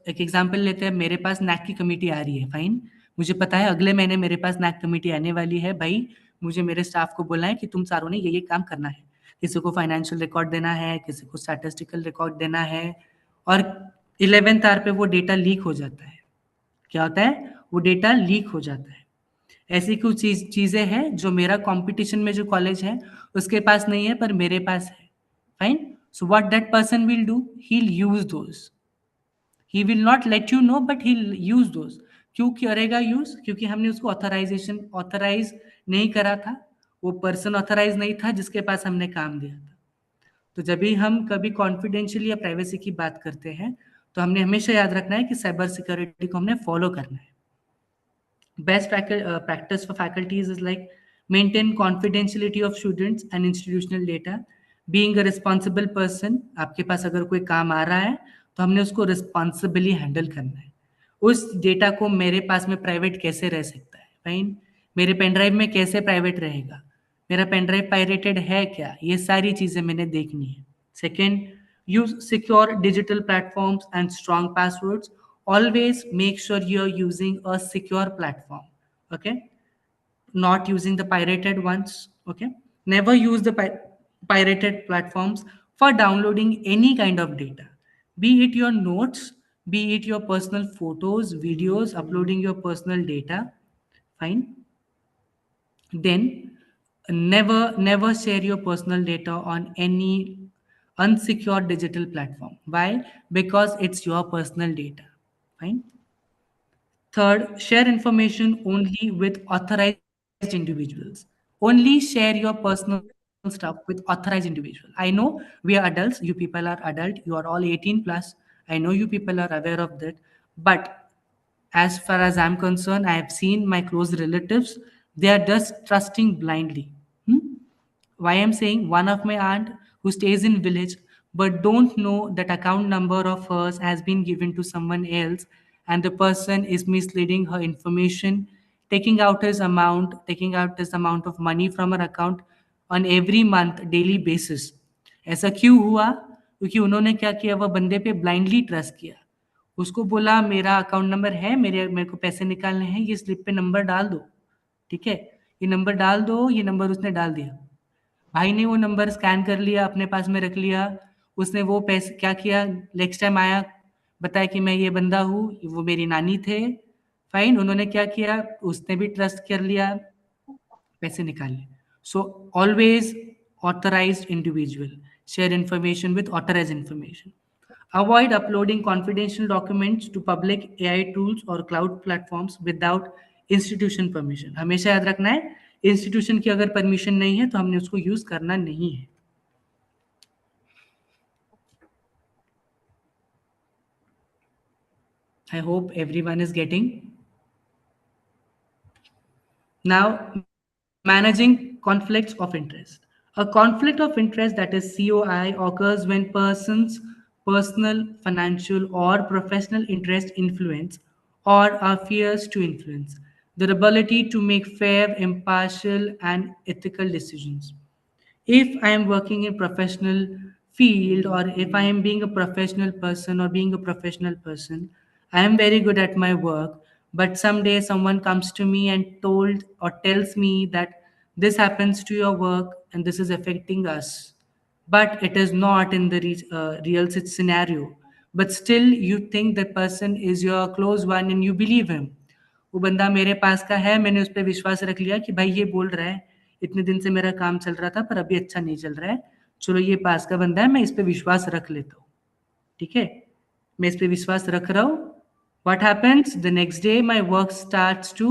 [SPEAKER 12] एक example लेते हैं, मेरे पास NAAC की committee आ रही है, फाइन, मुझे पता है अगले महीने मेरे पास नैक कमेटी आने वाली है, भाई मुझे मेरे स्टाफ को बोलना है कि तुम सारों ने ये काम करना है, किसी को फाइनेंशियल रिकॉर्ड देना है, किसी को स्टैटिस्टिकल रिकॉर्ड देना है, और 11th आवर पे वो डेटा लीक हो जाता है. क्या होता है? वो डेटा लीक हो जाता है. ऐसी कुछ चीजें हैं जो मेरा कंपटीशन में जो कॉलेज है उसके पास नहीं है पर मेरे पास है. Fine. So what that person will do, he'll use those. He will not let you know, but he'll use those. क्यों करेगा यूज? क्योंकि हमने उसको ऑथराइज नहीं करा था, वो पर्सन ऑथराइज नहीं था जिसके पास हमने काम दिया था. तो जब भी हम कभी कॉन्फिडेंशियल या प्राइवेसी की बात करते हैं तो हमने हमेशा याद रखना है कि साइबर सिक्योरिटी को हमने फॉलो करना है. Best practice for faculties is like maintain confidentiality of students and institutional data. Being a responsible person, आपके पास अगर कोई काम आ रहा है तो हमने उसको रिस्पॉन्सिबली हैंडल करना है. उस डेटा को मेरे पास में प्राइवेट कैसे रह सकता है? फाइन. मेरे पेन ड्राइव में कैसे प्राइवेट रहेगा? मेरा पेन ड्राइव पायरेटेड है क्या? ये सारी चीजें मैंने देखनी है. Second, use secure digital platforms and strong passwords. Always make sure you're using a secure platform. Okay, not using the pirated ones. Okay, never use the pirated platforms for downloading any kind of data, be it your notes, be it your personal photos, videos, uploading your personal data. Fine. Then never share your personal data on any unsecured digital platform. Why? Because it's your personal data. Fine. Third, share information only with authorized individuals. Only share your personal stuff with authorized individual. I know we are adults, you people are adult, you are all 18 plus. I know you people are aware of that. But as far as I'm concerned, I have seen my close relatives, they are just trusting blindly. Hmm? Why I'm saying, one of my aunt who stays in village but don't know that account number of hers has been given to someone else, and the person is misleading her information, taking out his amount of money from her account on every month daily basis. ऐसा क्यों हुआ? क्योंकि उन्होंने क्या किया, वह बंदे पे ब्लाइंडली ट्रस्ट किया, उसको बोला मेरा अकाउंट नंबर है, मेरे को पैसे निकालने हैं, ये स्लिप पे नंबर डाल दो, ठीक है, ये नंबर डाल दो, ये नंबर उसने डाल दिया। भाई ने वो नंबर स्कैन कर लिया, अपने पास में रख लिया, उसने वो पैसे क्या किया, नेक्स्ट टाइम आया, बताया कि मैं ये बंदा हूँ, वो मेरी नानी थे। फाइन, उन्होंने क्या किया, उसने भी ट्रस्ट कर लिया, पैसे निकाल लिए। So always authorised individual, share information with authorised information. Avoid uploading confidential documents to public AI tools or cloud platforms without institution permission. हमेशा याद रखना है, इंस्टीट्यूशन की अगर परमिशन नहीं है तो हमने उसको यूज करना नहीं है. I hope everyone is getting. Now, managing conflicts of interest. A conflict of interest, that is COI, occurs when persons' personal, financial, or professional interest influence or are fears to influence their ability to make fair, impartial, and ethical decisions. If I am working in professional field, or if I am being a professional person or being a professional person, I am very good at my work, but someday someone comes to me and told or tells me that this happens to your work and this is affecting us, but it is not in the real scenario, but still you think that person is your close one and you believe him. वो बंदा मेरे पास का है, मैंने उस पर विश्वास रख लिया कि भाई ये बोल रहा है, इतने दिन से मेरा काम चल रहा था पर अभी अच्छा नहीं चल रहा है, चलो ये पास का बंदा है, मैं इस पे विश्वास रख लेता हूँ, ठीक है, मैं इस पे विश्वास रख रहा हूँ. What happens the next day? My work starts to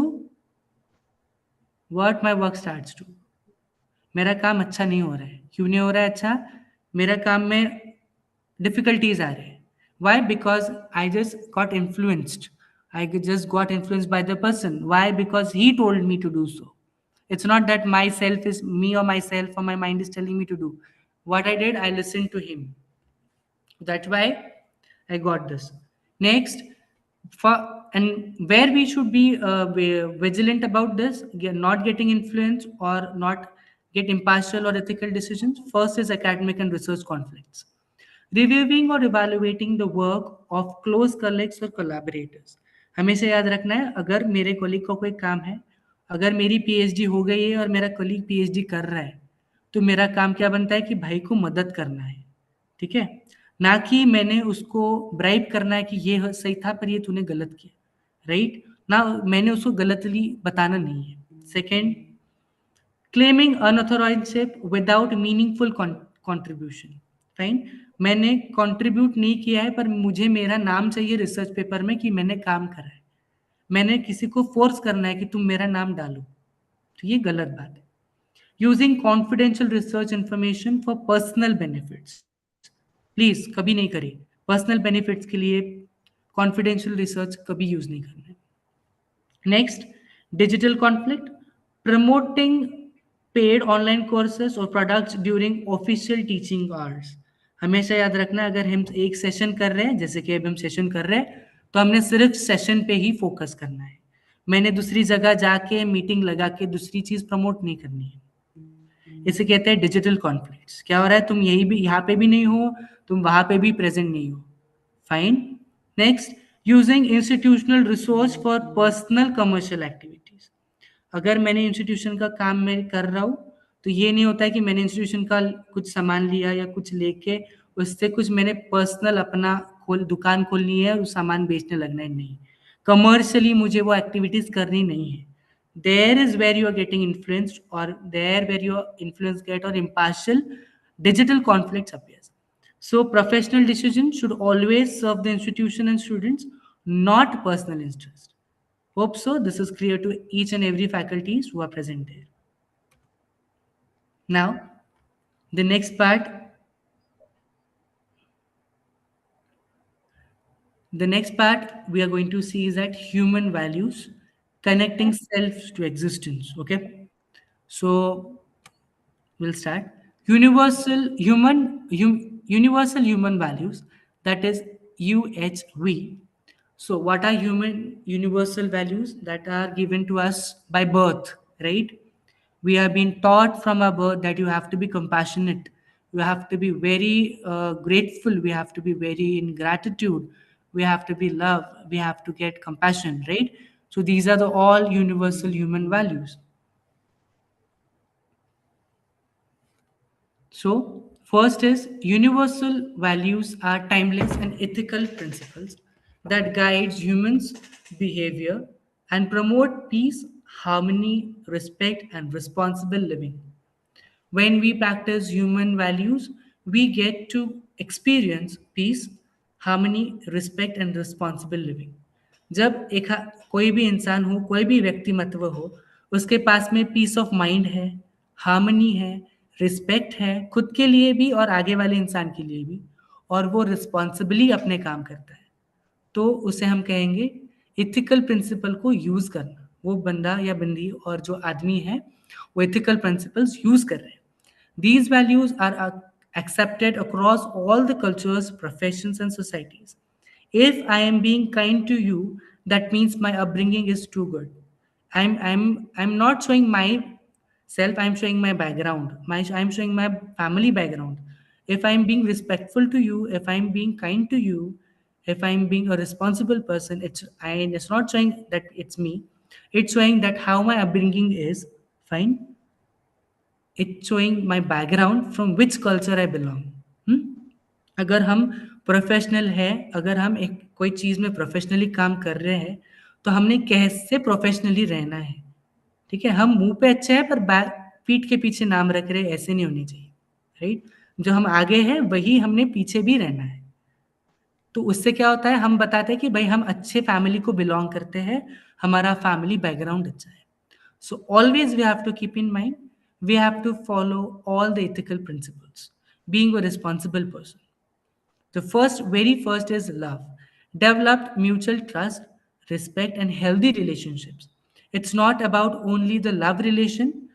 [SPEAKER 12] what? My work starts to मेरा काम अच्छा नहीं हो रहा है. क्यों नहीं हो रहा है अच्छा? मेरा काम में डिफिकल्टीज आ रहे हैं. Why? Because I just got influenced. I just got influenced by the person. Why? Because he told me to do so. It's not that myself is me or myself or my mind is telling me to do. What I did, I listened to him. That's why I got this. Next, for and where we should be vigilant about this, not getting influence or not get impartial or ethical decisions. First is academic and research conflicts. Reviewing or evaluating the work of close colleagues or collaborators. हमेशा याद रखना है, अगर मेरे colleague को कोई काम है, अगर मेरी पीएचडी हो गई है और मेरा कोलीग पीएचडी कर रहा है, तो मेरा काम क्या बनता है कि भाई को मदद करना है, ठीक है, ना कि मैंने उसको ब्राइब करना है कि ये सही था पर ये तूने गलत किया, राइट ना, मैंने उसको गलतली बताना नहीं है. Second, claiming unauthorship without meaningful contribution. Fine, मैंने कंट्रीब्यूट नहीं किया है पर मुझे मेरा नाम चाहिए रिसर्च पेपर में कि मैंने काम करा है, मैंने किसी को फोर्स करना है कि तुम मेरा नाम डालो, तो ये गलत बात है. Using confidential research information for personal benefits. Please कभी नहीं करें, पर्सनल बेनिफिट्स के लिए कॉन्फिडेंशियल रिसर्च कभी यूज नहीं करना है. Next, digital conflict. Promoting paid online courses और products during official teaching hours. हमेशा याद रखना, अगर हम एक सेशन कर रहे हैं, जैसे कि अब हम सेशन कर रहे हैं, तो हमने सिर्फ सेशन पे ही फोकस करना है. मैंने दूसरी जगह जाके मीटिंग लगा के दूसरी चीज प्रमोट नहीं करनी है. इसे कहते हैं डिजिटल कॉन्फ्लिक्ट्स. क्या हो रहा है, तुम यही भी यहाँ पे भी नहीं हो, तुम वहां पे भी प्रेजेंट नहीं हो. Fine. Next, using institutional resource for personal commercial activities. अगर मैंने इंस्टीट्यूशन का काम मैं कर रहा हूँ, तो ये नहीं होता है कि मैंने इंस्टीट्यूशन का कुछ सामान लिया या कुछ लेके उससे कुछ मैंने पर्सनल अपना दुकान खोलनी है और सामान बेचने लगना है, नहीं। कमर्शियली मुझे वो एक्टिविटीज करनी नहीं है। There is where you are getting influenced और there where your influence get और impartial digital conflicts appears. So professional decision should always serve the institution and students, not personal interest. Hope so this is clear to each and every faculties who are present there. Now, the next part we are going to see is that human values connecting self to existence. Okay, so we'll start. Universal human values, that is UHV. So what are human universal values that are given to us by birth, right? We have been taught from our birth that you have to be compassionate, you have to be very grateful, we have to be very in gratitude, we have to be love, we have to get compassion, right? So these are the all universal human values. So, first is universal values are timeless and ethical principles that guides humans' behavior and promote peace, harmony, respect, and responsible living. When we practice human values, we get to experience peace, harmony, respect, and responsible living. जब कोई भी इंसान हो, कोई भी व्यक्तिमत्व हो, उसके पास में पीस ऑफ माइंड है, हार्मनी है, रिस्पेक्ट है, खुद के लिए भी और आगे वाले इंसान के लिए भी, और वो रिस्पॉन्सिबली अपने काम करता है, तो उसे हम कहेंगे इथिकल प्रिंसिपल को यूज करना। वो बंदा या बंदी और जो आदमी है वो इथिकल प्रिंसिपल्स यूज कर रहे हैं। These values are accepted across all the cultures, professions, and societies. If I am being kind to you, that means my upbringing is too good. I'm not showing myself, I'm showing my background. I'm showing my family background. If I'm being respectful to you, if I'm being kind to you, if I'm being a responsible person, it's not showing that it's me. It's showing that how my upbringing is fine. It's showing my background from which culture I belong. अगर हम professional है, अगर हम एक कोई चीज में professionally काम कर रहे हैं, तो हमने कैसे प्रोफेशनली रहना है, ठीक है? हम मुंह पे अच्छे हैं पर पीठ के पीछे नाम रख रहे, ऐसे नहीं होनी चाहिए, राइट? जो हम आगे हैं वही हमने पीछे भी रहना है। तो उससे क्या होता है, हम बताते हैं कि भाई हम अच्छे फैमिली को बिलोंग करते हैं, हमारा फैमिली बैकग्राउंड अच्छा है। So always we have to keep in mind, we have to follow all the ethical principles, being a responsible person. The very first is love. Developed mutual trust, respect, and healthy relationships. It's not about only the love relation.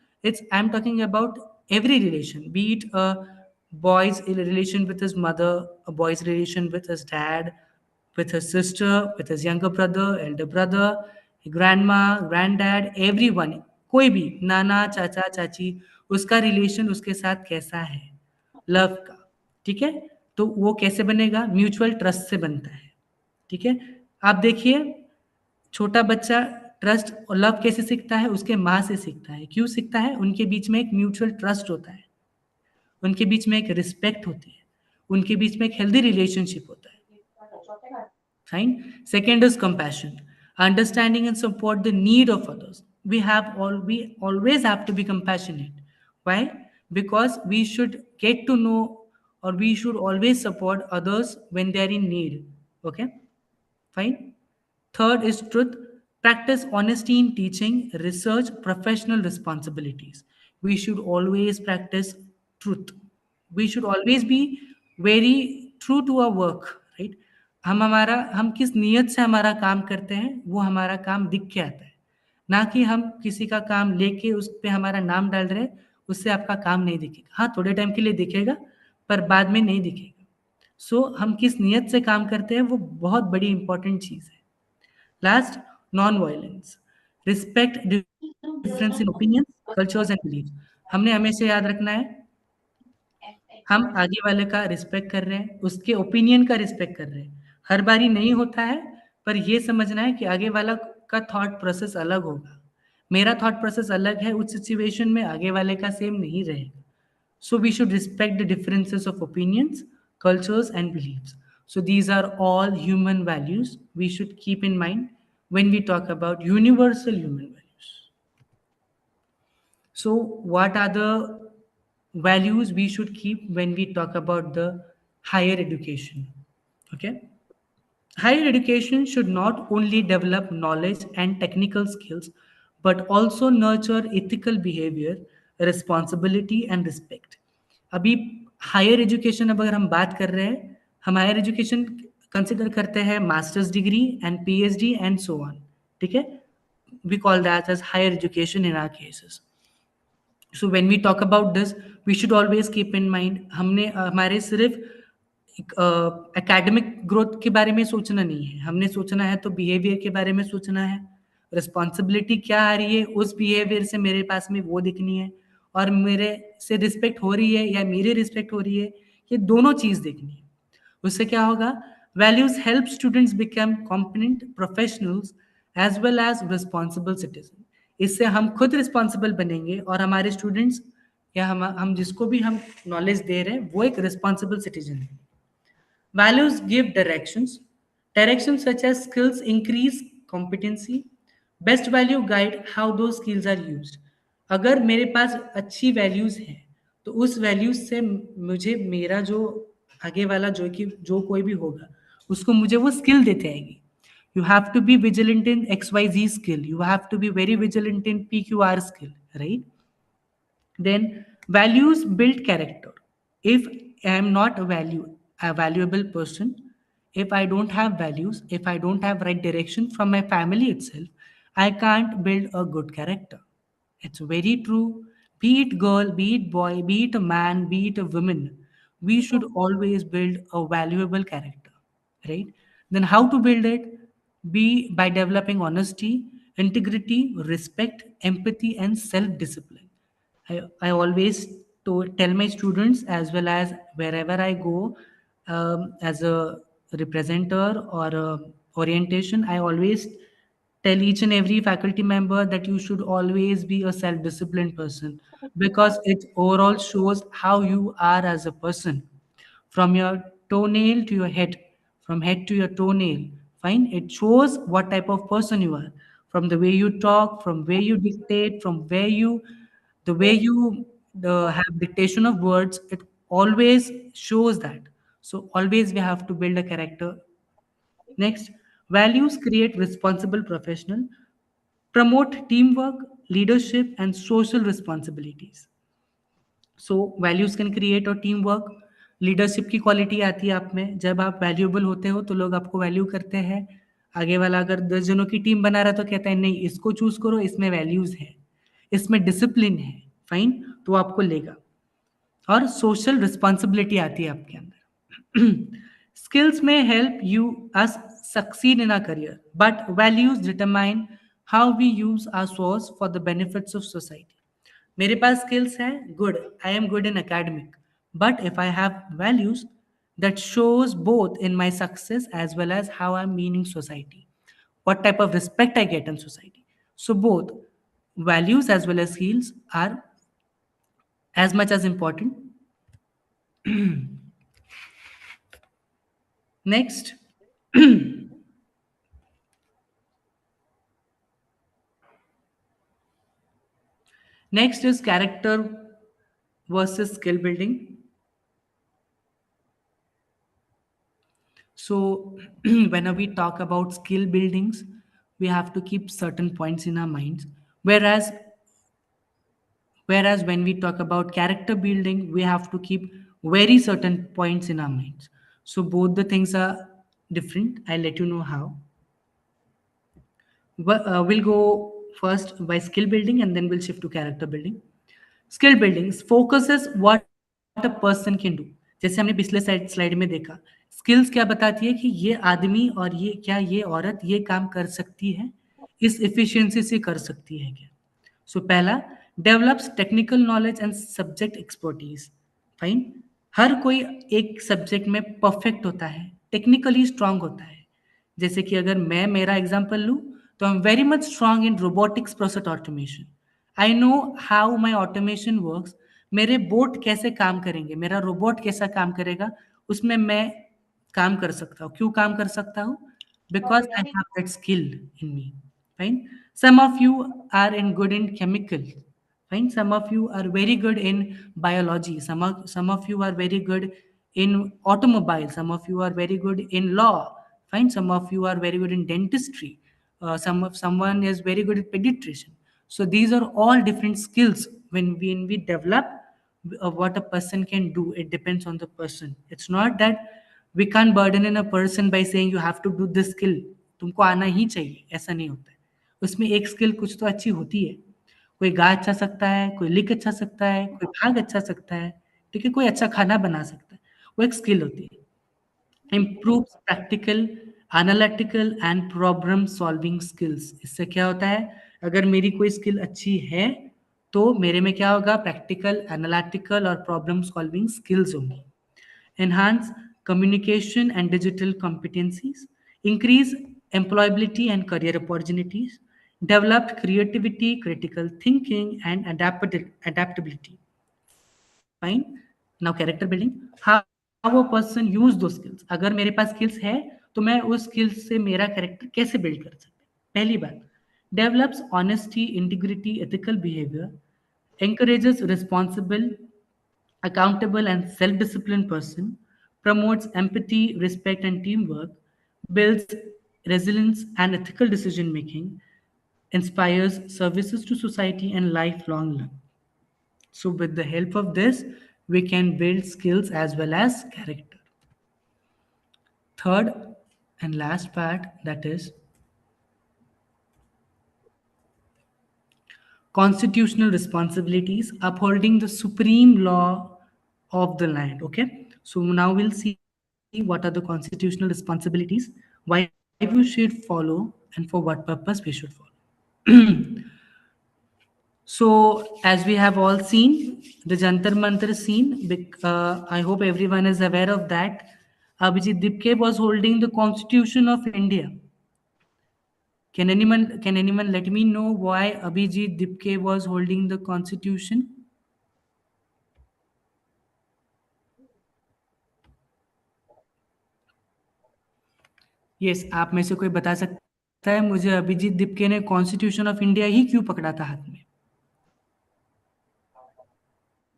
[SPEAKER 12] I'm talking about every relation, be it a boy's relation with his mother, a boy's relation with his dad, with his sister, with his younger brother, elder brother, grandma, granddad, everyone. कोई भी नाना चाचा चाची, उसका relation उसके साथ कैसा है, love का, ठीक है? तो वो कैसे बनेगा? म्यूचुअल ट्रस्ट से बनता है, ठीक है? आप देखिए, छोटा बच्चा ट्रस्ट और लव कैसे सीखता है? उसके माँ से सीखता है। क्यों सीखता है? उनके बीच में एक म्यूचुअल ट्रस्ट होता है, उनके बीच में एक रिस्पेक्ट होती है, उनके बीच में एक हेल्दी रिलेशनशिप होता है। Fine. Second is compassion, understanding and support the need of others. We always have to be compassionate. Why? Because we should get to know, or we should always support others when they are in need. Okay. Fine. Third is truth. Practice honesty in teaching, research, professional responsibilities. We should always practice truth. We should always be very true to our work, right? हम किस नियत से हमारा काम करते हैं, वो हमारा काम दिख के आता है, ना कि हम किसी का काम लेके उस पे हमारा नाम डाल रहे हैं, उससे आपका काम नहीं दिखेगा। हाँ, थोड़े टाइम के लिए दिखेगा, पर बाद में नहीं दिखेगा। सो हम किस नियत से काम करते हैं, वो बहुत बड़ी इंपॉर्टेंट चीज है। Last, non violence, respect difference in opinions, cultures and believes. हमने हमेशा याद रखना है, हम आगे वाले का रिस्पेक्ट कर रहे हैं, उसके ओपिनियन का रिस्पेक्ट कर रहे हैं। हर बारी नहीं होता है, पर ये समझना है कि आगे वाला का थॉट प्रोसेस अलग होगा। मेरा थॉट प्रोसेस अलग है, उस सिचुएशन में आगे वाले का सेम नहीं रहेगा. So we should respect the differences of opinions, cultures, and beliefs. So these are all human values we should keep in mind when we talk about universal human values. So what are the values we should keep when we talk about the higher education? Okay. Higher education should not only develop knowledge and technical skills, but also nurture ethical behavior, responsibility and respect. अभी higher education अब अगर हम बात कर रहे हैं, हम higher education consider करते हैं masters degree and PhD and so on. ठीक है, we call that as higher education in our cases. So when we talk about this, we should always keep in mind हमने हमारे सिर्फ academic growth के बारे में सोचना नहीं है, हमने सोचना है तो बिहेवियर के बारे में सोचना है. रिस्पॉन्सिबिलिटी क्या आ रही है उस बिहेवियर से मेरे पास में वो दिखनी है, और मेरे से रिस्पेक्ट हो रही है या मेरी रिस्पेक्ट हो रही है, ये दोनों चीज़ देखनी है. उससे क्या होगा? Values help students become competent professionals as well as responsible citizen. इससे हम खुद रिस्पॉन्सिबल बनेंगे और हमारे स्टूडेंट्स या हम जिसको भी हम नॉलेज दे रहे हैं वो एक रिस्पॉन्सिबल सिटीजन है. Values give directions. Directions such as skills increase competency. Best value guide how those skills are used. अगर मेरे पास अच्छी वैल्यूज हैं तो उस वैल्यूज से मुझे मेरा जो आगे वाला जो कोई भी होगा उसको मुझे वो स्किल देते आएगी. You have to be vigilant in XYZ skill. You have to be very vigilant in PQR skill, right? Then values build character. If I am not a valuable person, if I don't have values, if I don't have right direction from my family itself, I can't build a good character. It's very true. Be it girl, be it boy, be it a man, be it a woman, we should always build a valuable character, right? Then how to build it? Be by developing honesty, integrity, respect, empathy, and self-discipline. I always tell my students as well as wherever I go, as a representer or a orientation, I always tell each and every faculty member that you should always be a self-disciplined person, because it overall shows how you are as a person, from your toenail to your head, from head to your toenail. Fine, it shows what type of person you are, from the way you talk, from where you dictate, from where you the way you have dictation of words. It always shows that. So always we have to build a character. Next, values create responsible professional, promote teamwork, leadership, and social responsibilities. So values can create और team work. Leadership की quality आती है आप में, जब आप valuable होते हो तो लोग आपको वैल्यू करते हैं. आगे वाला अगर 10 जनों की टीम बना रहा है तो कहता है नहीं इसको चूज करो, इसमें वैल्यूज है, इसमें डिसिप्लिन है, फाइन, तो आपको लेगा. और सोशल रिस्पॉन्सिबिलिटी आती है आपके अंदर. स्किल्स में help you us succeed in our career, but values determine how we use our source for the benefits of society. मेरे पास स्किल्स हैं, good, I am good in academic, but if I have values that shows both in my success as well as how I'm meaning society, what type of respect I get in society. So both values as well as skills are as much as important. Next, next is character versus skill building. So when we talk about skill buildings, we have to keep certain points in our minds, whereas when we talk about character building, we have to keep very certain points in our minds. So both the things are different. I'll let you know how. We'll go first by skill building and then we'll shift to character building. Skill building focuses what a person can do. जैसे हमने पिछले slide में देखा, skills क्या बताती है कि ये आदमी और ये औरत ये काम कर सकती है, इस एफिशिएंसी से कर सकती है क्या. सो पहला, develops technical knowledge and subject expertise. Fine, हर कोई एक सब्जेक्ट में परफेक्ट होता है, टेक्निकली स्ट्रांग होता है. जैसे कि अगर मैं मेरा एग्जांपल लूँ So I'm very much strong in robotics process automation. I know how my automation works. मेरे बोट कैसे काम करेंगे, मेरा रोबोट कैसा काम करेगा, उसमें मैं काम कर सकता हूँ. क्यों काम कर सकता हूँ? Because I have that skill in me. Fine. Some of you are in good in chemical. Fine. Some of you are very good in biology. Some of you are very good in automobile. Some of you are very good in law. Fine. Some of you are very good in dentistry. Someone is very good at pediatrician. So these are all different skills. When we develop what a person can do, it depends on the person. It's not that we can't burden in a person by saying you have to do this skill, तुमको आना ही चाहिए, ऐसा नहीं होता है. उसमें एक skill कुछ तो अच्छी होती है. कोई गा अच्छा सकता है, कोई लिख अच्छा सकता है, कोई भाग अच्छा सकता है, ठीक है, कोई अच्छा खाना बना सकता है. वो एक स्किल होती है. improves practical analytical and problem solving skills. इससे क्या होता है, अगर मेरी कोई स्किल अच्छी है तो मेरे में क्या होगा, प्रैक्टिकल एनालिटिकल और प्रॉब्लम सॉल्विंग स्किल्स होंगी. Enhance communication and digital competencies, increase employability and career opportunities, develop creativity, critical thinking, and adaptability. Fine. Now character building. How a person use those skills. अगर मेरे पास skills है तो मैं उस skills से मेरा character कैसे build कर सकता हूँ. पहली बात, develops honesty, integrity, ethical behavior, encourages responsible, accountable, and self-disciplined person, promotes empathy, respect, and teamwork, builds resilience and ethical decision making, inspires services to society and lifelong learning. So with the help of this, we can build skills as well as character. Third and last part, that is constitutional responsibilities, upholding the supreme law of the land. Okay, so now we'll see what are the constitutional responsibilities, why we should follow, and for what purpose we should follow. So, as we have all seen, the Jantar Mantar scene, I hope everyone is aware of that. Abhijit Dipke was holding the Constitution of India. Can anyone let me know why Abhijit Dipke was holding the Constitution? Yes, आप में से कोई बता सकता है मुझे अभिजीत दिपके ने constitution of India ही क्यों पकड़ा था हाथ में?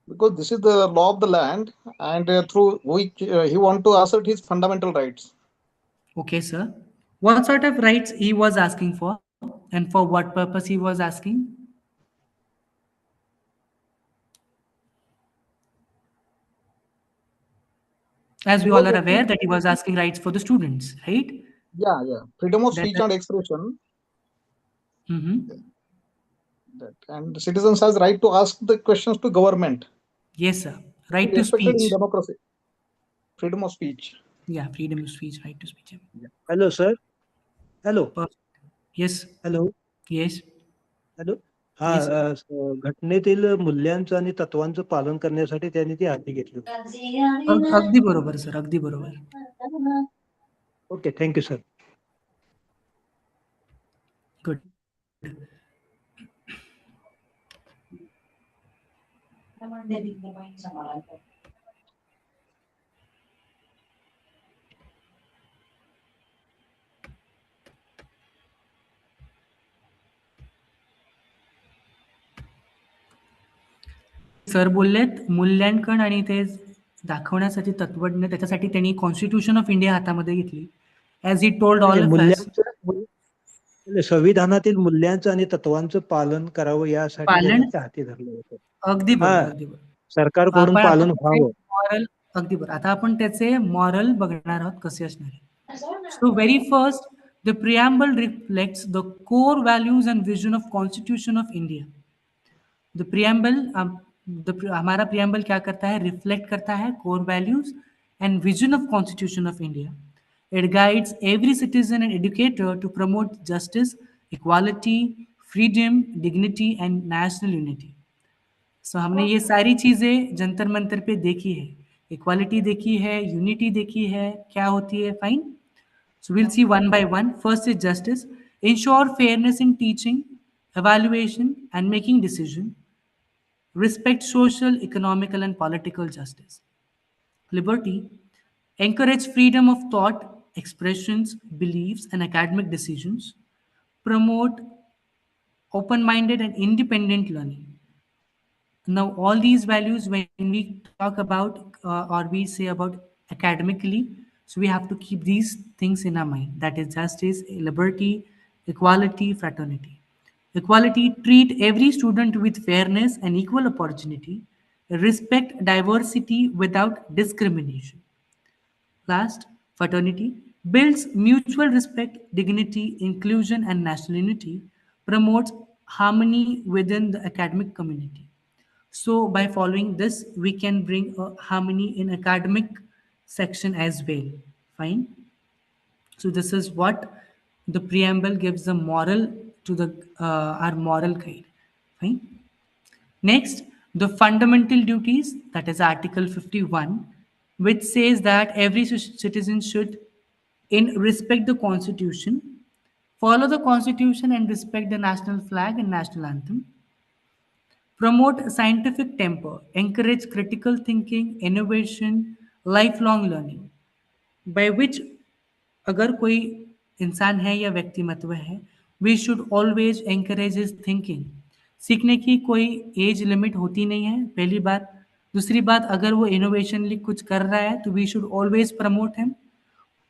[SPEAKER 8] Because this is the law of the land, and through which he want to assert his fundamental rights.
[SPEAKER 12] Okay, sir. What sort of rights he was asking for, and for what purpose he was asking? As we all are aware that he was asking rights for the students, right?
[SPEAKER 8] Yeah. Freedom of speech
[SPEAKER 12] That-
[SPEAKER 8] and expression.
[SPEAKER 12] Mhm.
[SPEAKER 8] And citizens has right to ask the questions to government.
[SPEAKER 12] Yes, sir. Right to
[SPEAKER 8] Respected
[SPEAKER 12] speech.
[SPEAKER 8] in democracy. Freedom of speech.
[SPEAKER 12] Yeah, freedom of speech, right to speech.
[SPEAKER 13] Hello, sir. Hello.
[SPEAKER 12] Perfect. Yes.
[SPEAKER 13] Hello.
[SPEAKER 12] Yes.
[SPEAKER 13] Hello. हा
[SPEAKER 12] Yes.
[SPEAKER 13] घटनेतील मूल्यांचं आणि तत्वांचं पालन करण्यासाठी त्यांनी ती हाती घेतली होती.
[SPEAKER 12] अगदी बरोबर सर, अगदी बरोबर.
[SPEAKER 13] Okay, thank you sir.
[SPEAKER 12] Good. Sir बोललेत मूल्यांकन आणि ते दाखवण्यासाठी तत्वज्ञ, त्याच्यासाठी त्यांनी कॉन्स्टिट्यूशन ऑफ इंडिया हातामध्ये घेतली. As he told all of us,
[SPEAKER 13] संविधानातील मूल्यांचं आणि तत्वांचं पालन करावं यासाठी त्यांनी ते हाती धरलं होतं.
[SPEAKER 12] अगदी बरोबर, अगदी बरोबर.
[SPEAKER 13] सरकारकडून पालन व्हावं.
[SPEAKER 12] मॉरल, अगदी बरोबर. आता आपण त्याचे मॉरल बघणार आहोत कसे असणार आहे. So very first, the preamble reflects the core values and vision of constitution of India. The preamble, हमारा प्रिएम्बल क्या करता है, रिफ्लेक्ट करता है core values and vision of constitution of India. It guides every citizen and educator to promote justice, equality, freedom, dignity and national unity. So हमने ये सारी चीजें जंतर मंतर पे देखी है. इक्वालिटी देखी है, यूनिटी देखी है, क्या होती है, fine. So will see one by one. First is justice. ensure fairness in teaching, evaluation, and making decision, respect social, economical, and political justice. Liberty, encourage freedom of thought, expressions, beliefs, and academic decisions, promote open minded and independent learning. Now, all these values, when we talk about or we say about academically, so we have to keep these things in our mind, that is justice, liberty, equality, fraternity. Equality, treat every student with fairness and equal opportunity, respect diversity without discrimination. Last, fraternity builds mutual respect, dignity, inclusion, and national unity, promotes harmony within the academic community. So, by following this, we can bring a harmony in academic section as well. Fine. So, this is what the preamble gives the moral to the our moral guide. Fine. Next, the fundamental duties, that is Article 51, which says that every citizen should, in respect the Constitution, follow the Constitution and respect the national flag and national anthem, promote scientific temper, encourage critical thinking, innovation, lifelong learning, by which अगर कोई इंसान है या व्यक्तिमत्व है, we should always encourage his thinking. सीखने की कोई एज लिमिट होती नहीं है, पहली बात. दूसरी बात, अगर वो इनोवेशनली कुछ कर रहा है तो we should always promote him.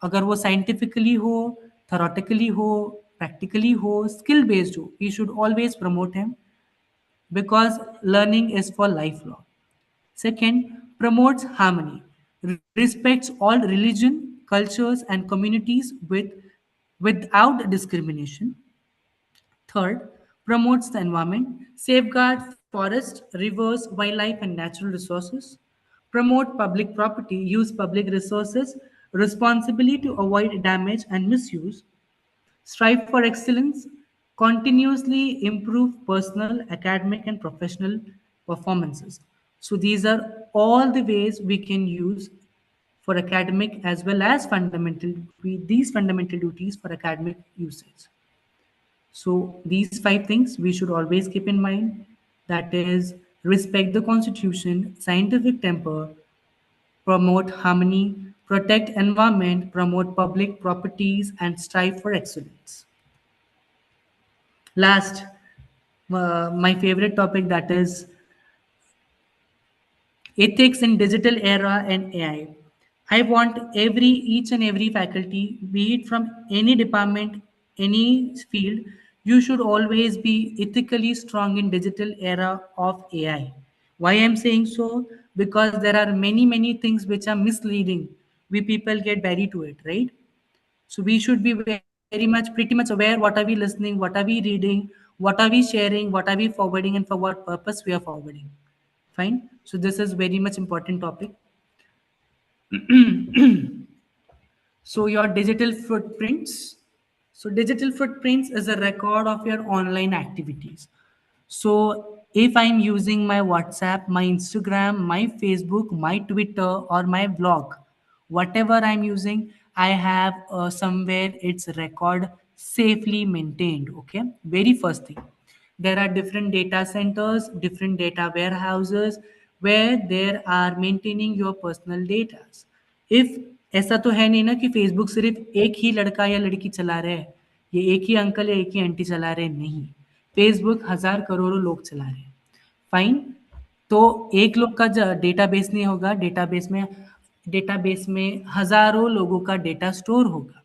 [SPEAKER 12] अगर वो साइंटिफिकली हो, थेरोटिकली हो, प्रैक्टिकली हो, स्किल बेस्ड हो, we should always promote him because learning is for lifelong. Second, promotes harmony, respects all religion, cultures, and communities without discrimination. Third, promotes the environment, safeguard forests, rivers, wildlife, and natural resources. Promote public property, use public resources responsibly to avoid damage and misuse. Strive for excellence, continuously improve personal, academic, and professional performances. So, these are all the ways we can use for academic as well as fundamental, these fundamental duties for academic usage. So, these five things we should always keep in mind, that is, respect the Constitution, scientific temper, promote harmony, protect environment, promote public properties, and strive for excellence. Last, my favorite topic, that is ethics in digital era and AI. I want each and every faculty, be it from any department, any field, you should always be ethically strong in digital era of AI. Why I'm saying so? Because there are many things which are misleading. We people get very to it, right? So we should be pretty much aware what are we listening, what are we reading, what are we sharing, what are we forwarding, and for what purpose we are forwarding. Fine. So this is very much important topic. So your digital footprints. So digital footprints is a record of your online activities. So if I'm using my WhatsApp, my Instagram, my Facebook, my Twitter, or my blog, whatever I'm using, I have somewhere its record safely maintained. Okay. Very first thing. There are different data centers, different data warehouses where there are maintaining your personal data. If ऐसा तो है नहीं ना कि Facebook सिर्फ एक ही लड़का या लड़की चला रहे हैं, ये एक ही अंकल या एक ही आंटी चला रहे हैं, नहीं. फेसबुक हजार करोड़ों लोग चला रहे हैं. फाइन. तो एक लोग का डेटाबेस नहीं होगा, डेटाबेस में हजारों लोगों का डेटा स्टोर होगा.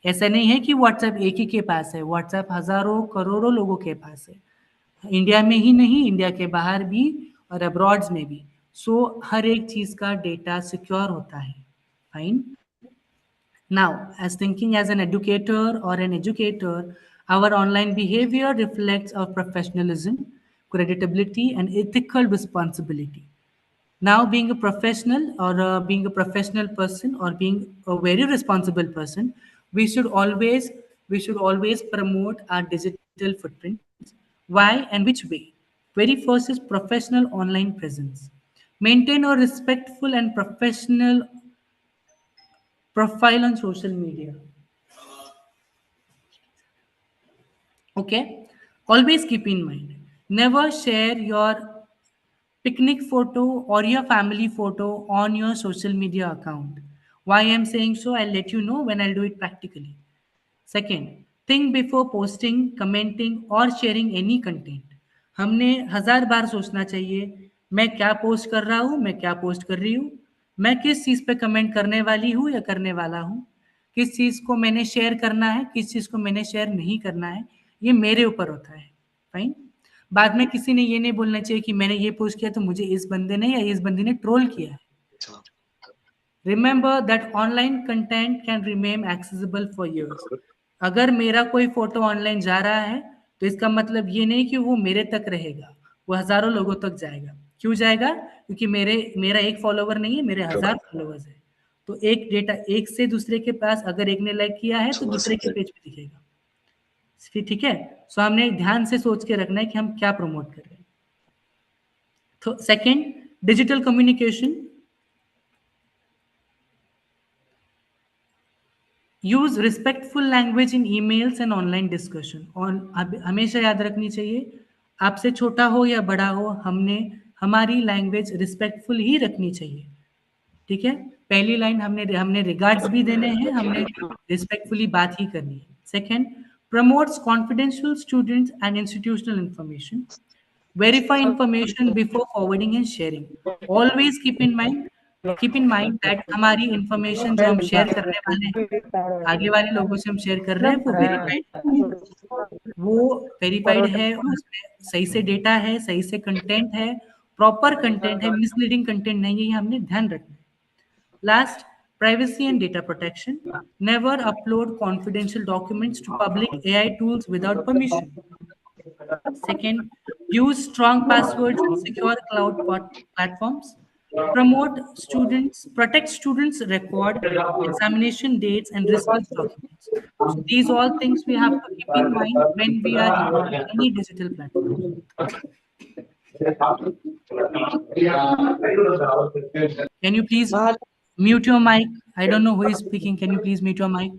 [SPEAKER 12] ऐसा नहीं है कि व्हाट्सएप एक ही के पास है, व्हाट्सएप हजारों करोड़ों लोगों के पास है, इंडिया में ही नहीं, इंडिया के बाहर भी और अब्रॉड्स में भी. सो हर एक चीज का डेटा सिक्योर होता है. Fine. Now, as thinking as an educator or an educator, our online behavior reflects our professionalism, credibility, and ethical responsibility. Now, being a professional or being a professional person or being a very responsible person, we should always promote our digital footprints. Why and which way? Very first is professional online presence. Maintain a respectful and professional profile on social media. Okay, always keep in mind, never share your picnic photo or your family photo on your social media account. Why I'm saying so, I'll let you know when I'll do it practically. Second, think before posting, commenting or sharing any content. हमने 1000 बार सोचना चाहिए, मैं क्या post कर रहा हूँ, मैं क्या पोस्ट कर रही हूँ, मैं किस चीज़ पे कमेंट करने वाली हूँ या करने वाला हूँ, किस चीज़ को मैंने शेयर करना है, किस चीज़ को मैंने शेयर नहीं करना है, ये मेरे ऊपर होता है. फाइन. बाद में किसी ने ये नहीं बोलना चाहिए कि मैंने ये पोस्ट किया तो मुझे इस बंदे ने या इस बंदी ने ट्रोल किया है. Remember that online content can remain accessible for years. अगर मेरा कोई फोटो ऑनलाइन जा रहा है तो इसका मतलब ये नहीं कि वो मेरे तक रहेगा, वो हजारों लोगों तक जाएगा. क्यों जाएगा? क्योंकि मेरा एक फॉलोवर नहीं है, मेरे 1000 फॉलोवर्स है. तो एक डेटा एक से दूसरे के पास, अगर एक ने लाइक किया है तो दूसरे के पेज पे दिखेगा. ठीक है. सो हमने ध्यान से सोच के रखना है कि हम क्या प्रमोट कर रहे हैं. तो second, digital communication. Use respectful language in emails and online discussion. और हमेशा याद रखनी चाहिए, आपसे छोटा हो या बड़ा हो, हमने हमारी लैंग्वेज रिस्पेक्टफुल ही रखनी चाहिए. ठीक है. पहली लाइन हमने रिगार्ड्स भी देने हैं, हमने रिस्पेक्टफुली बात ही करनी है. Second, promotes confidential students and institutional information. Verify information before forwarding and sharing. Always keep in mind that हमारी information जो हम शेयर करने वाले हैं, आगे वाले लोगों से हम शेयर कर रहे हैं, वो वेरीफाइड है, उसमें सही से डेटा है, सही से कंटेंट है, प्रॉपर कंटेंट है, मिसलीडिंग कंटेंट नहीं है, ये हमने ध्यान रखना है. Last, privacy and data protection. Never upload confidential documents to public AI tools without permission. Second, use strong passwords in secure cloud platforms. Protect students' record, examination dates, and research documents. So these all things we have to keep in mind when we are using any digital platform. Can you please mute your mic? I don't know who is speaking. Can you please mute your mic?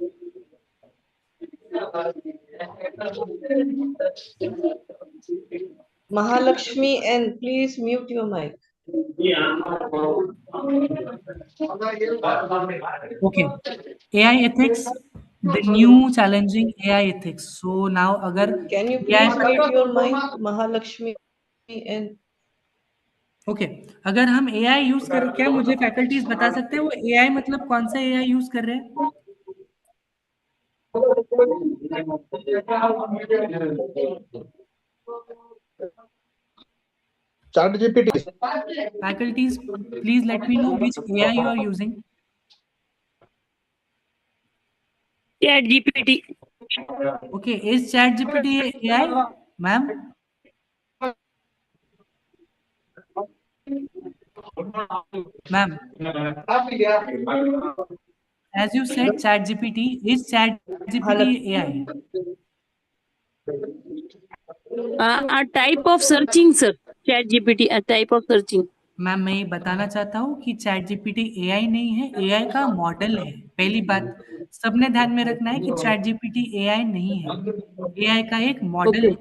[SPEAKER 1] Mahalakshmi, and please mute your mic.
[SPEAKER 12] Okay. AI ethics, the new challenging AI ethics. So now अगर
[SPEAKER 1] Can you please mute your mic, Mahalakshmi, and
[SPEAKER 12] Okay, अगर हम AI use कर, क्या मुझे faculties बता सकते हैं वो AI मतलब कौन सा AI यूज कर रहे हैं?
[SPEAKER 8] ChatGPT.
[SPEAKER 12] Faculties, please let me know which AI you are using.
[SPEAKER 11] ChatGPT.
[SPEAKER 12] Okay, is ChatGPT AI, ma'am? Ma'am, as you said, ChatGPT, is ChatGPT AI?
[SPEAKER 11] A type of searching, sir. ChatGPT, a type of searching.
[SPEAKER 12] Ma'am मैं ये बताना चाहता हूँ कि ChatGPT AI नहीं है, AI का model है. पहली बात सबने ध्यान में रखना है कि ChatGPT AI नहीं है, AI का एक मॉडल है.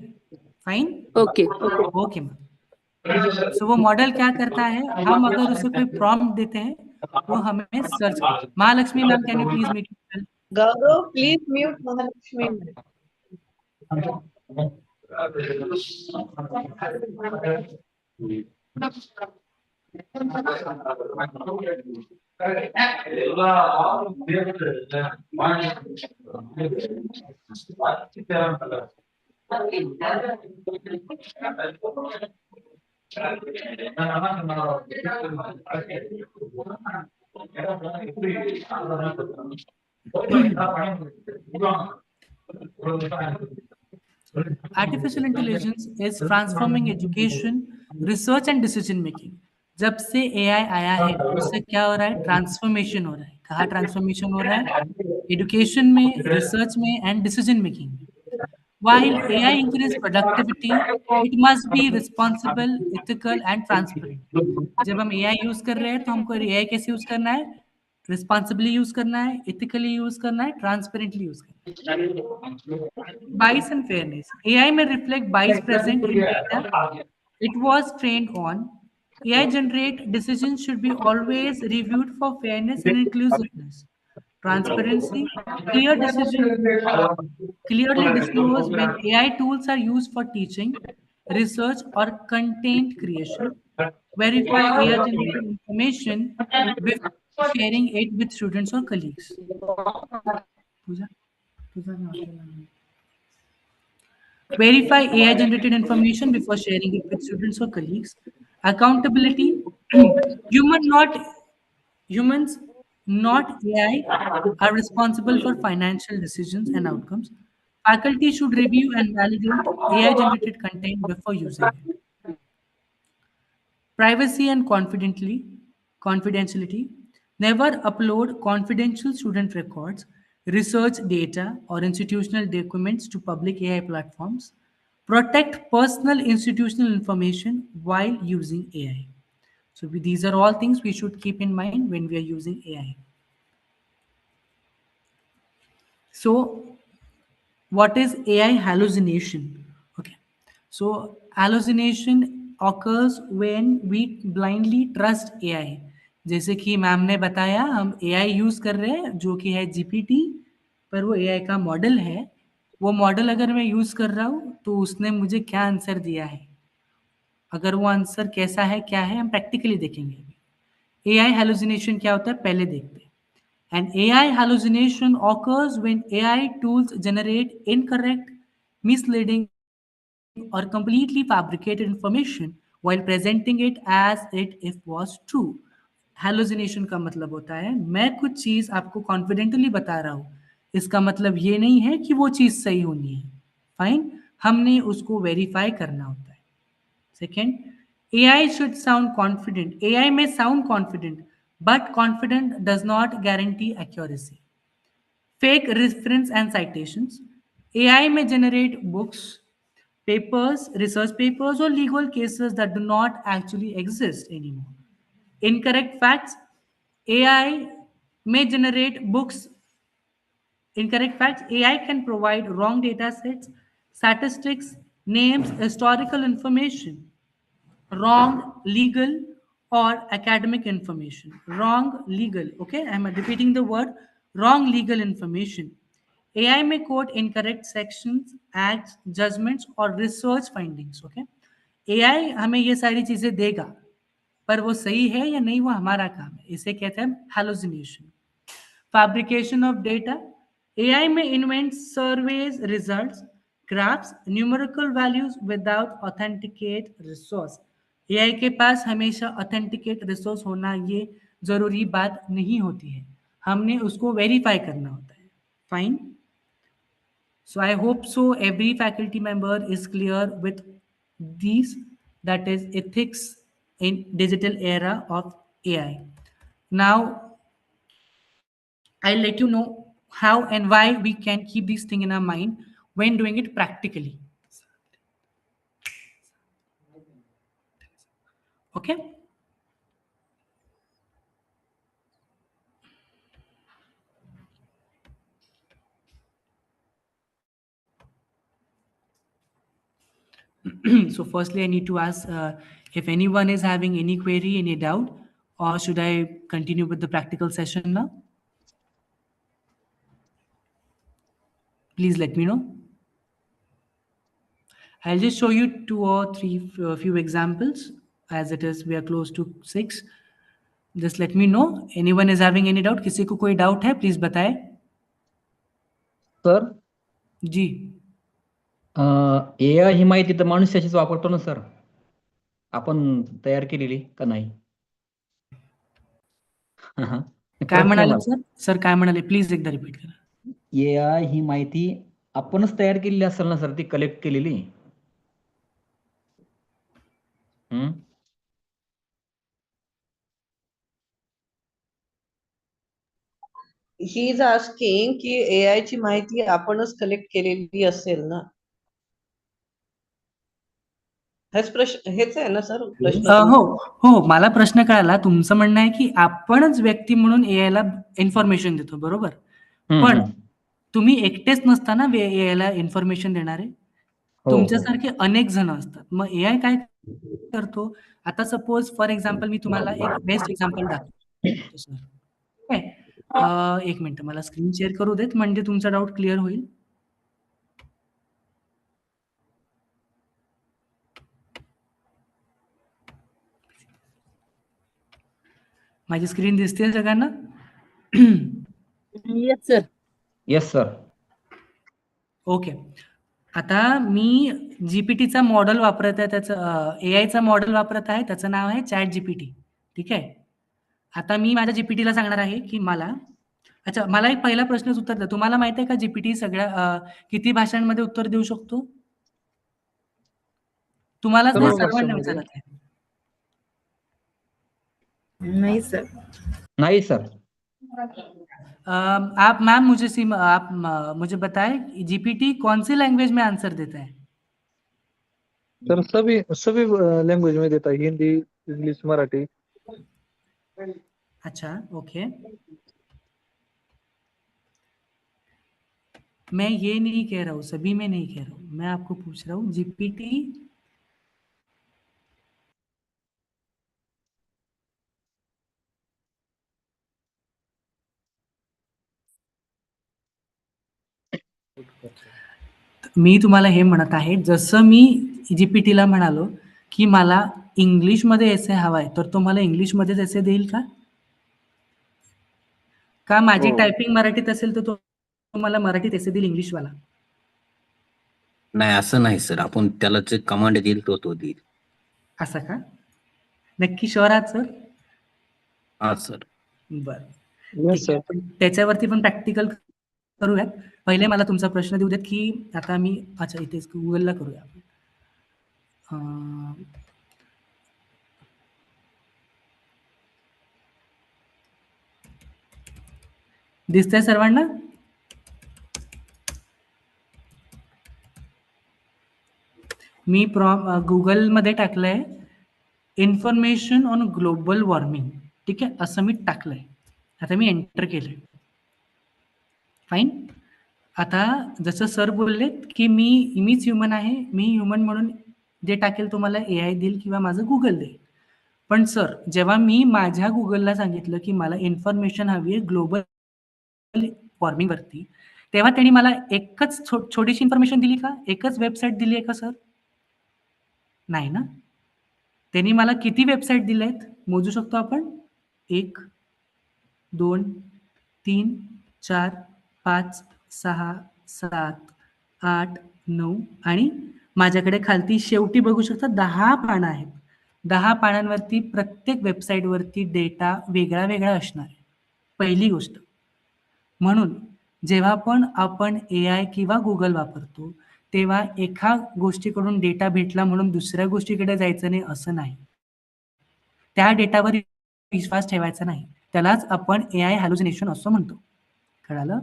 [SPEAKER 12] Fine.
[SPEAKER 11] Okay.
[SPEAKER 12] Okay ma'am. So वो मॉडल क्या करता है, हम अगर उसे कोई प्रॉम्प्ट देते हैं वो हमें search. Mahalakshmi ma'am, can you please meet?
[SPEAKER 1] Gaurav, please mute Mahalakshmi.
[SPEAKER 12] Artificial intelligence is transforming education, research and decision making. जब से AI आया है उससे क्या हो रहा है, ट्रांसफॉर्मेशन हो रहा है. कहाँ ट्रांसफॉर्मेशन हो रहा है? एजुकेशन में, रिसर्च में एंड डिसीजन मेकिंग में. While AI increase productivity, it must be responsible, ethical and transparent. जब हम AI यूज कर रहे हैं तो हमको AI कैसे यूज करना है? रिस्पॉन्सिबली यूज करना है, इथिकली यूज करना है, ट्रांसपेरेंटली यूज करना है. Bias and fairness. AI may reflect bias present in data it was trained on. AI generate decisions should be always reviewed for fairness and inclusiveness. Transparency, clear decision clearly disclose when AI tools are used for teaching, research, or content creation. Verify AI generated information before sharing it with students or colleagues. Pooja? Verify AI generated information before sharing it with students or colleagues. Accountability. Human not Humans, not AI, are responsible for financial decisions and outcomes. Faculty should review and validate AI generated content before using it. Privacy and confidentiality. Never upload confidential student records, research data, or institutional documents to public AI platforms. Protect personal institutional information while using AI. So these are all things we should keep in mind when we are using AI. So what is AI hallucination? Okay. So hallucination occurs when we blindly trust AI. जैसे कि ma'am ने बताया हम AI use कर रहे हैं जो कि है जीपीटी, पर वो AI का मॉडल है. वो मॉडल अगर मैं यूज कर रहा हूँ तो उसने मुझे क्या आंसर दिया है, अगर वो आंसर कैसा है क्या है हम प्रैक्टिकली देखेंगे. AI hallucination क्या होता है पहले देखते हैं. An AI hallucination occurs when AI tools generate incorrect, misleading, or completely fabricated information while presenting it as it if was true. Hallucination का मतलब होता है मैं कुछ चीज आपको कॉन्फिडेंटली बता रहा हूँ, इसका मतलब ये नहीं है कि वो चीज सही होनी है. फाइन, हमने उसको वेरीफाई करना होता है. Second, AI should sound confident. AI may sound confident, but confident does not guarantee accuracy. Fake reference and citations. AI may generate books, papers, research papers, or legal cases that do not actually exist anymore. Incorrect facts. AI may generate books. Incorrect facts. AI can provide wrong data sets, statistics, names, historical information, wrong legal or academic information. Wrong legal. Okay, I'm repeating the word wrong legal information. AI may quote incorrect sections, acts, judgments, or research findings. Okay, AI हमें ये सारी चीजें देगा, पर वो सही है या नहीं वो हमारा काम है. इसे कहते हैं hallucination. Fabrication of data. AI may invent surveys results, graphs, numerical values without authenticate resource. AI के पास हमेशा authenticate resource होना ये जरूरी बात नहीं होती है, हमने उसको वेरीफाई करना होता है. Fine. So I hope so every faculty member is clear with these, that is ethics in digital era of AI. Now I'll let you know how and why we can keep these things in our mind when doing it practically. Okay. So firstly, I need to ask if anyone is having any query, any doubt, or should I continue with the practical session now? Please let me know. I'll just show you two or three few examples as it is we are close to 6. Just let me know. Anyone is having any doubt? किसी को कोई doubt है? Please बताए.
[SPEAKER 14] Sir
[SPEAKER 12] जी.
[SPEAKER 14] AI ही माहिती तर मनुष्याचीच वापरतो ना sir, आपण तयार केलेली का नाही?
[SPEAKER 12] काय म्हणाले सर? सर काय म्हणाले? प्लीज एकदा रिपीट करा.
[SPEAKER 14] AI ही माहिती आपणच तयार केलेली असेल ना सर, ती कलेक्ट केलेली.
[SPEAKER 1] ही इज आस्किंग की AI ची माहिती आपणच कलेक्ट केलेली असेल ना. हेच प्रश्न हेच आहे ना सर प्रश्न
[SPEAKER 12] हो हो, मला प्रश्न कळाला. तुमचं म्हणणं आहे की आपणच व्यक्ती म्हणून AI ला इन्फॉर्मेशन देतो, बरोबर? पण तुम्ही एकटेच नसता ना AI ला इन्फॉर्मेशन देणारे.
[SPEAKER 13] हो.
[SPEAKER 12] तुमच्यासारखे अनेक जण असतात. मग AI काय करतो? आता सपोज फॉर एक्झाम्पल मी तुम्हाला एक बेस्ट एक्झाम्पल दाखवतो सर. ठीक आहे. एक मिनिट मला स्क्रीन शेअर करू देत म्हणजे तुमचा डाऊट क्लिअर होईल. माझी स्क्रीन दिसते सगळ्यांना?
[SPEAKER 11] Yes sir.
[SPEAKER 14] Yes sir.
[SPEAKER 12] Okay. आता मी जीपीटीचा मॉडेल वापरत आहे, त्याचं एआयचा मॉडेल वापरत आहे, त्याचं नाव आहे चॅट जीपीटी. ठीक आहे. आता मी माझ्या जीपीटीला सांगणार आहे की अच्छा, मला एक पहिला प्रश्नच उत्तर द्या. तुम्हाला माहिती आहे का जीपीटी किती भाषांमध्ये उत्तर देऊ शकतो? तुम्हालाच नाही, सर्वांना विचारत आहे.
[SPEAKER 4] नाही सर.
[SPEAKER 14] नाही सर.
[SPEAKER 12] आप मैम मुझे बताएं जीपीटी कौन सी लैंग्वेज में आंसर देता है?
[SPEAKER 13] सर सभी लैंग्वेज में देता है, हिंदी, इंग्लिश, मराठी.
[SPEAKER 12] अच्छा, ओके. मैं ये नहीं कह रहा हूँ, सभी में नहीं कह रहा हूँ, मैं आपको पूछ रहा हूँ जीपीटी मी तुम्हाला हे म्हणत आहे, जसं मी जीपीटीला म्हणालो की मला इंग्लिशमध्ये एसे हवा आहे, तर तो मला इंग्लिशमध्येच एसे देईल का? का माझी टायपिंग मराठीत असेल तर तो मला मराठीत एसे देईल इंग्लिशवाला?
[SPEAKER 6] नाही, असं नाही सर. आपण त्याला जे कमांड देईल तो देईल.
[SPEAKER 12] असं का? नक्की शुअर आहात सर?
[SPEAKER 6] हा सर.
[SPEAKER 12] बरं, ठीक आहे. आपण त्याच्यावरती पण प्रॅक्टिकल करूयात. पहिले मला तुमचा प्रश्न देऊ देत की आता मी अच्छा इथेच गुगलला करूया आपण. दिसतंय सर्वांना? मी गुगलमध्ये टाकलंय इन्फॉर्मेशन ऑन ग्लोबल वॉर्मिंग. ठीक आहे, असं मी टाकलंय. आता मी एंटर केलंय. फाईन. आता जसं सर बोललेत की मीच ह्युमन आहे, मी ह्युमन म्हणून जे टाकेल तुम्हाला AI देईल किंवा माझं गुगल देईल. पण सर, जेव्हा मी माझ्या गुगलला सांगितलं की मला इन्फॉर्मेशन हवी आहे ग्लोबल वॉर्मिंग वरती, तेव्हा त्यांनी मला एकच छोटीशी इन्फॉर्मेशन दिली का? एकच वेबसाईट दिली आहे का सर? नाही ना. त्यांनी मला किती वेबसाईट दिल्या आहेत मोजू शकतो आपण? 1 2 3 4 5 6 7 8 9 आणि माझ्याकडे खालती शेवटी बघू शकता 10 पानं आहेत. 10 पानांवरती प्रत्येक वेबसाईटवरती डेटा वेगळा वेगळा असणार आहे. पहिली गोष्ट. म्हणून जेव्हा पण आपण AI किंवा Google वापरतो, तेव्हा एका गोष्टीकडून डेटा भेटला म्हणून दुसऱ्या गोष्टीकडे जायचं नाही असं नाही. त्या डेटावर विश्वास ठेवायचा नाही. त्यालाच आपण AI हॅल्युसिनेशन असं म्हणतो. कळालं?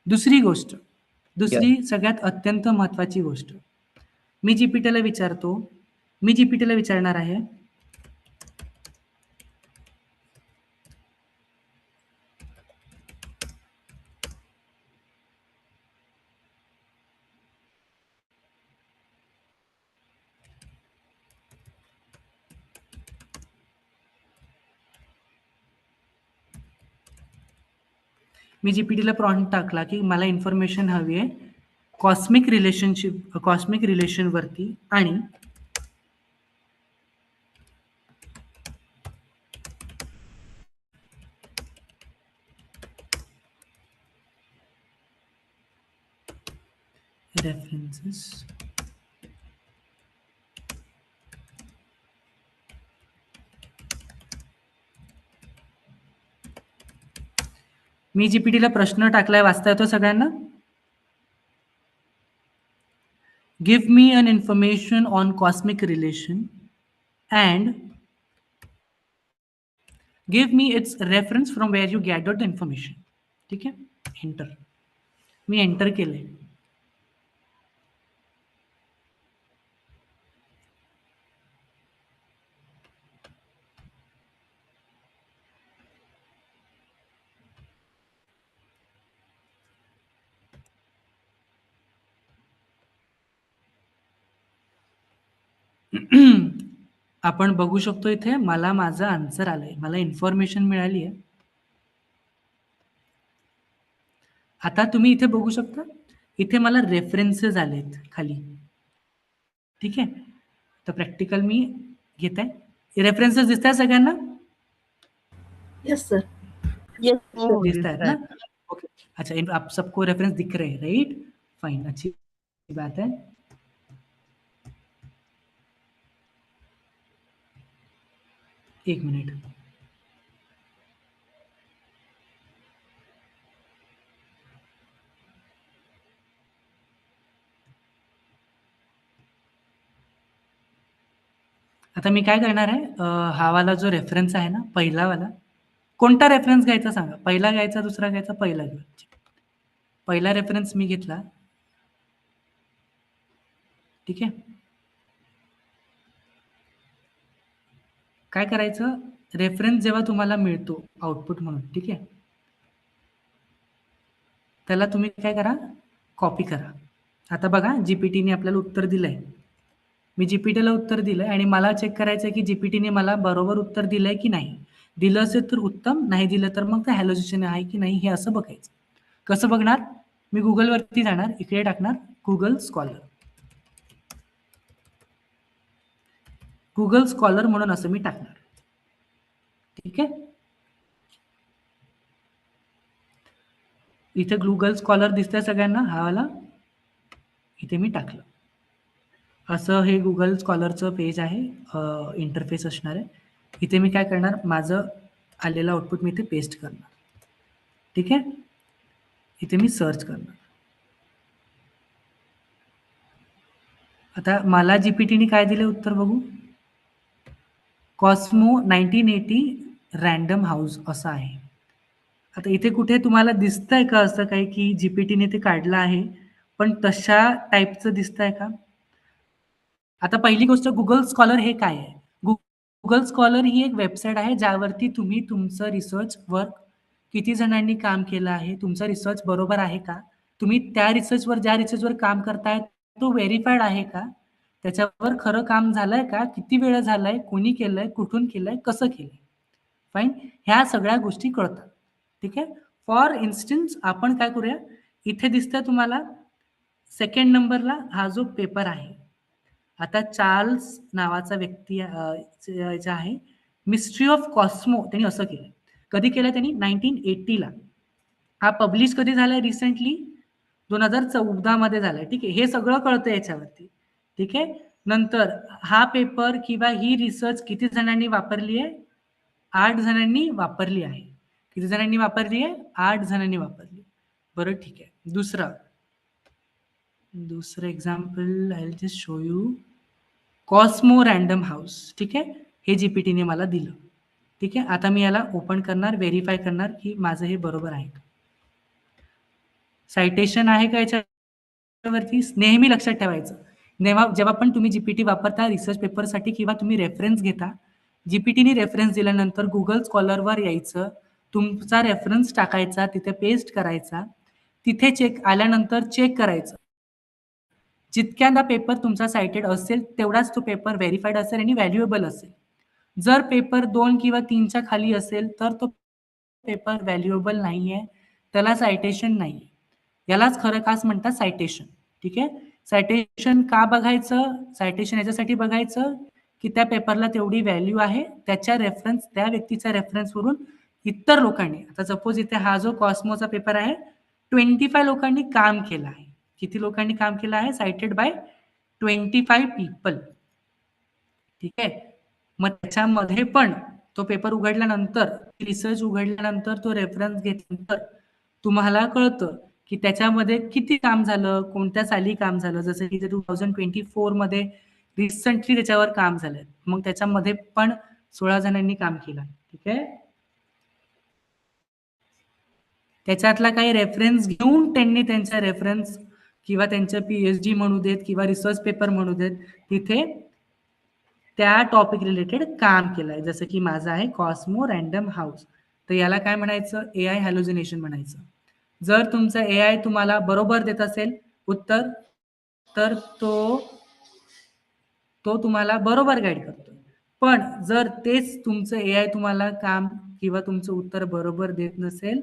[SPEAKER 12] दुसरी गोष्ट, दुसरी सगळ्यात अत्यंत महत्त्वाची गोष्ट. मी जीपीटीला विचारणार आहे मी जीपीटीला प्रॉम्प्ट टाकला की मला इन्फॉर्मेशन हवी आहे कॉस्मिक रिलेशन वरती आणि रेफरन्सेस. मी जीपीटीला प्रश्न टाकलाय, वाचता येतो सगळ्यांना? Give me an information on cosmic relation and give me its reference from where you gathered the information. ठीक आहे, एंटर. मी एंटर केलंय. आपण बघू शकतो इथे मला माझं आन्सर आलंय, मला इन्फॉर्मेशन मिळाली आहे. आता तुम्ही इथे बघू शकता, इथे मला रेफरन्सेस आलेत खाली. ठीक आहे, तर प्रॅक्टिकल मी घेत आहे. रेफरन्सेस दिसत आहे सगळ्यांना?
[SPEAKER 4] Yes sir.
[SPEAKER 12] दिसत आहेत ना? ओके, अच्छा, आप सबको रेफरेंस दिख रहे हैं, राइट? फाइन, अच्छी बात है. एक मिनिट. आता मी काय करणार आहे, हा वाला जो रेफरन्स आहे ना, पहिला वाला, कोणता रेफरन्स घ्यायचा सांगा? पहिला घ्यायचा, दुसरा घ्यायचा, पहिला घ्यायचा? पहिला रेफरन्स मी घेतला. ठीक आहे, काय करायचं, रेफरन्स जेव्हा तुम्हाला मिळतो आउटपुट म्हणून, ठीक आहे, त्याला तुम्ही काय करा, कॉपी करा. आता बघा, जीपीटीने आपल्याला उत्तर दिलंय. मी जीपीटीला उत्तर दिलंय आणि मला चेक करायचं आहे की जीपीटीने मला बरोबर उत्तर दिलंय की नाही. दिलं असेल तर उत्तम, नाही दिलं तर मग ते हॅलोजिशन आहे की नाही हे असं बघायचं. कसं बघणार? मी गुगलवरती जाणार, इकडे टाकणार गुगल स्कॉलर. गुगल स्कॉलर म्हणून असं मी टाकणार. ठीक आहे, इथे गुगल स्कॉलर दिसतंय सगळ्यांना, हा वाला इथे मी टाकलं. असं हे गुगल स्कॉलरचं पेज आहे, इंटरफेस असणार आहे. इथे मी काय करणार, माझं आलेलं आउटपुट मी इथे पेस्ट करणार. ठीक आहे, इथे मी सर्च करणार. आता मला जीपीटीने काय दिले उत्तर बघू. कॉस्मो 1980 रँडम हाऊस असं आहे. आता इथे कुठे तुम्हाला दिसतंय का असं काही की जीपीटीने ते काढलं आहे, पण तशा टाईपचं दिसतंय का? आता पहिली गोष्ट, गुगल स्कॉलर हे काय आहे? गुगल स्कॉलर ही एक वेबसाईट आहे ज्यावरती तुम्ही तुमचं रिसर्च वर्क, किती जणांनी काम केलं आहे, तुमचा रिसर्च बरोबर आहे का, तुम्ही त्या रिसर्चवर, ज्या रिसर्चवर काम करताय तो व्हेरीफाईड आहे का, त्याच्यावर खरं काम झालंय का, किती वेळ झालाय, कोणी केलंय, कुठून केलंय, कसं केलंय. फाईन, ह्या सगळ्या गोष्टी कळतात. ठीक आहे, फॉर इन्स्टन्स आपण काय करूया, इथे दिसतंय तुम्हाला सेकंड नंबरला हा जो पेपर आहे, आता चार्ल्स नावाचा व्यक्ती जे आहे, मिस्ट्री ऑफ कॉस्मो, त्यांनी असं केलं. कधी केलं त्यांनी? 1980ला. हा पब्लिश कधी झालाय? रिसेंटली 2014 मध्ये झालाय. ठीक आहे, हे सगळं कळतं याच्यावरती. ठीक आहे, नंतर हा पेपर किंवा ही रिसर्च किती जणांनी वापरली आहे? 8 जणांनी वापरली आहे. किती जणांनी वापरली आहे? 8 जणांनी वापरली. बरं, ठीक आहे. दुसरं example I will just show you. Cosmo random house. ठीक आहे, हे जीपीटीने मला दिलं. ठीक आहे, आता मी याला ओपन करणार, व्हेरीफाय करणार की माझं हे बरोबर आहे. सायटेशन आहे का याच्यावरती? नेहमी लक्षात ठेवायचं, जेव्हा पण तुम्ही जीपीटी वापरता रिसर्च पेपरसाठी किंवा तुम्ही रेफरन्स घेता, जीपीटीने रेफरन्स दिल्यानंतर गुगल स्कॉलरवर यायचं, तुमचा रेफरन्स टाकायचा, तिथे पेस्ट करायचा, तिथे चेक आल्यानंतर चेक करायचं. जितक्यांदा पेपर तुमचा सायटेड असेल तेवढाच तो पेपर व्हेरीफाईड असेल आणि व्हॅल्युएबल असेल. जर पेपर 2 किंवा 3च्या खाली असेल तर तो पेपर व्हॅल्युएबल नाहीये, त्याला सायटेशन नाहीये. यालाच खरं खास म्हणतात सायटेशन. ठीक आहे, सायटेशन का बघायचं? सायटेशन याच्यासाठी बघायचं की त्या पेपरला तेवढी व्हॅल्यू आहे, त्याच्या रेफरन्स, त्या व्यक्तीच्या रेफरन्सवरून इतर लोकांनी, आता सपोज इथे हा जो कॉस्मोचा पेपर आहे, 25 लोकांनी काम केलं आहे. किती लोकांनी काम केलं आहे? Cited by 25 people. ठीक आहे, मग त्याच्यामध्ये पण तो पेपर उघडल्यानंतर, रिसर्च उघडल्यानंतर, तो रेफरन्स घेतल्यानंतर तुम्हाला कळतं की त्याच्यामध्ये किती काम झालं, कोणत्या साली काम झालं. जसं की 2024 मध्ये रिसेंटली त्याच्यावर काम झालंय, मग त्याच्यामध्ये पण 16 जणांनी काम केलं. ठीक आहे, त्याच्यातला काही रेफरन्स घेऊन त्यांनी त्यांचा रेफरन्स किंवा त्यांचं पीएचडी म्हणू देत किंवा रिसर्च पेपर म्हणू देत, तिथे त्या टॉपिक रिलेटेड काम केलंय. जसं की माझं आहे कॉस्मो रँडम हाऊस, तर याला काय म्हणायचं? एआय हॅलोजिनेशन म्हणायचं. जर तुमचा एआय तुम्हाला बरोबर देत असेल उत्तर, तर तो तो तुम्हाला बरोबर गाईड करतोय. पण जर तेच तुमचं AI तुम्हाला काम किंवा तुमचं उत्तर बरोबर देत नसेल,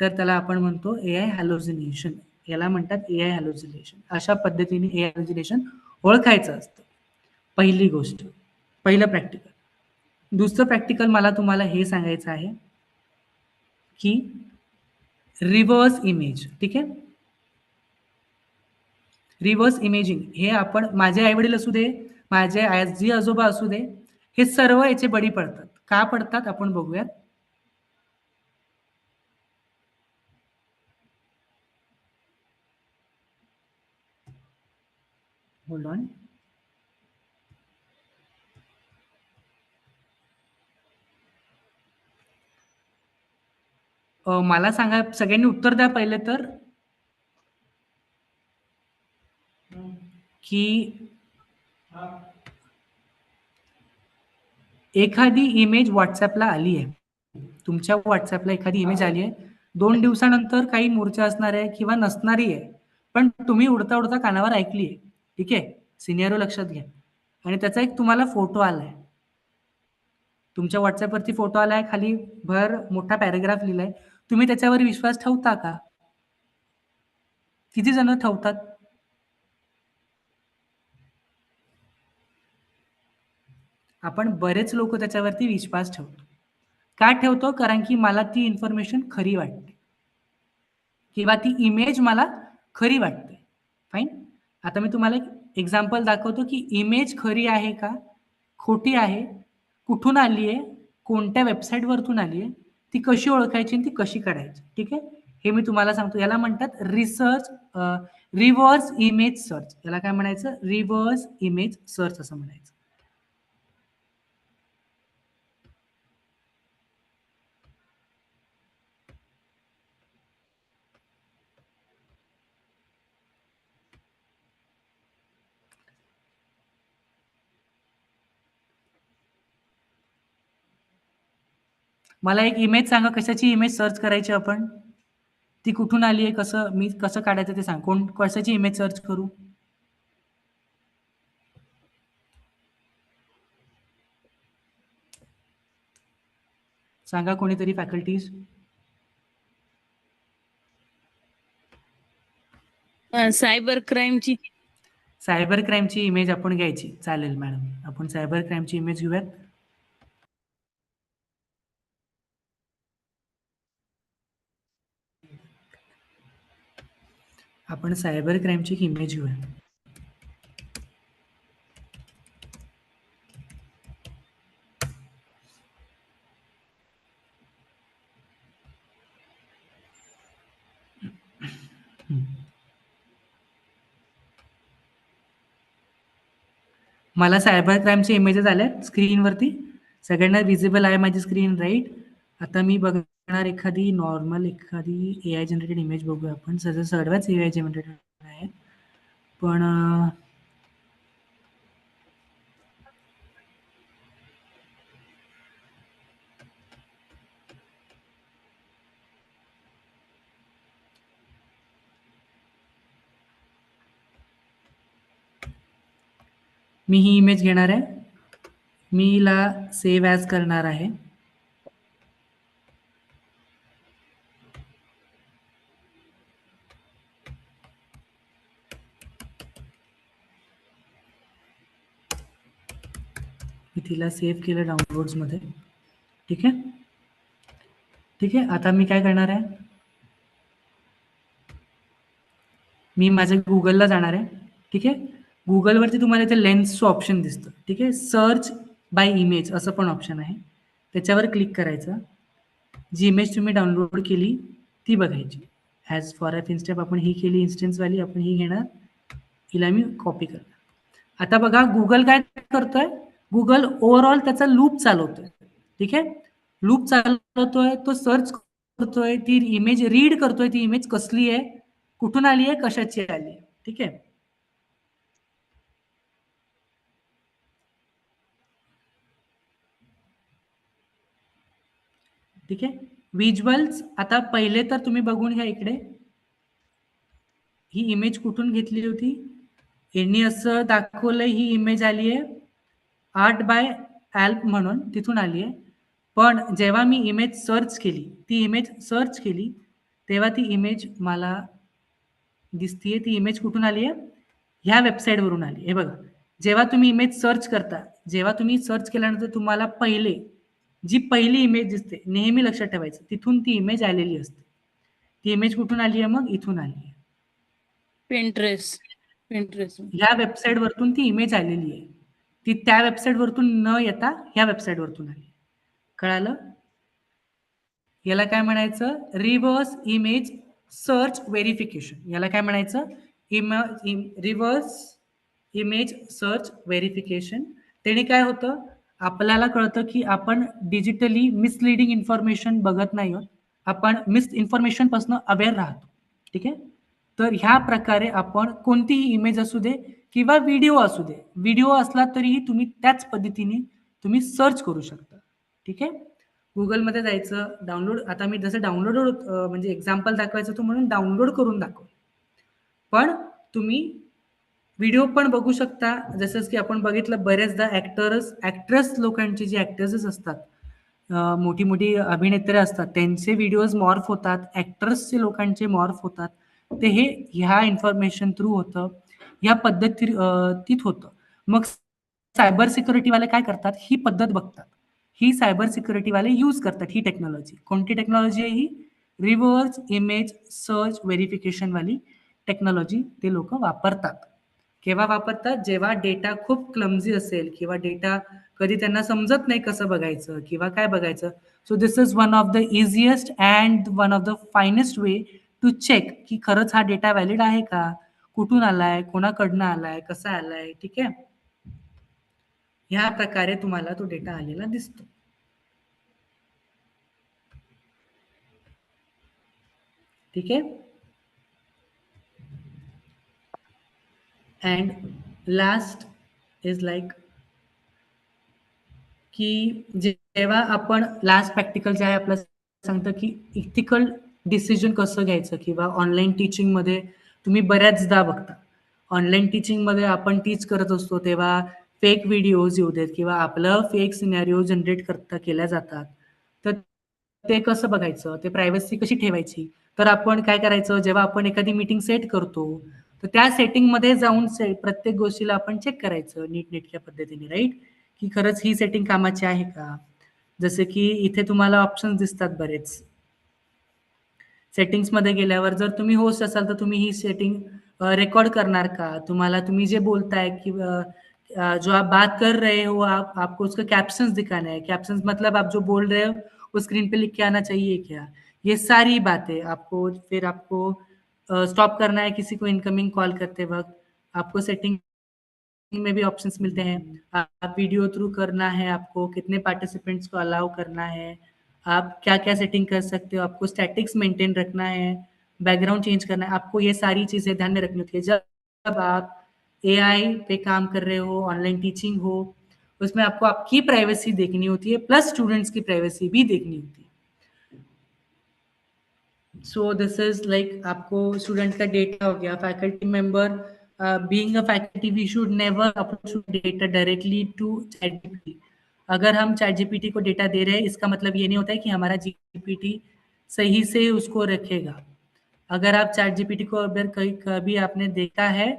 [SPEAKER 12] तर त्याला आपण म्हणतो AI हॅलोसिनेशन. याला म्हणतात AI हॅलोसिनेशन. अशा पद्धतीने AI हॅलोसिनेशन ओळखायचं असतं. पहिली गोष्ट, पहिलं प्रॅक्टिकल. दुसरं प्रॅक्टिकल मला तुम्हाला हे सांगायचं आहे की रिव्हर्स इमेज. ठीक आहे, रिव्हर्स इमेजिंग हे आपण, माझे आईवडील असू दे, माझे आजी आजोबा असू दे, हे सर्व याचे बळी पडतात. का पडतात आपण बघूयात. Hold on. मला सांगा, सगळ्यांनी उत्तर द्या पहिले तर, की एखादी इमेज व्हॉट्सअपला आली आहे, तुमच्या व्हॉट्सअपला एखादी इमेज आली आहे, 2 दिवसानंतर काही मोर्चा असणार आहे किंवा नसणारी आहे, पण तुम्ही उडता उडता कानावर ऐकली आहे. ठीक आहे, सिनियर लक्षात घ्या. आणि त्याचा एक तुम्हाला फोटो आलाय, तुमच्या व्हॉट्सअपवरती फोटो आलाय, खाली भर मोठा पॅराग्राफ लिहिलाय. तुम्ही त्याच्यावर विश्वास ठेवता का? किती जण ठेवतात? आपण बरेच लोक त्याच्यावरती विश्वास ठेवतो. का ठेवतो? कारण की मला ती इन्फॉर्मेशन खरी वाटते किंवा ती इमेज मला खरी वाटते. फाईन. आता मी तुम्हाला एक एक्झाम्पल दाखवतो की इमेज खरी आहे का खोटी आहे, कुठून आली आहे, कोणत्या वेबसाईटवरतून आली आहे, ती कशी ओळखायची आणि ती कशी काढायची. ठीक आहे, हे मी तुम्हाला सांगतो. याला म्हणतात रिव्हर्स इमेज सर्च. याला काय म्हणायचं? रिव्हर्स इमेज सर्च असं म्हणायचं. मला एक इमेज सांगा, कशाची इमेज सर्च करायची आपण, ती कुठून आली आहे, मी कसं काढायचं ते सांग. कशाची इमेज सर्च करू? सांगा कोणीतरी फॅकल्टीज.
[SPEAKER 11] सायबर क्राईमची.
[SPEAKER 12] सायबर क्राईमची इमेज आपण घ्यायची. चालेल मॅडम, आपण सायबर क्राईमची इमेज घेऊयात. आपण सायबर क्राईमची इमेज घेऊया. मला सायबर क्राईमचे इमेजेस आल्या स्क्रीनवरती. सगळ्यांना विजिबल आहे माझी स्क्रीन, राईट? आता मी बघणार एखादी नॉर्मल, एखादी AI जनरेटेड इमेज बघूया आपण. सर्वच AI जनरेटेड आहे, पण मी ही इमेज घेणार आहे, मी हिला सेव्ह ॲज करणार आहे. मी तिला सेव्ह केलं डाउनलोड्समध्ये. ठीक आहे, ठीक आहे. आता मी काय करणार आहे, मी माझ्या गुगलला जाणार आहे. ठीक आहे, गुगलवरती तुम्हाला इथे लेन्सचं ऑप्शन दिसतं. ठीक आहे, सर्च बाय इमेज असं पण ऑप्शन आहे, त्याच्यावर क्लिक करायचं. जी इमेज तुम्ही डाउनलोड केली ती बघायची. ॲज फॉर एफ इन्स्टेप आपण ही केली, इन्स्टन्सवाली आपण ही घेणार, हिला मी कॉपी करणार. आता बघा गुगल काय करतोय, गुगल ओव्हरऑल त्याचा लूप चालवतोय. ठीक आहे, लूप चालवतोय, तो सर्च करतोय, ती इमेज रीड करतोय, ती इमेज कसली आहे, कुठून आली आहे, कशाची आली आहे. ठीक आहे, ठीक आहे. विज्युअल्स, आता पहिले तर तुम्ही बघून घ्या इकडे, ही इमेज कुठून घेतली होती. यांनी असं दाखवलंय ही इमेज आली आहे आर्ट बाय ॲल्प म्हणून तिथून आली आहे. पण जेव्हा मी इमेज सर्च केली, तेव्हा ती इमेज मला दिसतीये. ती इमेज कुठून आली आहे? ह्या वेबसाईटवरून आली. हे बघा, जेव्हा तुम्ही इमेज सर्च करता, जेव्हा तुम्ही सर्च केल्यानंतर तुम्हाला जी पहिली इमेज दिसते, नेहमी लक्षात ठेवायचं, तिथून ती इमेज आलेली असते. ती इमेज कुठून आली आहे? मग इथून आली आहे.
[SPEAKER 11] पिंटरेस्ट.
[SPEAKER 12] ह्या वेबसाईट वरतून ती इमेज आलेली आहे. ती त्या वेबसाईट वरतून न येता ह्या वेबसाईट वरतून आली. कळालं? याला काय म्हणायचं? Reverse image search verification. याला काय म्हणायचं? Reverse image search verification. त्याने काय होतं? आपल्याला कळतं की आपण डिजिटली मिसलिडिंग इन्फॉर्मेशन बघत नाही आहोत. आपण मिस इन्फॉर्मेशन पासून अवेअर राहतो. ठीक आहे? तर ह्या प्रकारे आपण कोणतीही इमेज असू दे किंवा व्हिडिओ असू दे, व्हिडिओ असला तरीही तुम्ही त्याच पद्धतीने तुम्ही सर्च करू शकता. ठीक आहे? गुगलमध्ये जायचं, डाउनलोड. आता मी जसं डाउनलोड म्हणजे एक्झाम्पल दाखवायचं होतं म्हणून डाउनलोड करून दाखव. पण तुम्ही व्हिडिओ पण बघू शकता. जसं की आपण बघितलं बरेचदा ऍक्ट्रेस लोकांचे जे ऍक्टर्स असतात, मोठी मोठी अभिनेत्री असतात, त्यांचे व्हिडिओज मॉर्फ होतात, ऍक्ट्रेसचे लोकांचे मॉर्फ होतात. ते हे ह्या इन्फॉर्मेशन थ्रू होतं, ह्या पद्धतीत होतं. मग सायबर सिक्युरिटीवाले काय करतात? ही पद्धत बघतात. ही सायबर सिक्युरिटीवाले यूज करतात ही टेक्नॉलॉजी. कोणती टेक्नॉलॉजी आहे ही? रिव्हर्स इमेज सर्च व्हेरिफिकेशन वाली टेक्नॉलॉजी ते लोक वापरतात. केव्हा वापरतात? जेव्हा डेटा खूप क्लमझी असेल किंवा डेटा कधी त्यांना समजत नाही कसं बघायचं किंवा काय बघायचं. So this is one of the easiest and one of the finest way to check की खरंच हा डेटा व्हॅलिड आहे का, कुठून आलाय, कोणाकडनं आलाय, कसा आलाय. ठीक आहे? ह्या प्रकारे तुम्हाला तो डेटा आलेला दिसतो. ठीक आहे? अँड लास्ट इज लाईक की जेव्हा आपण लास्ट प्रॅक्टिकल जे आहे आपलं सांगतं की इथिकल डिसिजन कसं घ्यायचं, किंवा ऑनलाईन टीचिंगमध्ये तुम्ही बऱ्याचदा बघता, ऑनलाईन टीचिंगमध्ये आपण टीच करत असतो तेव्हा फेक व्हिडिओज येऊ देत किंवा आपलं फेक सिनॅरिओ जनरेट केल्या जातात. तर ते कसं बघायचं, ते प्रायव्हसी कशी ठेवायची? तर आपण काय करायचं, जेव्हा आपण एखादी मीटिंग सेट करतो तर त्या सेटिंगमध्ये जाऊन प्रत्येक गोष्टीला आपण चेक करायचं नीटनेटक्या पद्धतीने, राईट? की खरंच ही सेटिंग कामाची आहे का? जसे की इथे तुम्हाला ऑप्शन्स दिसतात बरेच. सेटिंग्समध्ये गेल्यावर जर तुम्ही होस्ट असाल तर तुम्ही ही सेटिंग रेकॉर्ड करणार का? तुम्हाला तुम्ही जे बोलताय कि जो आप बात कर रहे हो आपको उसका कैप्शंस दिखाना है. कैप्शंस मतलब आप जो बोल रहे हो वो स्क्रीन पे लिख के आना चाहिए क्या? ये सारी बातें आपको स्टॉप करना है किसी को इनकमिंग कॉल करते वक्त. आपको सेटिंग में भी ऑप्शंस मिलते हैं. आप वीडियो थ्रू करना है, आपको कितने पार्टिसिपेंट्स को अलाउ करना है, आप क्या क्या सेटिंग कर सकते हो, आपको स्टैटिक्स मेंटेन रखना है, बैकग्राउंड चेंज करना है. आपको ये सारी चीजें ध्यान में रखनी होती है. जब आप AI पे काम कर रहे हो, ऑनलाइन टीचिंग हो, उसमें आपको आपकी प्राइवेसी देखनी होती है, प्लस स्टूडेंट्स की प्राइवेसी भी देखनी होती है. सो दिस इज लाइक आपको स्टूडेंट का डेटा हो गया. Faculty member, being a faculty we should never upload data directly to ChatGPT. अगर हम ChatGPT को डेटा दे रहे हैं इसका मतलब ये नहीं होता है कि हमारा GPT सही से उसको रखेगा. अगर आप ChatGPT को अगर कभी आपने देखा है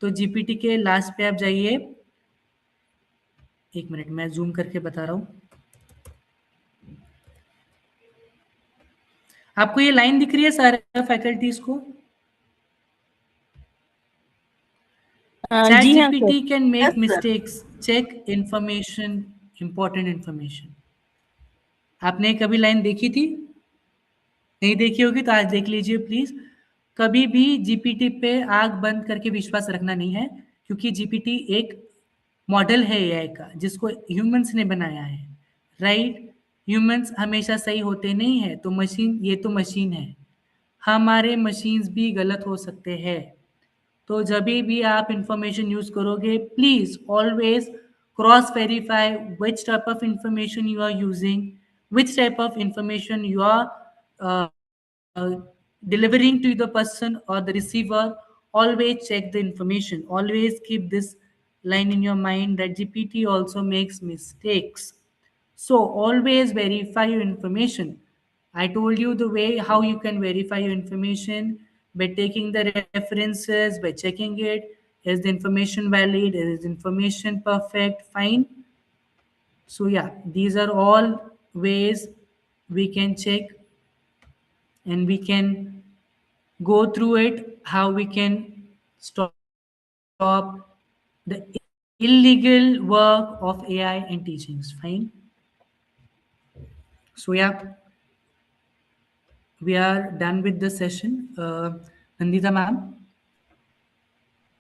[SPEAKER 12] तो GPT के लास्ट पे आप जाइए. 1 मिनट मैं जूम करके बता रहा हूँ. आपको ये लाइन दिख रही है सारे फैकल्टीज को?
[SPEAKER 11] जी हाँ
[SPEAKER 12] ChatGPT
[SPEAKER 11] sir.
[SPEAKER 12] can make mistakes. Check information, important information. आपने कभी लाइन देखी थी? नहीं देखी होगी तो आज देख लीजिए प्लीज. कभी भी GPT पे आग बंद करके विश्वास रखना नहीं है, क्योंकि GPT एक मॉडल है AI का जिसको ह्यूमंस ने बनाया है, राइट? ह्यूमंस हमेशा सही होते नहीं है, तो ये तो मशीन है. हमारे मशीन्स भी गलत हो सकते हैं. तो जब भी आप इंफॉर्मेशन यूज करोगे, please always cross verify which type of information you are using, which type of information you are delivering to the person or the receiver. Always check the information. Always keep this line in your mind that GPT also makes mistakes. So always verify your information. I told you the way how you can verify your information by taking the references, by checking it. Is the information valid? Is the information perfect? Fine. So yeah, these are all ways we can check and we can go through it, how we can stop the illegal work of AI in teachings. Fine. So yeah, we are done with the session. Nandita ma'am?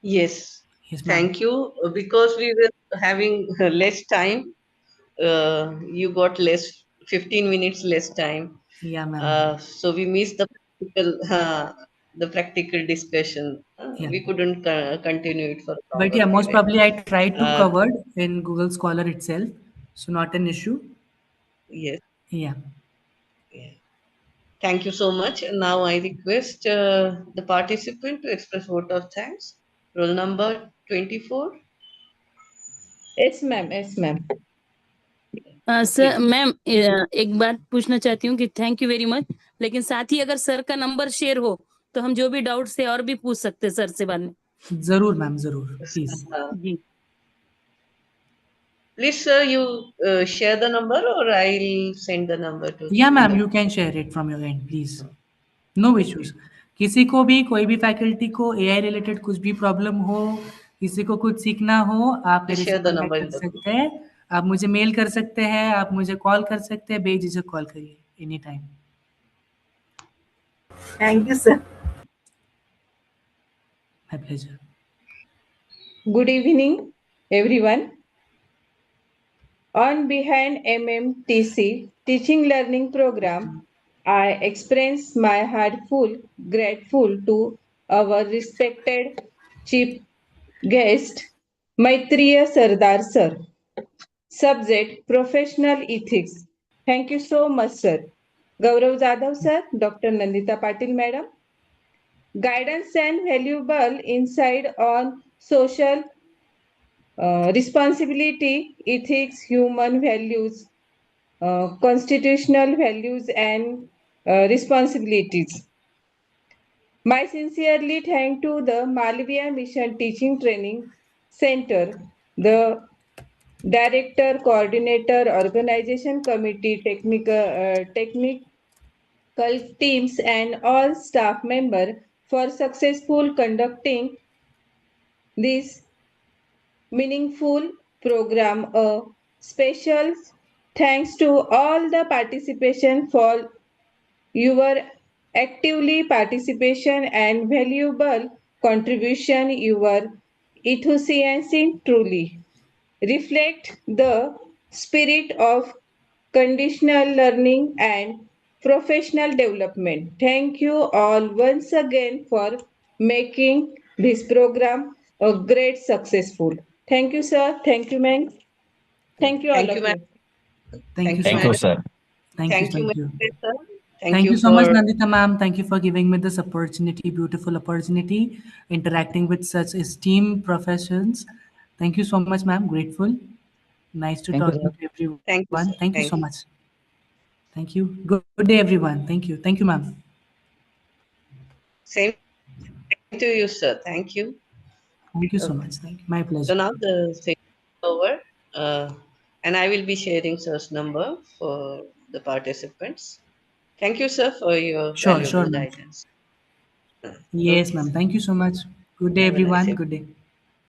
[SPEAKER 1] Yes.
[SPEAKER 12] Yes, ma'am.
[SPEAKER 1] Thank you. Because we were having less time, you got 15 minutes less time.
[SPEAKER 12] Yeah, ma'am.
[SPEAKER 1] So we missed the practical discussion.
[SPEAKER 12] Yeah.
[SPEAKER 1] We couldn't continue it for a
[SPEAKER 12] But
[SPEAKER 1] longer
[SPEAKER 12] yeah, most
[SPEAKER 1] period.
[SPEAKER 12] probably I tried to
[SPEAKER 1] Uh,
[SPEAKER 12] cover in Google Scholar itself. So not an issue.
[SPEAKER 1] yes.
[SPEAKER 12] Yeah.
[SPEAKER 1] Yeah. Thank you so much. And now I request the participant to express vote of thanks. Roll number 24.
[SPEAKER 9] Yes, ma'am. Yes, ma'am.
[SPEAKER 11] Sir ma'am एक बात पूछना चाहती हूँ कि thank you very much, लेकिन साथ ही अगर sir का नंबर शेयर हो तो हम जो भी डाउट्स थे और भी पूछ सकते हैं सर से बाद में.
[SPEAKER 12] जरूर मैम, जरूर, प्लीज.
[SPEAKER 11] जी.
[SPEAKER 1] Please, sir, you share the number or I'll send the number to.
[SPEAKER 12] Yeah, ma'am, you can share it from your end, please. No issues. किसी को भी, कोई भी फैकल्टी को AI रिलेटेड कुछ भी प्रॉब्लम हो, किसी को कुछ सीखना हो, आप मेरे से
[SPEAKER 1] Share the
[SPEAKER 12] कॉन्टैक्ट
[SPEAKER 1] number
[SPEAKER 12] कर
[SPEAKER 1] in the group.
[SPEAKER 12] सकते हैं. आप मुझे मेल कर सकते हैं, आप मुझे कॉल कर सकते हैं, बेझिझक कॉल करिए any time.
[SPEAKER 4] Thank you, sir.
[SPEAKER 12] My pleasure.
[SPEAKER 9] Good evening, everyone. On behind MMTC Teaching Learning Program, I express my heartful grateful to our respected chief guest, Maitreya Sardar sir. Subject Professional Ethics. Thank you so much, sir. Gaurav Jadhav sir, Dr. Nandita Patil madam. Guidance and valuable insight on social responsibility, ethics, human values, constitutional values, and responsibilities. My sincerely thank to the Malviya Mission Teaching Training Center, the Director, Coordinator, Organization Committee, technical teams, and all staff members for successful conducting this meaningful program. A special thanks to all the participation for your actively participation and valuable contribution. Your enthusiasm truly reflect the spirit of conditional learning and professional development. Thank you all once again for making this program a great successful. Thank you, sir. Thank you, ma'am. Thank you, all
[SPEAKER 1] Thank you,
[SPEAKER 9] of
[SPEAKER 1] ma'am.
[SPEAKER 9] you.
[SPEAKER 12] Thank you,
[SPEAKER 1] Thank
[SPEAKER 12] sir.
[SPEAKER 1] you,
[SPEAKER 6] sir.
[SPEAKER 12] Thank you,
[SPEAKER 1] Thank you,
[SPEAKER 12] thank you.
[SPEAKER 1] sir. Thank
[SPEAKER 12] Thank
[SPEAKER 1] you
[SPEAKER 12] you so much,
[SPEAKER 1] for
[SPEAKER 12] Nandita ma'am. Thank you for giving me this opportunity, beautiful opportunity, interacting with such esteemed professions. Thank you so much, ma'am. Grateful. Nice to
[SPEAKER 14] Thank you,
[SPEAKER 12] talking
[SPEAKER 14] sir.
[SPEAKER 12] to everyone.
[SPEAKER 1] thank you, sir.
[SPEAKER 12] Thank you so
[SPEAKER 1] Thank you.
[SPEAKER 12] much. Thank you. Good day, everyone. Thank you. Thank you, ma'am.
[SPEAKER 1] Same to you, sir. Thank you.
[SPEAKER 12] Thank you so
[SPEAKER 1] Okay.
[SPEAKER 12] much. Thank you. My
[SPEAKER 1] So
[SPEAKER 12] pleasure.
[SPEAKER 1] now the session is over, and I will be sharing sir's number for the participants. Thank you, sir, for your
[SPEAKER 12] Sure,
[SPEAKER 1] valuable
[SPEAKER 12] ma'am.
[SPEAKER 1] guidance.
[SPEAKER 12] Yes,
[SPEAKER 1] Okay,
[SPEAKER 12] ma'am.
[SPEAKER 1] sir.
[SPEAKER 12] Thank you so much. Good day,
[SPEAKER 1] Have a nice
[SPEAKER 12] everyone.
[SPEAKER 1] evening.
[SPEAKER 12] Good day.